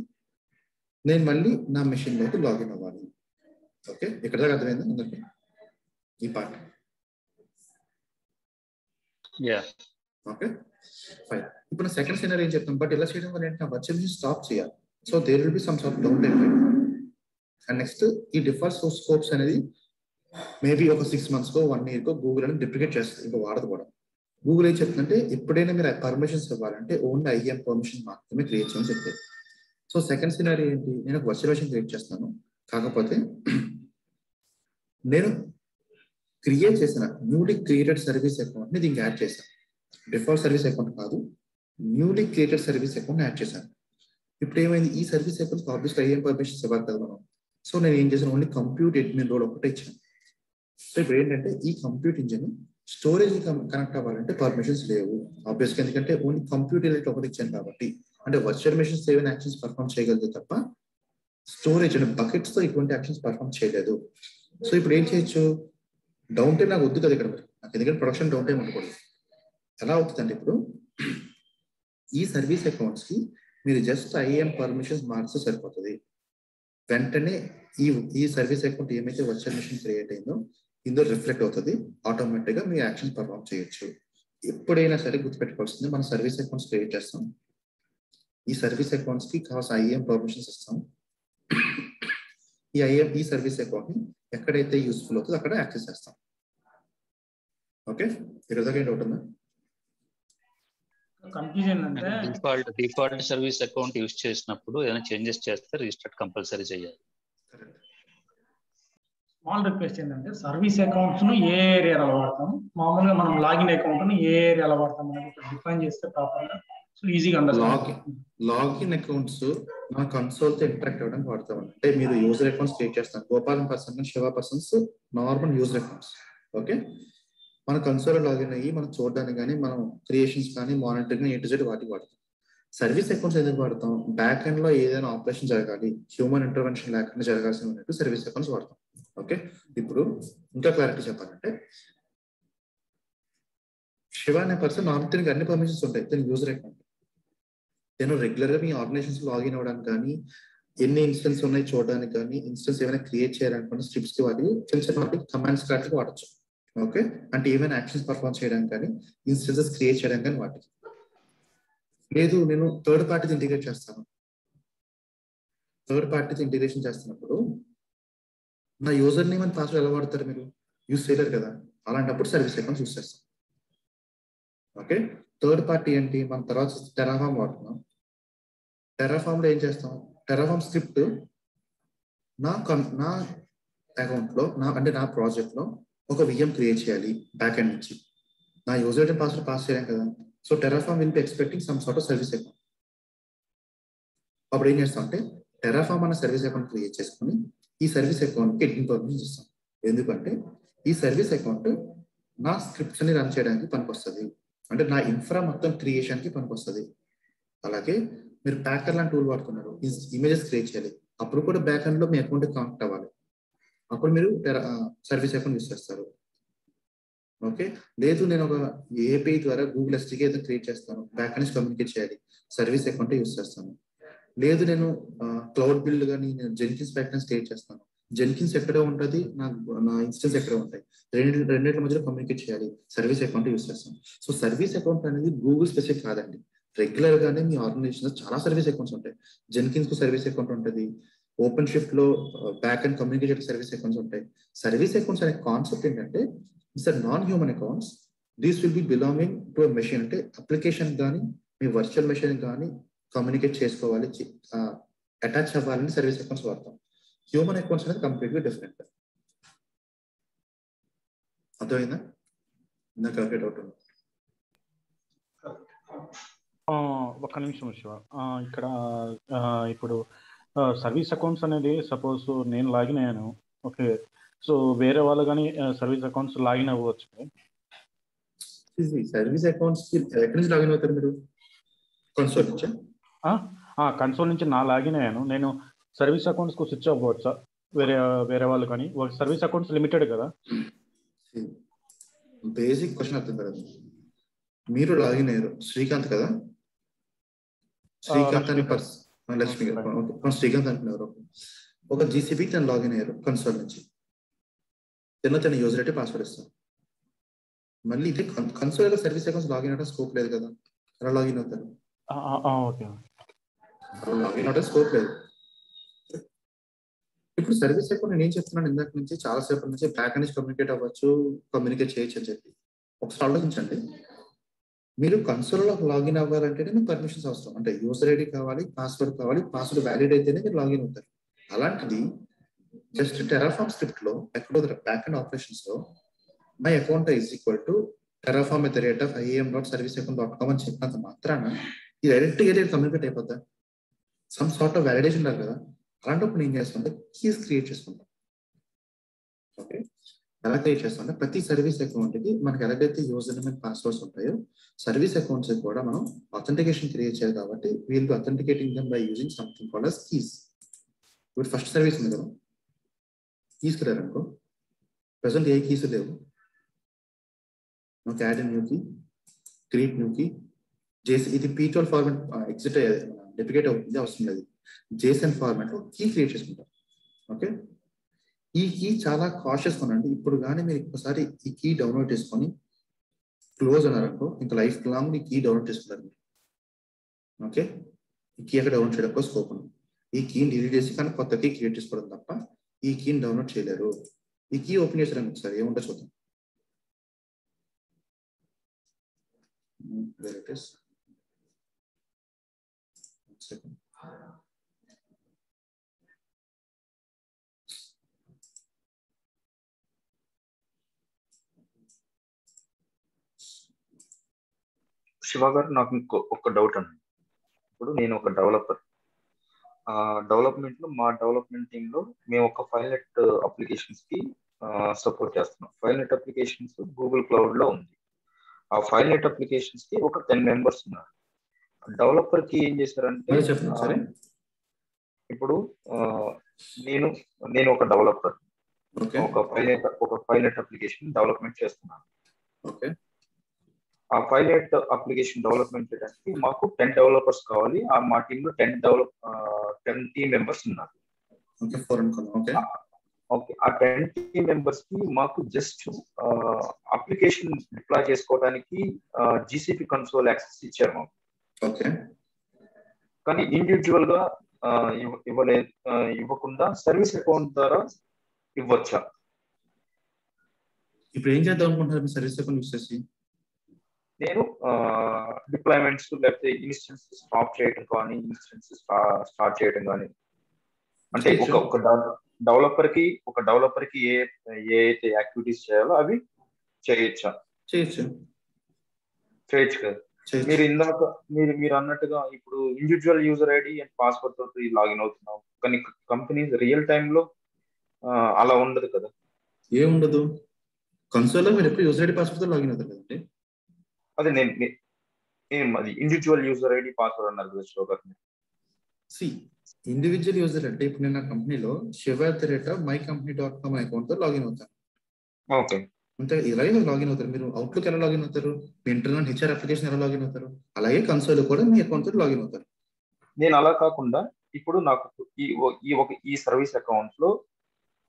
నేను మళ్ళీ నా మెషిన్లోకి లాగిన్ అవ్వాలి. ఓకే, ఇక్కడ దాకా అర్థమైందా అందరికీ ఈ పార్ట్? Okay fine. ఇప్పుడు సెకండ్ సినారీ ఏం చెప్తాం, బట్ ఇలా చేయడం వల్ల ఏంటంటే వర్చువల్ మెషిన్ స్టాప్ చేయాలి. So there will be some sort down time. And next ఈ డిఫాల్ట్ సోర్స్ స్కోప్స్ అనేది మేబీ ఒక 6 months 1 year గూగుల్ అనేది డిప్లికేట్ చేస్తుంది, ఇంకా వాడదు కూడా. గూగుల్ ఏం చెప్తుందంటే ఎప్పుడైనా మీరు పర్మిషన్స్ ఇవ్వాలంటే ఓన్లీ ఐఎం పర్మిషన్ మాత్రమే క్రియేట్ చేయమని చెప్తారు. సో సెకండ్ సినారీ ఏంటి, నేను ఒక వర్చువల్ మెషిన్ క్రియేట్ చేస్తాను, కాకపోతే నేను క్రియేట్ చేసిన న్యూలీ క్రియేటెడ్ సర్వీస్ అకౌంట్ని దీనికి యాడ్ చేశాను. డిఫాల్ట్ సర్వీస్ అకౌంట్ కాదు, newly created service account add చేశాను. ఇప్పుడు ఏమైంది, ఈ సర్వీస్ అకౌంట్ ఆబ్వియస్గా ఐఎం పర్మిషన్స్ ఇవ్వాలి కదా మనం. సో నేను ఏం చేశాను, ఓన్లీ కంప్యూట్ అడ్మిన్ రోల్ ఒకటే ఇచ్చాను. సో ఇప్పుడు ఏంటంటే ఈ కంప్యూట్ ఇంజిన్ స్టోరేజ్ కనెక్ట్ అవ్వాలంటే పర్మిషన్స్ లేవు ఆబ్వియస్గా, ఎందుకంటే ఓన్లీ కంప్యూట్ ఎలిట్ ఒకటి ఇచ్చాను కాబట్టి. అంటే వర్చువల్ మెషిన్స్ ఏమైనా యాక్షన్స్ పర్ఫామ్ చేయగలదు తప్ప స్టోరేజ్ అంటే బకెట్స్తో ఇటువంటి యాక్షన్స్ పర్ఫామ్ చేయలేదు. సో ఇప్పుడు ఏం చేయొచ్చు, డౌన్ టైం నాకు వద్దు కదా ఇక్కడ, నాకు ఎందుకంటే ప్రొడక్షన్ డౌన్ టైం ఉండకూడదు. ఎలా అవుతుందంటే ఇప్పుడు ఈ సర్వీస్ అకౌంట్స్కి మీరు జస్ట్ ఐఎం పర్మిషన్స్ మార్చితే సరిపోతుంది. వెంటనే ఈ సర్వీస్ అకౌంట్ ఏమైతే వర్చువల్ మెషిన్ క్రియేట్ అయిందో ఇందులో రిఫ్లెక్ట్ అవుతుంది, ఆటోమేటిక్గా మీ యాక్షన్ పర్ఫామ్ చేయొచ్చు. ఎప్పుడైనా సరే గుర్తుపెట్టుకోవాల్సింది, మన సర్వీస్ అకౌంట్స్ క్రియేట్ చేస్తాం, ఈ సర్వీస్ అకౌంట్స్కి కావాల్సిన ఐఎం పర్మిషన్స్ ఇస్తాం, ఈ సర్వీస్ అకౌంట్ని ఎక్కడైతే యూస్ఫుల్ అవుతుందో అక్కడ యాక్సెస్ చేస్తాం. ఓకే, ఇక్కడ దాకా ఏంటి అవుతుందా? కన్ఫ్యూజన్ అంటే డిఫాల్ట్ సర్వీస్ అకౌంట్ యూస్ చేసినప్పుడు ఏదైనా చేంజెస్ చేస్తే రిజిస్టర్ కంపల్సరీ చేయాలి. స్మాల్ రిక్వెస్ట్ ఏంటంటే సర్వీస్ అకౌంట్స్ ను ఏ ఏరియాలో వాడతాం, మామూలుగా మనం లాగిన్ అకౌంట్ ను ఏ ఏరియాలో వాడతాం అనేది డిఫైన్ చేస్తే ప్రాపర్ గా సో ఈజీగా అండర్స్టాండ్. లాగిన్ అకౌంట్స్ మన కన్సోల్ తో ఇంటరాక్ట్ అవ్వడానికి వాడతాం. అంటే మీరు యూజర్ అకౌంట్స్ క్రియేట్ చేస్తారు, Gopalam person Shiva persons normal user accounts. Okay, మన కన్సోల్ లాగిన్ అయ్యి మనం చూడడానికి కానీ మనం క్రియేషన్స్ కానీ మానిటరింగ్ A to Z వాటికి వాడతాం. సర్వీస్ అకౌంట్స్ ఎందుకు వాడతాం, బ్యాక్ ఎండ్ లో ఏదైనా ఆపరేషన్ జరగాలి, హ్యూమన్ ఇంటర్వెన్షన్ లేకుండా జరగాల్సిన సర్వీస్ అకౌంట్స్ వాడతాం. ఓకే, ఇప్పుడు ఇంకా క్లారిటీ చెప్పాలంటే శివ అనే పర్సన్ నార్మల్ అన్ని పర్మిషన్స్ ఉంటాయి, తన యూజర్ అకౌంట్. నేను రెగ్యులర్ గా మీ ఆర్గనైజేషన్స్ లాగిన్ అవ్వడానికి కానీ, ఎన్ని ఇన్స్టెన్స్ ఉన్నాయి చూడడానికి కానీ, ఇన్స్టెన్స్ ఏమైనా క్రియేట్ చేయాలనుకున్న స్ట్రిప్స్ కి వాటి చిన్న చిన్న వాటికి కమాండ్స్ క్లాట్కి వాడచ్చు. ఓకే, అంటే ఏమైనా యాక్షన్స్ పర్ఫామ్ చేయడానికి కానీ, ఇన్స్టెన్సెస్ క్రియేట్ చేయడానికి కానీ వాటికి. లేదు నేను థర్డ్ పార్టీతో ఇంటిగ్రేట్ చేస్తాను, థర్డ్ పార్టీతో ఇంటిగ్రేషన్ చేస్తున్నప్పుడు నా యూజర్ నేమ్ అండ్ పాస్వర్డ్ ఎలా వాడతారు, మీరు యూస్ చేయలేరు కదా. అలాంటప్పుడు సర్వీస్ అకౌంట్స్ యూస్ చేస్తాం. ఓకే, థర్డ్ పార్టీ ఏంటి, మన తర్వాత టెరాఫామ్ వాడుతున్నాం. టెరాఫామ్ లో ఏం చేస్తాం, టెరాఫామ్ స్క్రిప్ట్ నా అకౌంట్ లో అంటే నా ప్రాజెక్ట్ లో ఒక విఎం క్రియేట్ చేయాలి బ్యాక్ ఎండ్ నుంచి. నా యూజర్ నేమ్ పాస్వర్డ్ పాస్ చేయలేం కదా. So Terraform will be expecting some sort of service account. అప్పుడు ఏం చేస్తాం అంటే టెరాఫామ్ అన్న సర్వీస్ అకౌంట్ క్రియేట్ చేసుకుని ఈ సర్వీస్ అకౌంట్కి అడ్మిన్ పర్మిషన్ ఇస్తాం. ఎందుకంటే ఈ సర్వీస్ అకౌంట్ నా స్క్రిప్ట్స్ ని రన్ చేయడానికి పనికొస్తుంది, అంటే నా ఇన్ఫ్రా మొత్తం క్రియేషన్కి పనికొస్తుంది. అలాగే మీరు ప్యాకర్ లాంటి టూల్ వాడుతున్నారు, ఇమేజెస్ క్రియేట్ చేయాలి, అప్పుడు కూడా బ్యాక్ ఎండ్ లో మీ అకౌంట్ కనెక్ట్ అవ్వాలి, అప్పుడు మీరు సర్వీస్ అకౌంట్ యూస్ చేస్తారు. ఓకే, లేదు నేను ఒక ఏపీఐ ద్వారా గూగుల్ ఎస్టీకే అయితే క్రియేట్ చేస్తాను, బ్యాక్ నుంచి కమ్యూనికేట్ చేయాలి, సర్వీస్ అకౌంట్ యూస్ చేస్తాను. లేదు నేను క్లౌడ్ బిల్డ్ కానీ నేను జెన్కిన్స్ బ్యాక్ నుంచి క్రియేట్ చేస్తాను, జెన్కిన్స్ ఎక్కడ ఉంటుంది, నా ఇన్స్టెన్స్ ఎక్కడ ఉంటాయి, రెండింటి మధ్యలో కమ్యూనికేట్ చేయాలి, సర్వీస్ అకౌంట్ యూస్ చేస్తాను. సో సర్వీస్ అకౌంట్ అనేది గూగుల్ స్పెసిఫిక్ కాదండి, రెగ్యులర్ గానే మీ ఆర్గనైజేషన్ చాలా సర్వీస్ అకౌంట్స్ ఉంటాయి. జెన్కిన్స్ కు సర్వీస్ అకౌంట్ ఉంటుంది, ఓపెన్ షిఫ్ట్ లో back and communication service accounts ఉంటాయి. సర్వీస్ అకౌంట్స్ అనే కాన్సెప్ట్ ఏంటంటే it's non human accounts, these will be belonging to a machine. అంటే అప్లికేషన్ కానీ మీ వర్చువల్ మెషిన్ కానీ కమ్యూనికేట్ చేసుకోవాలి, అటాచ్ అవ్వాలని సర్వీస్ అకౌంట్స్ వాడతాం. హ్యూమన్ అకౌంట్స్ అనేది కంప్లీట్గా డిఫరెంట్. అర్థమైందా? నాకు క్యాల్కులేట్ అవుతుంది. ఒక్క నిమిషం శివ, ఇక్కడ ఇప్పుడు సర్వీస్ అకౌంట్స్ అనేది సపోజ్ నేను లాగిన్ అయ్యాను, ఓకే, సో వేరే వాళ్ళు కానీ సర్వీస్ అకౌంట్స్ లాగిన్ అవ్వచ్చు. సర్వీస్ అకౌంట్స్ ఎక్కడి నుంచి లాగిన్ అవుతారు మీరు? కన్సోల్ నుంచా? కన్సోల్ నుంచి నా లాగిన్ అయ్యాను, నేను సర్వీస్ అకౌంట్స్ కు స్విచ్ అవ్వచ్చా? వేరే వాళ్ళు కానీ సర్వీస్ అకౌంట్స్ లిమిటెడ్ కదా. బేసిక్ క్వశ్చన్ అర్థం కదా. మీరు లాగిన్ అయ్యారు, శ్రీకాంత్ కదా, శ్రీకాంత్ అని లక్ష్మి గారు, శ్రీకాంత్ అంటున్నారు. ఒక జీసీబీకి తను లాగిన్ అయ్యారు కన్సోల్ నుంచి, తన యూజర్ అయితే పాస్వర్డ్ ఇస్తాను. మళ్ళీ ఇది కన్సోల్ సర్వీస్ అకౌంట్స్ లాగిన్ అవడం స్కోప్ లేదు కదా, ఎలా లాగిన్ అవుతారు? లాగిన్ అవడం స్కోప్ లేదు. ఇప్పుడు సర్వీస్ అకౌంట్ నేను ఏం చెప్తున్నాను ఇందాక నుంచి, చాలా సేపటి నుంచి బ్యాక్ నుంచి కమ్యూనికేట్ అవ్వచ్చు, కమ్యూనికేట్ చేయొచ్చు అని చెప్పి ఒకసారి ఆలోచించండి. మీరు కన్సోల్లో లాగిన్ అవ్వాలంటేనే మీకు పర్మిషన్స్ అవసరం. అంటే యూజర్ ఐడి కావాలి, పాస్వర్డ్ కావాలి, పాస్వర్డ్ వ్యాలిడ్ అయితేనే మీరు లాగిన్ అవుతారు. అలాంటిది జస్ట్ టెరాఫార్మ్ స్క్రిప్ట్ లో ఎక్కడో బ్యాక్ అండ్ ఆపరేషన్స్ లో my account is equal to terraform@iam.serviceaccount.com అని చెప్పినంత మాత్రాన ఇది డైరెక్ట్ గా కమ్యూనికేట్ అయిపోద్దా? సమ్ సార్ట్ ఆఫ్ వ్యాలిడేషన్ ఉండాలి కదా. అలాంటప్పుడు నేను చేస్తుంటే కీస్ క్రియేట్ చేసుకుంటాం. ఓకే, ఎలా క్రియేట్ చేస్తామంటే ప్రతి సర్వీస్ అకౌంట్ కి మనకి ఎలాగైతే యూజర్ నేమ్ అండ్ పాస్వర్డ్స్ ఉంటాయో, సర్వీస్ అకౌంట్స్ కూడా మనం అథెంటికేషన్ క్రియేట్ చేయాలి. కాబట్టి we'll be authenticating them by using something called as keys. ఇప్పుడు ఫస్ట్ సర్వీస్ ఉంది కదా, కీస్ క్రియేట్ అనుకో, ప్రెసెంట్ ఏ కీస్ లేవు. నాకు add new key, create new key, జేసీ ఇది P12 ఫార్మాట్ ఎగ్జిట్ డెప్లికేట్ అవుతుంది, అవసరం లేదు. JSON ఫార్మాట్ లో కీ క్రియేట్ చేసుకుంటాం. ఓకే, ఈ కీ చాలా కాషియస్ కొనండి. ఇప్పుడు కానీ మీరు ఒకసారి ఈ కీ డౌన్లోడ్ చేసుకొని క్లోజ్ అన్నారనుకో, ఇంకా లైఫ్ లాంగ్ ఈ కీ డౌన్లోడ్ చేసుకుంటారు మీరు. ఓకే, ఈ కీ అక్కడ డౌన్లోడ్ చేయడం స్కోప్ ఉంది. ఈ కీని డిలీట్ చేసి కానీ కొత్త కీ క్రియేట్ చేసుకోవడం తప్ప ఈ కీని డౌన్లోడ్ చేయలేరు. ఈ కీ ఓపెన్ చేసారండి ఒకసారి, ఏముంటో చూద్దాం. There it is. One second. Shiva గారు, నాకు ఒక డౌట్ అండి. ఇప్పుడు నేను ఒక డెవలపర్, డెవలప్మెంట్ లో మా డెవలప్మెంట్ టీమ్ లో మేము ఒక ఫైల్నెట్ అప్లికేషన్స్ కి సపోర్ట్ చేస్తున్నాం. ఫైల్నెట్ అప్లికేషన్స్ గూగుల్ క్లౌడ్ లో ఉంది. ఆ ఫైల్నెట్ అప్లికేషన్స్ కి ఒక 10 members ఉన్నారు. డెవలపర్ కి ఏం చేశారంటే, ఇప్పుడు నేను ఒక డెవలపర్, ఒక ఫైల్నెట్ అప్లికేషన్ డెవలప్మెంట్ చేస్తున్నాను. ఓకే, ఆ ఫైల్నెట్ అప్లికేషన్ డెవలప్మెంట్ చేయడానికి మాకు 10 డెవలపర్స్ కావాలి. మా టీమ్ లో 10 టీమ్ మెంబర్స్ ఉన్నారు. ఓకే, ఆ 10 టీమ్ మెంబర్స్ కి మాకు జస్ట్ అప్లికేషన్ డిప్లాయ్ చేసుకోవడానికి జీసీపీ కన్సోల్ యాక్సెస్ ఇచ్చారు మాకు. ఓకే, కానీ ఇండివిజువల్ గా ఇవ్వకుండా సర్వీస్ అకౌంట్ ద్వారా ఇవ్వచ్చా? ఇప్పుడు ఏం చేద్దాం అనుకుంటున్నారు సర్వీస్ అకౌంట్ యూస్ చేసి? నేను డిప్లాయ్మెంట్స్ లేకపోతే ఇన్స్టెన్స్ స్టాప్ చేయడం కానీ, ఇన్స్టెన్స్ స్టార్ట్ చేయడం కానీ, అంటే ఒక డెవలపర్ కి ఏ అయితే యాక్టివిటీస్ చేయాలో అవి చేయొచ్చా? చేయొచ్చు కదా. మీరు ఇందాక మీరు అన్నట్టుగా ఇప్పుడు individual user ID and password తోటి లాగిన్ అవుతున్నాం, కానీ కంపెనీస్ రియల్ టైమ్ లో అలా ఉండదు కదా. ఏముండదు, కన్సోల్ లో మీరు ఎప్పుడు యూజర్ ఐడి పాస్వర్డ్ తో లాగిన్ అవుతారు కదండి. అదే అది ఇండివిజువల్ యూజర్ ఐడి పాస్వర్డ్ అన్నారు కదా శ్లోకర్. ఇండివిజువల్ యూజర్ అంటే ఇప్పుడు నేను నా కంపెనీలో shiva@mycompany.com అకౌంట్ తో లాగిన్ అవుతాను. ఓకే, అంటే ఇలాగే లాగిన్ అవుతారు. మీరు అవుట్లుక్ ఎలా లాగిన్ అవుతారు, మీ ఇంటర్నల్ హెచ్ఆర్ అప్లికేషన్ ఎలా లాగిన్ అవుతారు, అలాగే కన్సోల్ కూడా మీ అకౌంట్ తో లాగిన్ అవుతారు. నేను అలా కాకుండా ఇప్పుడు నాకు ఈ సర్వీస్ అకౌంట్ లో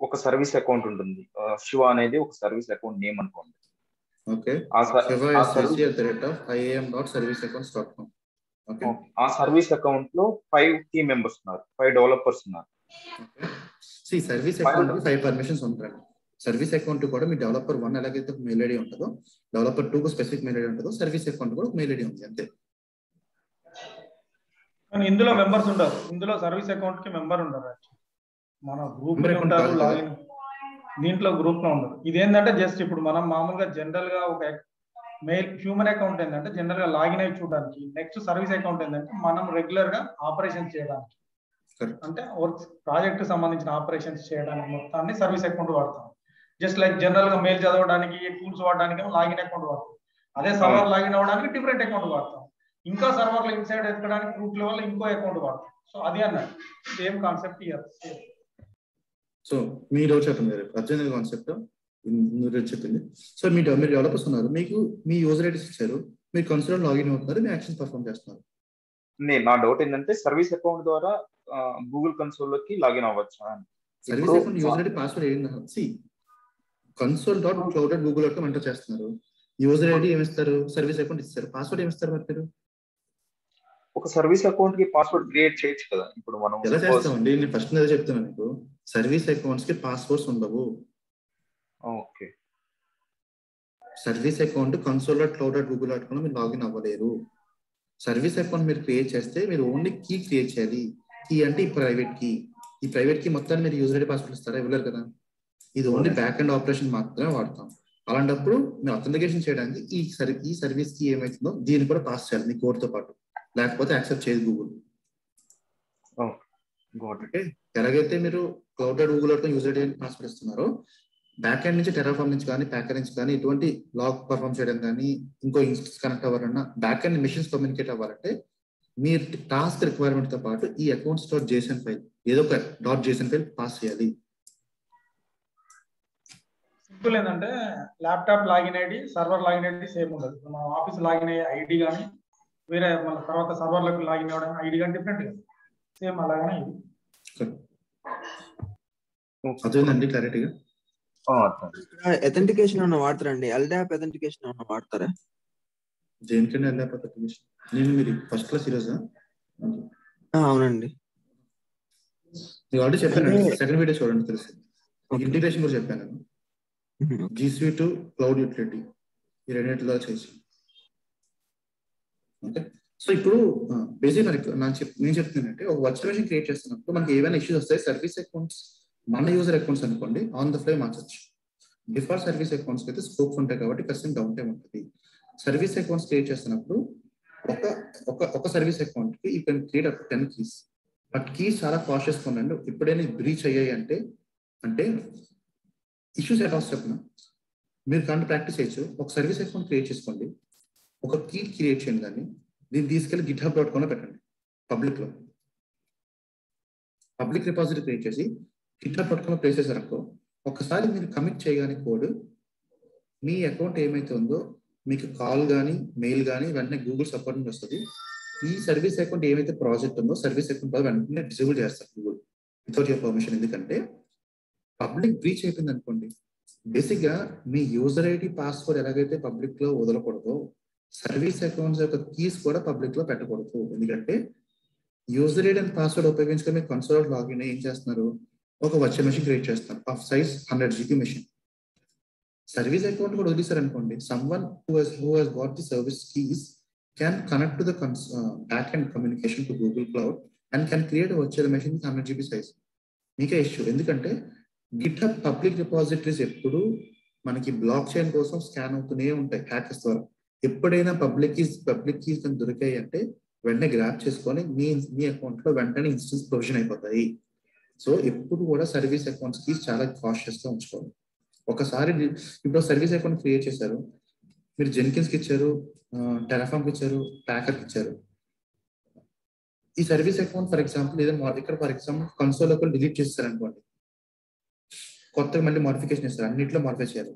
ఒక సర్వీస్ అకౌంట్ ఉంటుంది, శివ అనేది ఒక సర్వీస్ అకౌంట్ నేమ్ అనుకోండి. Okay, shiva@iam.serviceaccounts.com. ఆ సర్వీస్ అకౌంట్ లో 5 టీమ్ మెంబర్స్ ఉన్నారు, 5 డెవలపర్స్ ఉన్నారు. సర్వీస్ అకౌంట్ 5 పర్మిషన్స్ ఉంటాయి. సర్వీస్ అకౌంట్ కూడా మీ డెవలపర్ 1 ఎలాగైతే మెయిల్ ఐడి ఉంటుందో, డెవలపర్ 2 కు స్పెసిఫిక్ మెయిల్ ఐడి ఉంటుందో, సర్వీస్ అకౌంట్ కూడా మెయిల్ ఐడి ఉంది అంతే. కానీ ఇందులో మెంబర్స్ ఉండరు, ఇందులో సర్వీస్ అకౌంట్ కి మెంబర్ ఉండరు. మన గ్రూప్ లో ఉంటారు, లాగిన్ దీంట్లో గ్రూప్ లో ఉండరు. ఇదేంటంటే జస్ట్ ఇప్పుడు మనం మామూలుగా జనరల్ గా ఒక మెయిల్ హ్యూమన్ అకౌంట్ ఏంటంటే జనరల్ గా లాగిన్ అయి చూడడానికి, నెక్స్ట్ సర్వీస్ అకౌంట్ ఏంటంటే మనం రెగ్యులర్ గా ఆపరేషన్స్ చేయడానికి, అంటే వర్క్ ప్రాజెక్ట్ సంబంధించిన ఆపరేషన్స్ చేయడానికి మొత్తాన్ని సర్వీస్ అకౌంట్ వాడతాం. జస్ట్ లైక్ జనరల్ గా మెయిల్ చదవడానికి, టూల్స్ వాడడానికి లాగిన్ అకౌంట్ వాడతాం. అదే సర్వర్ లాగిన్ అవ్వడానికి డిఫరెంట్ అకౌంట్ వాడతాం. ఇంకా సర్వర్లో ఇన్సైడ్ ఎక్కడానికి రూట్ లెవెల్ ఇంకో అకౌంట్ వాడతాం. సో అది అన్నట్టు సేమ్ కాన్సెప్ట్ ఇయర్. సో మీరు చెప్పండి అర్థమైన కాన్సెప్ట్ మీరు చెప్పింది. సో మీరు డెవలపర్స్ ఉన్నారు, మీకు మీ యూజర్ ఐడీస్ ఇచ్చారు, మీరు కన్సోల్ లాగిన్ అవుతున్నారు, మీ యాక్షన్ పర్ఫామ్ చేస్తున్నారు. నా డౌట్ ఏంటంటే సర్వీస్ అకౌంట్ ద్వారా గూగుల్ కన్సోల్ లోకి లాగిన్ అవ్వచ్చా? Service account user ID password ఏంటి? console.cloud.google.com ఎంటర్ చేస్తున్నారు. యూజర్ ఐడి ఏమిస్తారు? సర్వీస్ అకౌంట్ ఇస్తారు. పాస్వర్డ్ ఏమిస్తారు మరి మీరు? ఒక సర్వీస్ అకౌంట్ కి పాస్వర్డ్ క్రియేట్ చేయొచ్చు కదా. ఇప్పుడు మనం ఎలా చేస్తామండి? నేను ఫస్ట్ అదే చెప్తున్నాను మీకు, సర్వీస్ అకౌంట్స్ కి పాస్వర్డ్స్ ఉండవు. ఓకే. సర్వీస్ అకౌంట్ console.cloud.google.com మీరు లాగిన్ అవ్వలేరు. సర్వీస్ అకౌంట్ మీరు క్రియేట్ చేస్తే మీరు ఓన్లీ కీ క్రియేట్ చేయాలి. కీ అంటే ఈ ప్రైవేట్ కీ. ఈ ప్రైవేట్ కీ మొత్తాన్ని మీరు యూజర్ ఐడి పాస్వర్డ్ ఇస్తారా? ఇవ్వలేరు కదా. ఇది ఓన్లీ బ్యాక్ అండ్ ఆపరేషన్ మాత్రమే వాడతాం. అలాంటప్పుడు మీరు అథెంటికేషన్ చేయడానికి ఈ సర్వీస్ కి ఏమైతుందో దీన్ని కూడా పాస్ చేయాలి మీ కోడ్ తో పాటు, లేకపోతే యాక్సెప్ట్ చేయదు గూగుల్. ఓకే. ఎలాగైతే మీరు cloud.google.com యూజర్ ఐడి పాస్వర్డ్ ఇస్తున్నారో, బ్యాక్ ఎండ్ నుంచి టెరాఫార్మ్ నుంచి కానీ ప్యాకర్ నుంచి కానీ ఎటువంటి లాగ్ పర్ఫామ్ చేయడం కానీ ఇంకో ఇన్స్టెన్స్ కనెక్ట్ అవ్వాలన్నా, బ్యాక్ ఎండ్ మిషన్స్ కమ్యూనికేట్ అవ్వాలంటే మీరు టాస్క్ రిక్వైర్మెంట్ తో పాటు ఈ అకౌంట్స్ .json ఫైల్, ఏదో ఒక .json ఫైల్ పాస్ చేయాలి. సింపుల్ ఏంటంటే laptop login ID, server login ID same ఉండదు. మన ఆఫీస్ లాగిన్ అయ్యే ఐడి కానీ వేరే మన తర్వాత సర్వర్లకు లాగిన్ అవ్వడం ఐడి కానీ డిఫరెంట్ కదా, సేమ్ అలాగనే ఇది. అదేనండి క్లారిటీగా. అథెంటికేషన్ ఏమన్నా వాడతారండి? ఎల్డాప్ అథెంటికేషన్ ఏమన్నా వాడతారా? దేనికంటే ఎల్డాప్ అథెంటికేషన్? నేను మీరు ఫస్ట్ క్లాస్ ఈరోజు అవునండి. నేను ఆల్రెడీ చెప్పాను, సెకండ్ వీడియో చూడండి తెలుస్తుంది. ఇంటిగ్రేషన్ కూడా చెప్పాను. G Suite to cloud utility ఈ రెండింటిలో చేసి. ఓకే. సో ఇప్పుడు బేసిక్ నేను చెప్తున్నానంటే ఒక వర్చువల్ మెషిన్ క్రియేట్ చేస్తున్నప్పుడు మనకి ఏమైనా ఇష్యూస్ వస్తాయి. సర్వీస్ అకౌంట్స్ మన యూజర్ అకౌంట్స్ అనుకోండి ఆన్ ద ఫ్లై మార్చొచ్చు. డిఫాల్ట్ సర్వీస్ అకౌంట్స్ అయితే స్కోప్స్ ఉంటాయి కాబట్టి కస్టమ్ డౌన్ టైం ఉంటుంది. సర్వీస్ అకౌంట్స్ క్రియేట్ చేస్తున్నప్పుడు ఒక సర్వీస్ అకౌంట్ కి you can create up 10 keys. But keys చాలా కాషియస్ ఉండండి. ఎప్పుడైనా బ్రీచ్ అయ్యాయి అంటే ఇష్యూస్ ఎట్ ఆఫ్ చెప్పిన మీరు కానీ ప్రాక్టీస్ చేయొచ్చు. ఒక సర్వీస్ అకౌంట్ క్రియేట్ చేసుకోండి, ఒక కీ క్రియేట్ చేయండి, దీన్ని తీసుకెళ్ళి github.com లో పెట్టండి. పబ్లిక్ రిపాజిటరీ క్రియేట్ చేసి github.com లో ప్లేస్ చేశారనుకో, ఒకసారి మీరు కమిట్ చేయగానే కోడ్ మీ అకౌంట్ ఏమైతే ఉందో మీకు కాల్ కానీ మెయిల్ కానీ వెంటనే గూగుల్ సపోర్ట్ నుంచి వస్తుంది. ఈ సర్వీస్ అకౌంట్ ఏమైతే ప్రాజెక్ట్ ఉందో సర్వీస్ అకౌంట్ వెంటనే డిసేబుల్ చేస్తారు గూగుల్ వితౌట్ యువర్ పర్మిషన్. ఎందుకంటే పబ్లిక్ బ్రీచ్ అయిపోయింది అనుకోండి, బేసిక్ గా మీ యూజర్ ఐడి పాస్వర్డ్ ఎలాగైతే పబ్లిక్ లో వదలకూడదో సర్వీస్ అకౌంట్స్ యొక్క కీస్ కూడా పబ్లిక్ లో పెట్టకూడదు. ఎందుకంటే యూజర్ ఐడి అండ్ పాస్వర్డ్ ఉపయోగించుకొని మీరు కన్సోల్ లాగిన్ ఏం చేస్తున్నారు, ఒక వర్చువల్ మెషిన్ క్రియేట్ చేస్తున్నారు of size 100 GB machine. Service account కూడా వదిలేశారు అనుకోండి, someone who has got the service keys can connect to the back-end communication to Google Cloud and can create a virtual machine with 100 GB size. మీకే issue. ఎందుకంటే GitHub public repositories ఎప్పుడు మనకి block chain కోసం scan అవుతూనే ఉంటాయి hackers ద్వారా. ఎప్పుడైనా public keys దొరికాయి అంటే వెంటనే గ్రాప్ చేసుకొని మీ అకౌంట్ లో వెంటనే ఇన్స్టెన్స్ ప్రొవిజన్ అయిపోతాయి. సో ఎప్పుడు కూడా సర్వీస్ అకౌంట్స్ కి చాలా కాషియస్ గా ఉంచుకోవాలి. ఒకసారి ఇప్పుడు సర్వీస్ అకౌంట్ క్రియేట్ చేశారు, మీరు జెన్కిన్స్ కి ఇచ్చారు, టెరాఫామ్ కి ఇచ్చారు, ప్యాకర్ కి ఇచ్చారు. ఈ సర్వీస్ అకౌంట్ ఫర్ ఎగ్జాంపుల్ ఏదైనా ఇక్కడ for example console account delete చేస్తారు అనుకోండి, కొత్తగా మళ్ళీ మోడిఫికేషన్ ఇస్తారు, అన్నింటిలో మోడిఫై చేయాలి.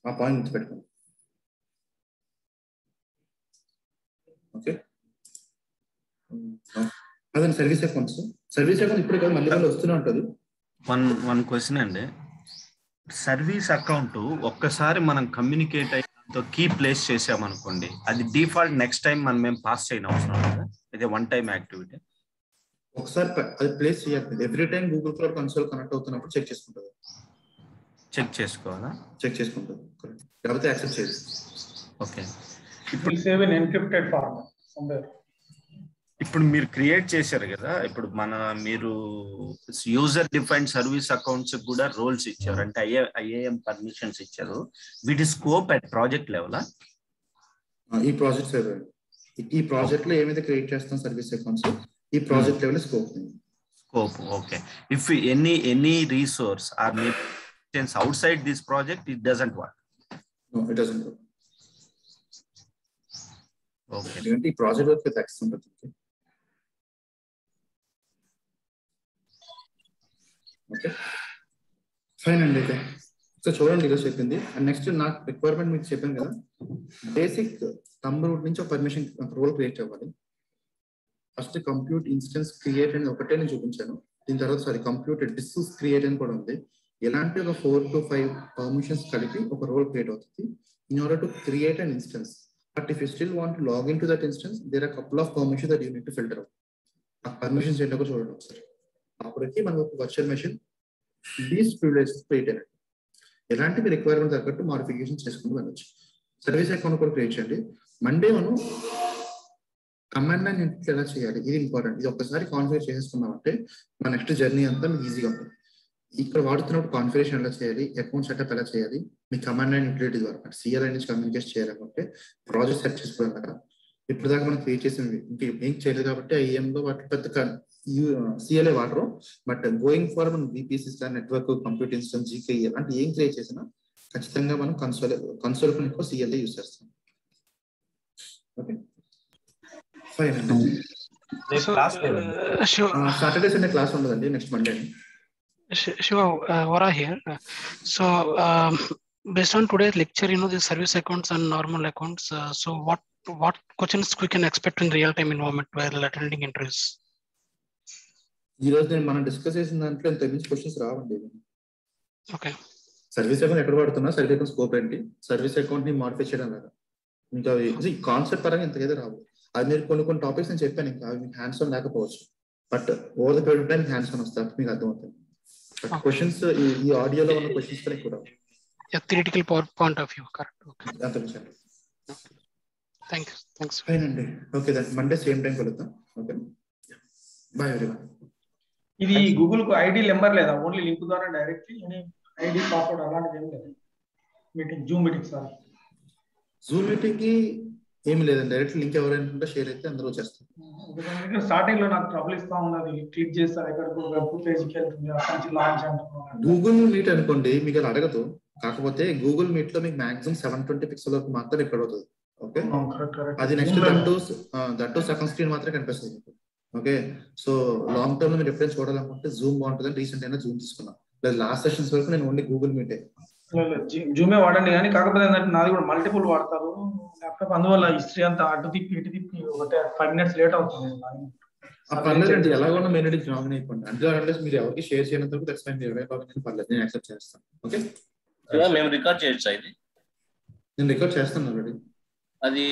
ఆ పాయింట్ గుర్తుపెట్టుకోండి. ఓకే. అదే సర్వీస్ అకౌంట్స్ ఇప్పుడు కాదు మళ్ళీ వస్తూనే ఉంటుంది. వన్ క్వశ్చన్ అండి, సర్వీస్ అకౌంట్ ఒక్కసారి మనం కమ్యూనికేట్ అయ్యేంతో కీ ప్లేస్ చేసామనుకోండి, అది డిఫాల్ట్ నెక్స్ట్ టైం మనం ఏం పాస్ చేయని అవసరం లేదు, ఇది వన్ టైం యాక్టివిటీ. ఒకసారి అది ప్లేస్ చేయాలి. Every time Google cloud console connect అవుతున్నప్పుడు చెక్ చేసుకుంటుంది. చెక్ చేసుకోవాలా? చెక్ చేసుకుంటుంది, లేకపోతే యాక్సెప్ట్ చేయదు. ఓకే. ఇప్పుడు మీరు క్రియేట్ చేశారు కదా, ఇప్పుడు మీరు యూజర్ డిఫైన్డ్ సర్వీస్ అకౌంట్స్ కూడా రోల్స్ ఇచ్చారు, అంటే ఐఏఎం పర్మిషన్స్ ఇచ్చారు. వీటి స్కోప్ అట్ ప్రాజెక్ట్ లెవెలా? ఈ ప్రాజెక్ట్ లో ఏమైతే క్రియేట్ చేస్తాం సర్వీస్ అకౌంట్స్, ఈ project level scope. Okay. If any resource are outside this project, it doesn't work. No, it doesn't work. Okay ఎందుకంటే ఈ ప్రాజెక్ట్ వర్క్ విత్ యాక్సెస్ ఉంటుంది. ఓకే ఫైన్ అండి. అయితే సో చూడండి ఈరోజు చెప్పింది. అండ్ నెక్స్ట్ నాకు రిక్వైర్మెంట్ మీకు చెప్పాను కదా, బేసిక్ థంబ్ రూట్ నుంచి ఒక పర్మిషన్ రోల్ క్రియేట్ అవ్వాలి. ఫస్ట్ కంప్యూట్ ఇన్స్టెన్స్ క్రియేట్ అని ఒకటే నేను చూపించాను. దీని తర్వాత కంప్యూట్ డిస్క్ క్రియేట్ అని కూడా ఉంది. ఎలాంటి ఒక 4 to 5 పర్మిషన్స్ కలిపి ఒక రోల్ క్రియేట్ అవుతుంది in order to create an instance. But if you still want to log in to that instance, there are couple of permissions that you need to filter out. ఆ permissions ఏంటో కూడా చూడండి ఒకసారి. అప్పటికి మనం ఒక virtual machine least privileges create అయినట్టు ఎలాంటి మీ రిక్వైర్మెంట్ తగ్గట్టు మాడిఫికేషన్ చేసుకుంటూ వెళ్ళచ్చు. సర్వీస్ అకౌంట్ కూడా క్రియేట్ చేయండి. మండే మనం కమాండ్ లైన్ ఎలా చేయాలి, ఇది ఇంపార్టెంట్. ఇది ఒక్కసారి కాన్ఫిగర్ చేసుకున్నామంటే మన నెక్స్ట్ జర్నీ అంతా మీకు ఈజీగా ఉంటుంది. ఇక్కడ వాడుతున్నప్పుడు కాన్ఫిగరేషన్ ఎలా చేయాలి, అకౌంట్ సెటప్ ఎలా చేయాలి, మీ కమాండ్ లైన్ యూటిలిటీ ద్వారా సిఎల్ఐ నుంచి కమ్యూనికేట్ చేయాలనుకుంటే ప్రాజెక్ట్ సెట్ చేసుకోవాలి కదా. ఇప్పుడు దాకా మనం క్రియేట్ చేసినవి ఏం చేయలేదు కాబట్టి ఐఎంలో వాటి పెద్ద సిఎల్ఐ వాడరు. బట్ గోయింగ్ ఫార్ మనం VPC network, computer instance, GK అలాంటి ఏం క్రియేట్ చేసినా ఖచ్చితంగా మనం కన్సోల్ సిఎల్ఐ యూస్ చేస్తాం. ఓకే ఫైన్ అండి. సాటర్డే సండే క్లాస్ ఉండదండి, next Monday. Shiva, Vara here. So, based on today's lecture, the service accounts and normal accounts. So, what questions we can expect in real-time environment while attending interviews? ఈ రోజు నేను మనం discuss చేసిన దాంట్లో ఇంత మించి questions రావండి. ఓకే, సర్వీస్ అకౌంట్ ఎక్కడ పడుతున్నా, సర్వీస్ అకౌంట్ స్కోప్ ఏంటి, సర్వీస్ అకౌంట్ ని మాడిఫై చేయడం లేదా, ఇంకా కాన్సెప్ట్ పరంగా ఇంతకైతే రావు. అది మీరు కొన్ని టాపిక్స్ నేను చెప్పాను, ఇంకా మీకు హ్యాండ్స్ ఆన్ లేకపోవచ్చు. But over the period of time hands on వస్తారు, మీకు అర్థమవుతుంది. క్వశ్చన్స్ ఈ ఆడియోలో ఉన్న క్వశ్చన్స్ కన్నా కూడా theoretical point of view, correct. Okay, అంతమించండి. thanks ఫైన్ అండి. Okay then Monday same time కలుద్దాం. Okay bye everyone. ఇది గూగుల్ కు ఐడి నెంబర్ లేదా, ఓన్లీ లింక్ ద్వారా డైరెక్ట్లీ ఐడి పాస్వర్డ్ అలాంటిది ఏం లేదు. Meeting Zoom meeting sir Zoom meeting కి ఏమి లేదండి, డైరెక్ట్ లింక్ ఎవరైనా షేర్ అయితే అందరూ చేస్తారు. స్టార్టింగ్ లో నాకు ట్రబుల్ ఇస్తా ఉన్నది, క్లిక్ చేస్తారు ఎక్కడికి వెబ్ పేజ్కి వెళ్తుంది, అక్కడి నుంచి లాంచ్ అంటున్నారు. గూగుల్ మీట్ అనుకోండి మీకు అది అడగదు, కాకపోతే గూగుల్ మీట్ లో మీకు మాక్సిమం 720 పిక్సెల్ వరకు మాత్రం రికార్డ్ అవుతుంది. ఓకే అది నెక్స్ట్ దట్టు సెకండ్ స్క్రీన్ మాత్రమే కనిపిస్తుంది మీకు. ఓకే సో లాంగ్ టర్మ్ లో మీరు ఎప్పుడైనా చూడాలనుకుంటే జూమ్ బాగుంటుంది. రీసెంట్ అయినా జూమ్ తీసుకున్నాం, లాస్ట్ సెషన్స్ వరకు నేను ఓన్లీ గూగుల్ మీటే. జూమే వాడండి, కానీ కాకపోతే ఏంటంటే నాది కూడా మల్టిపుల్ వాడతారు ల్యాప్టాప్, అందువల్ల హిస్టరీ అంతా అటు తిప్పి ఇటు తిప్పి ఒకటే 5 minutes లేట్ అవుతుంది. పర్లేదండి, ఎలాగోన్నా మెయిన్ ఐడి జాయిన్ అయిపోండి. అంటే మీరు ఎవరికి షేర్ చేయనంత వరకు దట్స్ ఫైన్. పర్లేదు, నేను యాక్సెప్ట్ చేస్తాను. ఓకే మేము రికార్డ్ చేయొచ్చా ఇది? నేను రికార్డ్ చేస్తాను ఆల్రెడీ. అది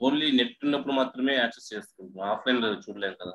ఓన్లీ నెట్ ఉన్నప్పుడు మాత్రమే యాక్సెస్ చేసుకుంటాం, ఆఫ్లైన్ లో చూడలేం కదా.